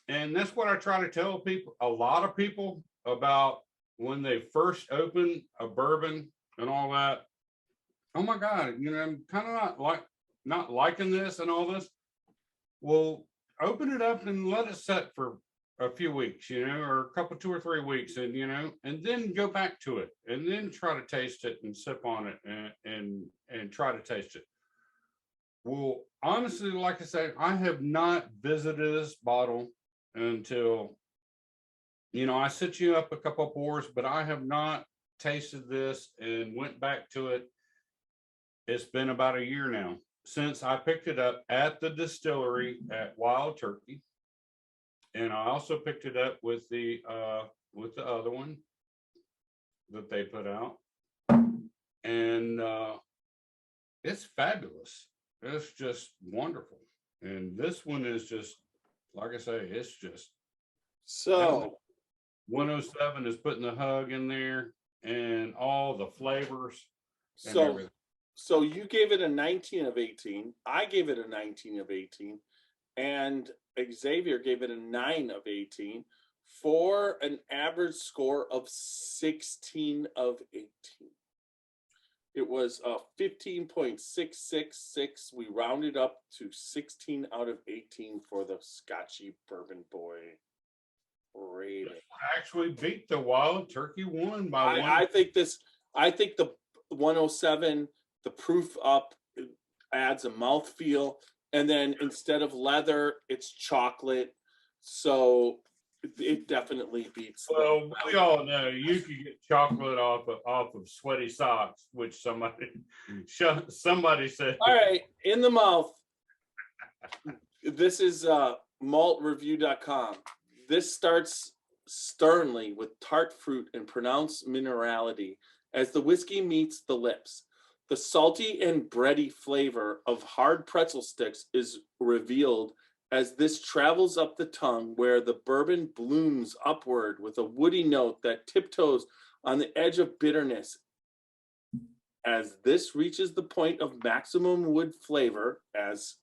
And that's what I try to tell people, a lot of people, about when they first open a bourbon and all that. Oh my God, I'm kind of not liking this and all this. Well, open it up and let it set for a few weeks, or a couple, 2 or 3 weeks, and and then go back to it, and then try to taste it and sip on it, and try to taste it. Well, honestly, like I said, I have not visited this bottle until, I set you up a couple of pours, but I have not tasted this and went back to it. It's been about a year now since I picked it up at the distillery at Wild Turkey. And I also picked it up with the other one that they put out, and it's fabulous. It's just wonderful. And this one is just, like I say, it's just So 107 is putting the hug in there and all the flavors. And so everything. so you gave it a 19 of 18. I gave it a 19 of 18, and Xavier gave it a 9 of 18 for an average score of 16 of 18. It was a 15.666. We rounded up to 16 out of 18 for the Scotchy Bourbon Boy rating. Actually beat the Wild Turkey one by one. I think the 107, the proof up adds a mouthfeel. And then instead of leather, it's chocolate. So it definitely beats. Well, we all know you can get chocolate off of sweaty socks, which somebody said. All right, in the mouth. This is maltreview.com. This starts sternly with tart fruit and pronounced minerality as the whiskey meets the lips. The salty and bready flavor of hard pretzel sticks is revealed as this travels up the tongue, where the bourbon blooms upward with a woody note that tiptoes on the edge of bitterness. As this reaches the point of maximum wood flavor, as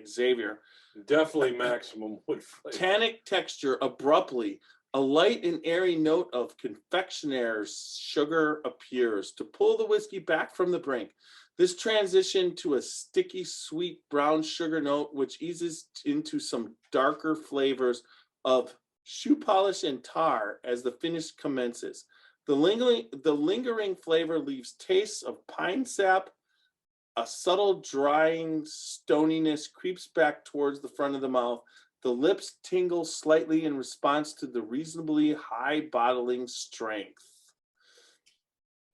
Xavier, Definitely maximum wood flavor. tannic texture abruptly A light and airy note of confectioner's sugar appears to pull the whiskey back from the brink. This transition to a sticky, sweet brown sugar note, which eases into some darker flavors of shoe polish and tar as the finish commences. The lingering flavor leaves tastes of pine sap. A subtle drying stoniness creeps back towards the front of the mouth. The lips tingle slightly in response to the reasonably high bottling strength.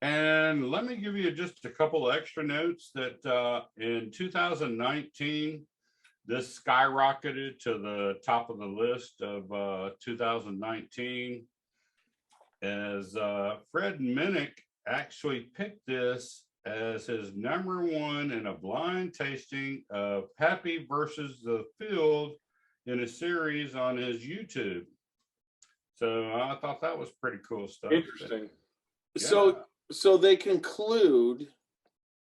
And let me give you just a couple of extra notes that in 2019, this skyrocketed to the top of the list of 2019 as Fred Minnick actually picked this as his #1 in a blind tasting of Pappy versus the Field in a series on his YouTube. So I thought that was pretty cool stuff. Interesting. Yeah. So they conclude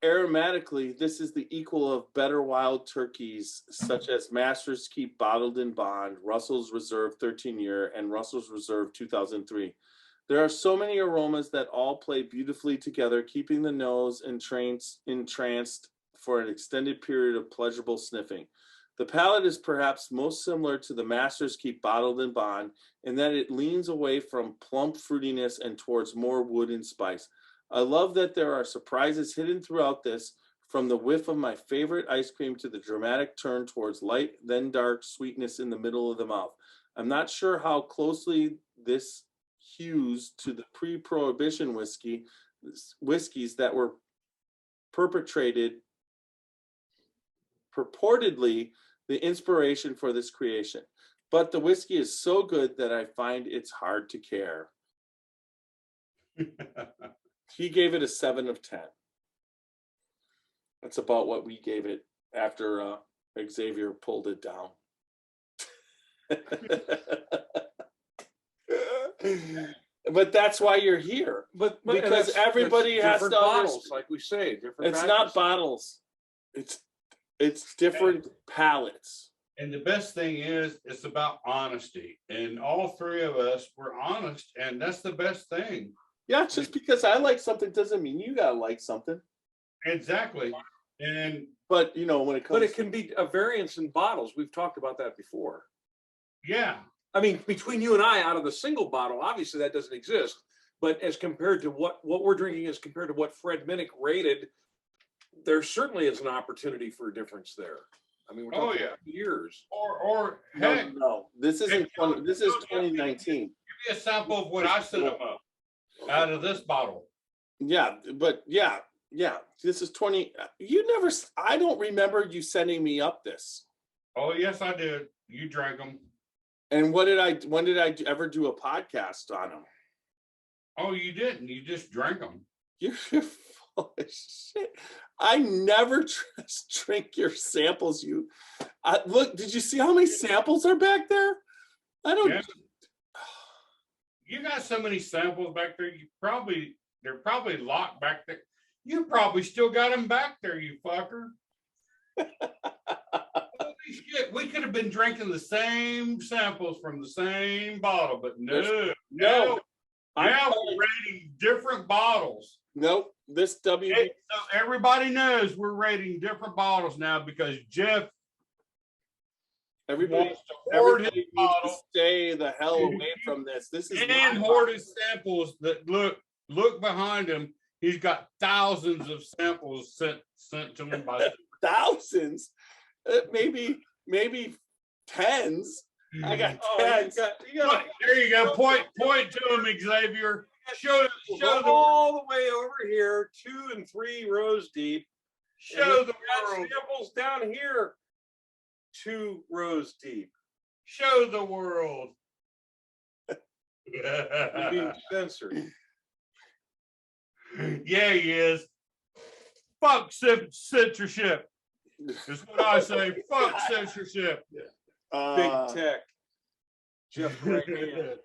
aromatically, this is the equal of better wild turkeys such as Master's Keep Bottled in Bond, Russell's Reserve 13-year, and Russell's Reserve 2003. There are so many aromas that all play beautifully together, keeping the nose entranced for an extended period of pleasurable sniffing. The palate is perhaps most similar to the Master's Keep Bottled in Bond in that it leans away from plump fruitiness and towards more wood and spice. I love that there are surprises hidden throughout this, from the whiff of my favorite ice cream to the dramatic turn towards light, then dark sweetness in the middle of the mouth. I'm not sure how closely this hews to the pre-prohibition whiskeys that were purportedly the inspiration for this creation. But the whiskey is so good that I find it's hard to care. He gave it a 7 of 10. That's about what we gave it after Xavier pulled it down. But that's why you're here. But because everybody has to bottles, like we say, different. It's batches. not bottles. It's different palettes. And the best thing is, it's about honesty. And all three of us were honest, and that's the best thing. Yeah, just because I like something doesn't mean you gotta like something. Exactly. But you know, when it comes, But it can be a variance in bottles. We've talked about that before. Yeah. I mean, between you and I, out of the single bottle, obviously that doesn't exist. But as compared to what we're drinking, as compared to what Fred Minnick rated, there certainly is an opportunity for a difference there. I mean, we're talking about years. Or heck, no, this isn't. This is 2019. Give me a sample of what I set them up out of this bottle. Yeah, but yeah. This is 20. You never. I don't remember you sending me up this. Oh yes, I did. You drank them. And when did I ever do a podcast on them? Oh, you didn't. You just drank them. You're full of shit. I never drink your samples. Look, did you see how many samples are back there? I don't. Yeah. You got so many samples back there. They're probably locked back there. You probably still got them back there, you fucker. Holy shit, we could have been drinking the same samples from the same bottle, but no. Now we're rating different bottles. Nope. This So everybody knows we're rating different bottles now because Jeff everybody hoard his needs to bottle. stay the hell away from this. This is And hoard his samples that look behind him. He's got thousands of samples sent to him by thousands, maybe tens. I got tens. There you go. Point to him, Xavier. Show all the way over here, 2 and 3 rows deep. Show the world. world. Samples down here, 2 rows deep. Show the world. You're being censored. Yeah, he is. Fuck censorship. That's what I say. Fuck censorship. Big tech. Jeff Graham.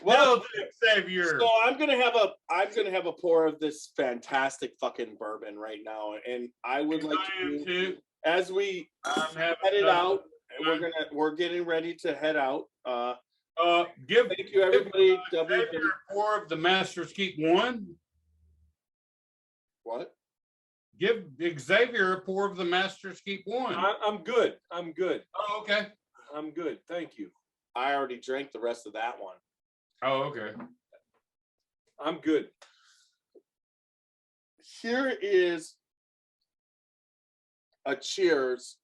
Well, Xavier. So I'm gonna have a pour of this fantastic fucking bourbon right now, and I would like to, as we head it out. We're getting ready to head out. Give Thank you, everybody. Xavier a pour of the Masters Keep one. What? Give Xavier a pour of the Masters Keep one. I'm good. I'm good. Oh, okay. I'm good. Thank you. I already drank the rest of that one. Oh, okay. I'm good. Here is a cheers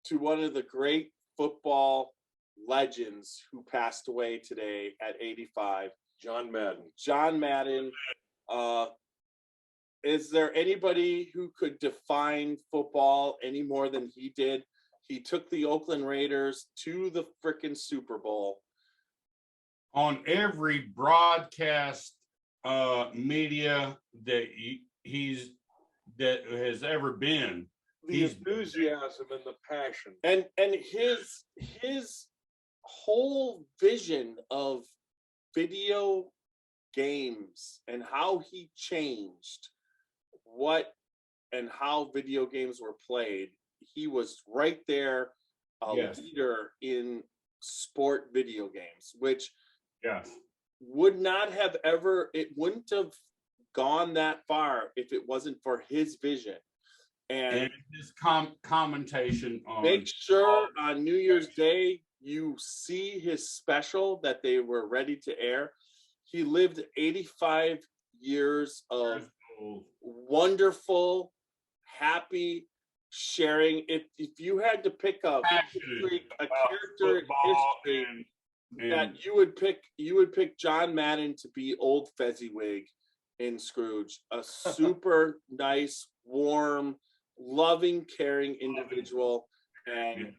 to one of the great football legends who passed away today at 85. John Madden. John Madden. Is there anybody who could define football any more than he did? He took the Oakland Raiders to the frickin' Super Bowl. On every broadcast media that that has ever been, The enthusiasm and the passion. And his whole vision of video games and how he changed what and how video games were played. He was right there, a leader in sport video games, which would not have it wouldn't have gone that far if it wasn't for his vision. And his commentation on. Make sure on New Year's Day you see his special that they were ready to air. He lived 85 years of wonderful, happy sharing. If you had to pick a character in history that you would pick John Madden to be old Fezziwig in Scrooge, a super nice, warm, loving, caring individual, and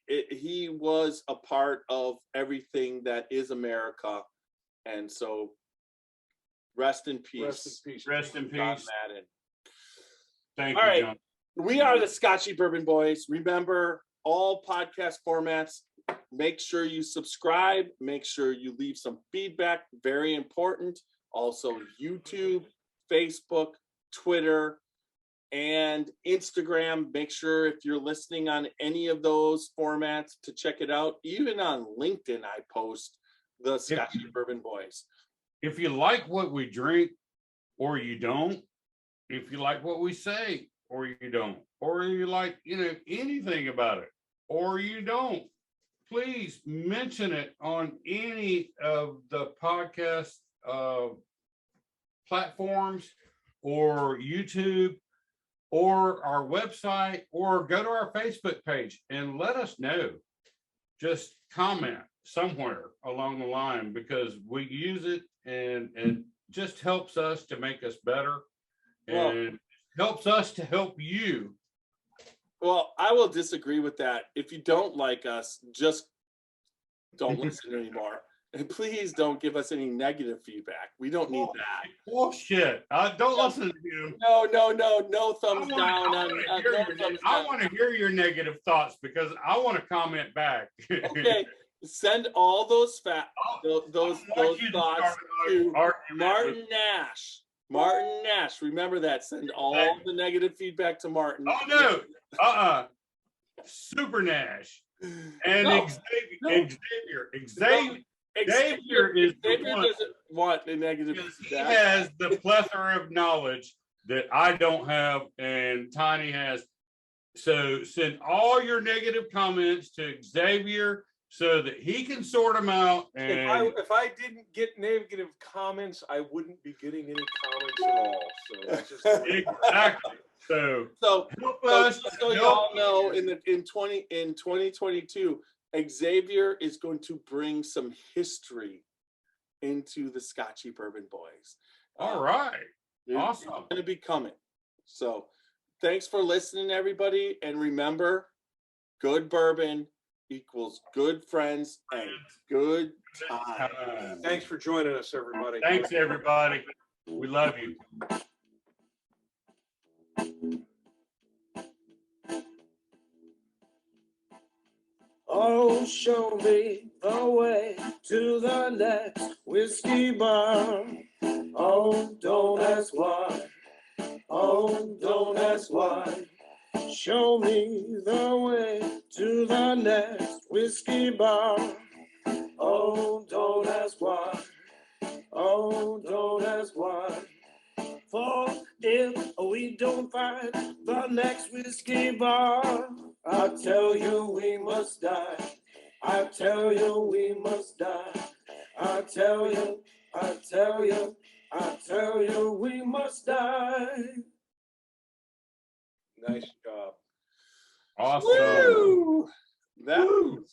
he was a part of everything that is America. And so rest in peace. Rest in peace. John Madden. Thank All you, right. John. We are the Scotchy Bourbon Boys. Remember, all podcast formats, make sure you subscribe, make sure you leave some feedback, very important. Also YouTube, Facebook, Twitter, and Instagram. Make sure if you're listening on any of those formats to check it out. Even on LinkedIn, I post the Scotchy Bourbon Boys. If you like what we drink or you don't, if you like what we say or you don't, or you like, anything about it or you don't, please mention it on any of the podcast platforms or YouTube or our website, or go to our Facebook page and let us know. Just comment somewhere along the line, because we use it and it just helps us to make us better and helps us to help you. Well, I will disagree with that. If you don't like us, just don't listen anymore. And please don't give us any negative feedback. We don't need that. Bullshit. Don't listen to him. No thumbs down. I want to hear your negative thoughts, because I want to comment back. Okay, send all those those thoughts to Martin Nash. Martin Nash. Remember that. Send all the negative feedback to Martin. Oh no. Super Nash and Xavier is doesn't want the negative feedback. He has the plethora of knowledge that I don't have and Tiny has. So send all your negative comments to Xavier so that he can sort them out. And if I didn't get negative comments, I wouldn't be getting any comments at all. So it's just exactly. So help us. So y'all know in 2022, Xavier is going to bring some history into the Scotchy Bourbon Boys. All right. Awesome. It's going to be coming. So thanks for listening, everybody. And remember, good bourbon equals good friends and good time. Thanks for joining us, everybody. Thanks, everybody. We love you. Oh, show me the way to the next whiskey bar. Oh, don't ask why. Oh, don't ask why. Show me the way to the next whiskey bar. Oh, don't ask why. Oh, don't ask why. For if we don't find the next whiskey bar, I tell you we must die. I tell you we must die. I tell you, I tell you, I tell you we must die. Nice job. Awesome. Woo! Woo!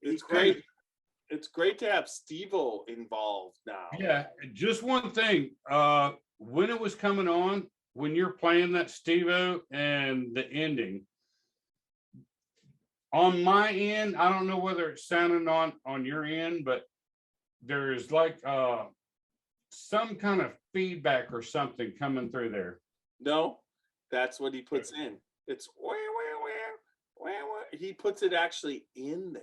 It's great. It's great to have Steve-O involved now. Yeah, just one thing. When it was coming on, when you're playing that Steve-O and the ending, on my end, I don't know whether it's sounding on your end, but there's like some kind of feedback or something coming through there. No, that's what he puts in. It's where. He puts it actually in there.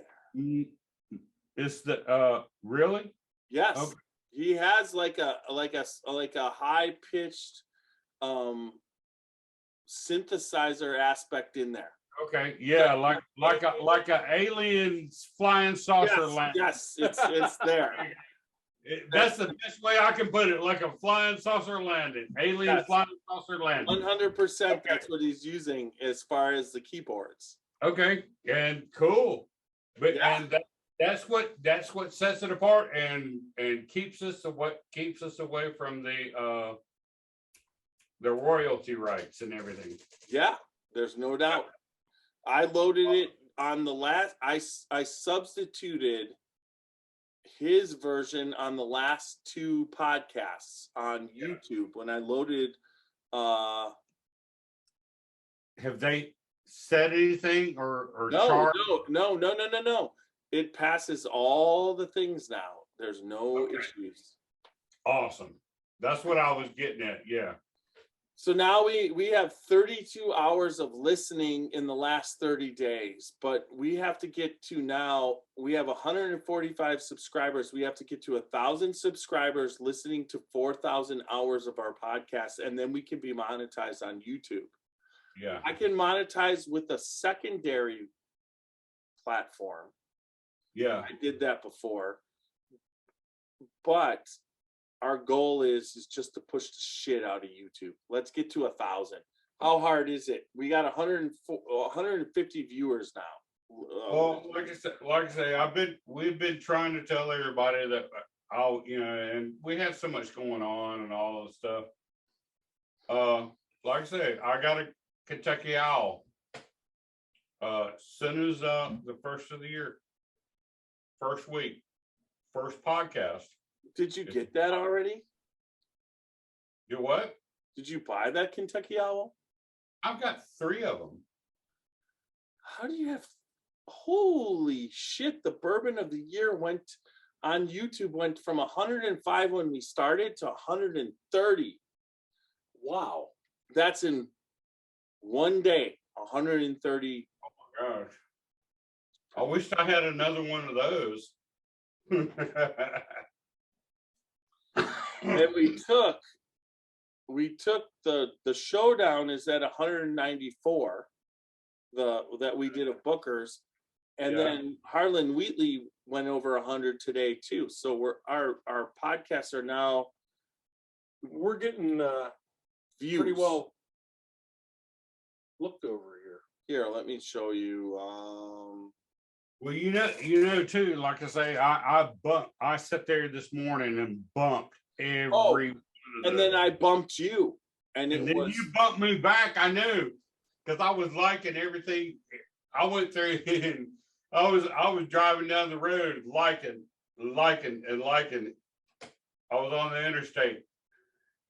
It's the really? Yes. Okay. He has like a high pitched synthesizer aspect in there. Okay, yeah, like a aliens flying saucer landing. Yes, it's there. That's the best way I can put it, like a flying saucer landing. Alien flying saucer landing. 100%. That's what he's using as far as the keyboards. Okay, and cool, but Yeah. and that's what sets it apart and keeps us away from the royalty rights and everything. Yeah, there's no doubt. I loaded it on the last. I substituted his version on the last 2 podcasts on YouTube when I loaded. Have they said anything or No, charged? no. It passes all the things now. There's no issues. Awesome. That's what I was getting at. Yeah. So now we have 32 hours of listening in the last 30 days, but we have to get to now. We have 145 subscribers. We have to get to 1,000 subscribers listening to 4,000 hours of our podcast, and then we can be monetized on YouTube. Yeah. I can monetize with a secondary platform. Yeah. I did that before, but our goal is just to push the shit out of YouTube. Let's get to 1,000. How hard is it? We got 150 viewers now. Well, like I say, we've been trying to tell everybody that and we have so much going on and all this stuff. Like I say, I got a Kentucky Owl. Soon as the first of the year, first week, first podcast. Did you get that already? You what? Did you buy that Kentucky Owl? I've got 3 of them. How do you have? Holy shit! The bourbon of the year went on YouTube went from 105 when we started to 130. Wow, that's in one day. 130. Oh my gosh! I wish I had another one of those. And we took the showdown is at 194 that we did of Booker's, and then Harlan Wheatley went over 100 today too. So our podcasts are now We're getting views. pretty well looked over here. Here, let me show you. Well, you know too. Like I say, I sat there this morning and bumped every. And then I bumped you, and then you bumped me back. I knew because I was liking everything. I went through and I was driving down the road liking. I was on the interstate.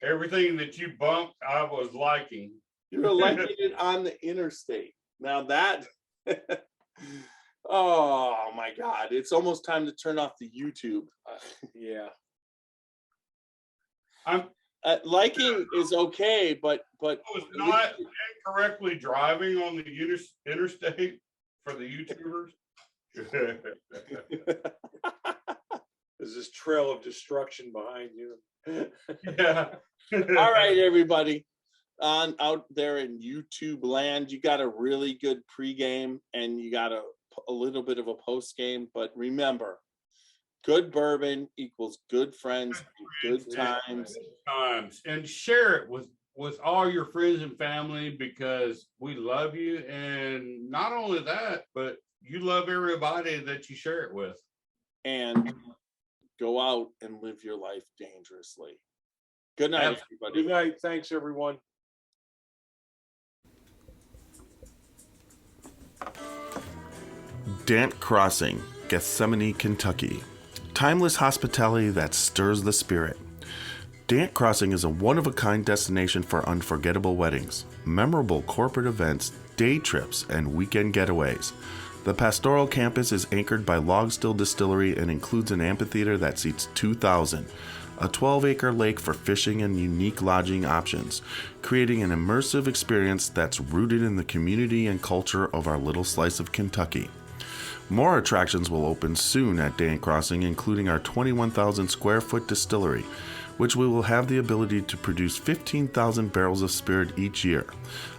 Everything that you bumped, I was liking. You were liking it on the interstate. Now that, oh my God, it's almost time to turn off the YouTube. Yeah. Liking is okay, but I was not incorrectly driving on the interstate for the YouTubers. There's this trail of destruction behind you. Yeah. All right, everybody. Out there in YouTube land, you got a really good pregame and you got a a little bit of a post game, but remember, good bourbon equals good friends, good times. And share it with all your friends and family, because we love you. And not only that, but you love everybody that you share it with. And go out and live your life dangerously. Good night, everybody. Good night. Thanks, everyone. Dant Crossing, Gethsemane, Kentucky. Timeless hospitality that stirs the spirit. Dant Crossing is a one-of-a-kind destination for unforgettable weddings, memorable corporate events, day trips, and weekend getaways. The pastoral campus is anchored by Log Still Distillery and includes an amphitheater that seats 2,000, a 12-acre lake for fishing, and unique lodging options, creating an immersive experience that's rooted in the community and culture of our little slice of Kentucky. More attractions will open soon at Dant Crossing, including our 21,000 square foot distillery, which we will have the ability to produce 15,000 barrels of spirit each year,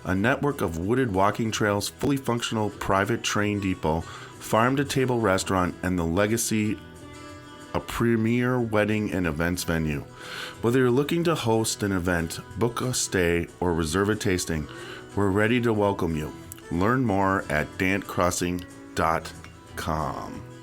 a network of wooded walking trails, fully functional private train depot, farm-to-table restaurant, and the Legacy, a premier wedding and events venue. Whether you're looking to host an event, book a stay, or reserve a tasting, we're ready to welcome you. Learn more at dantcrossing.com.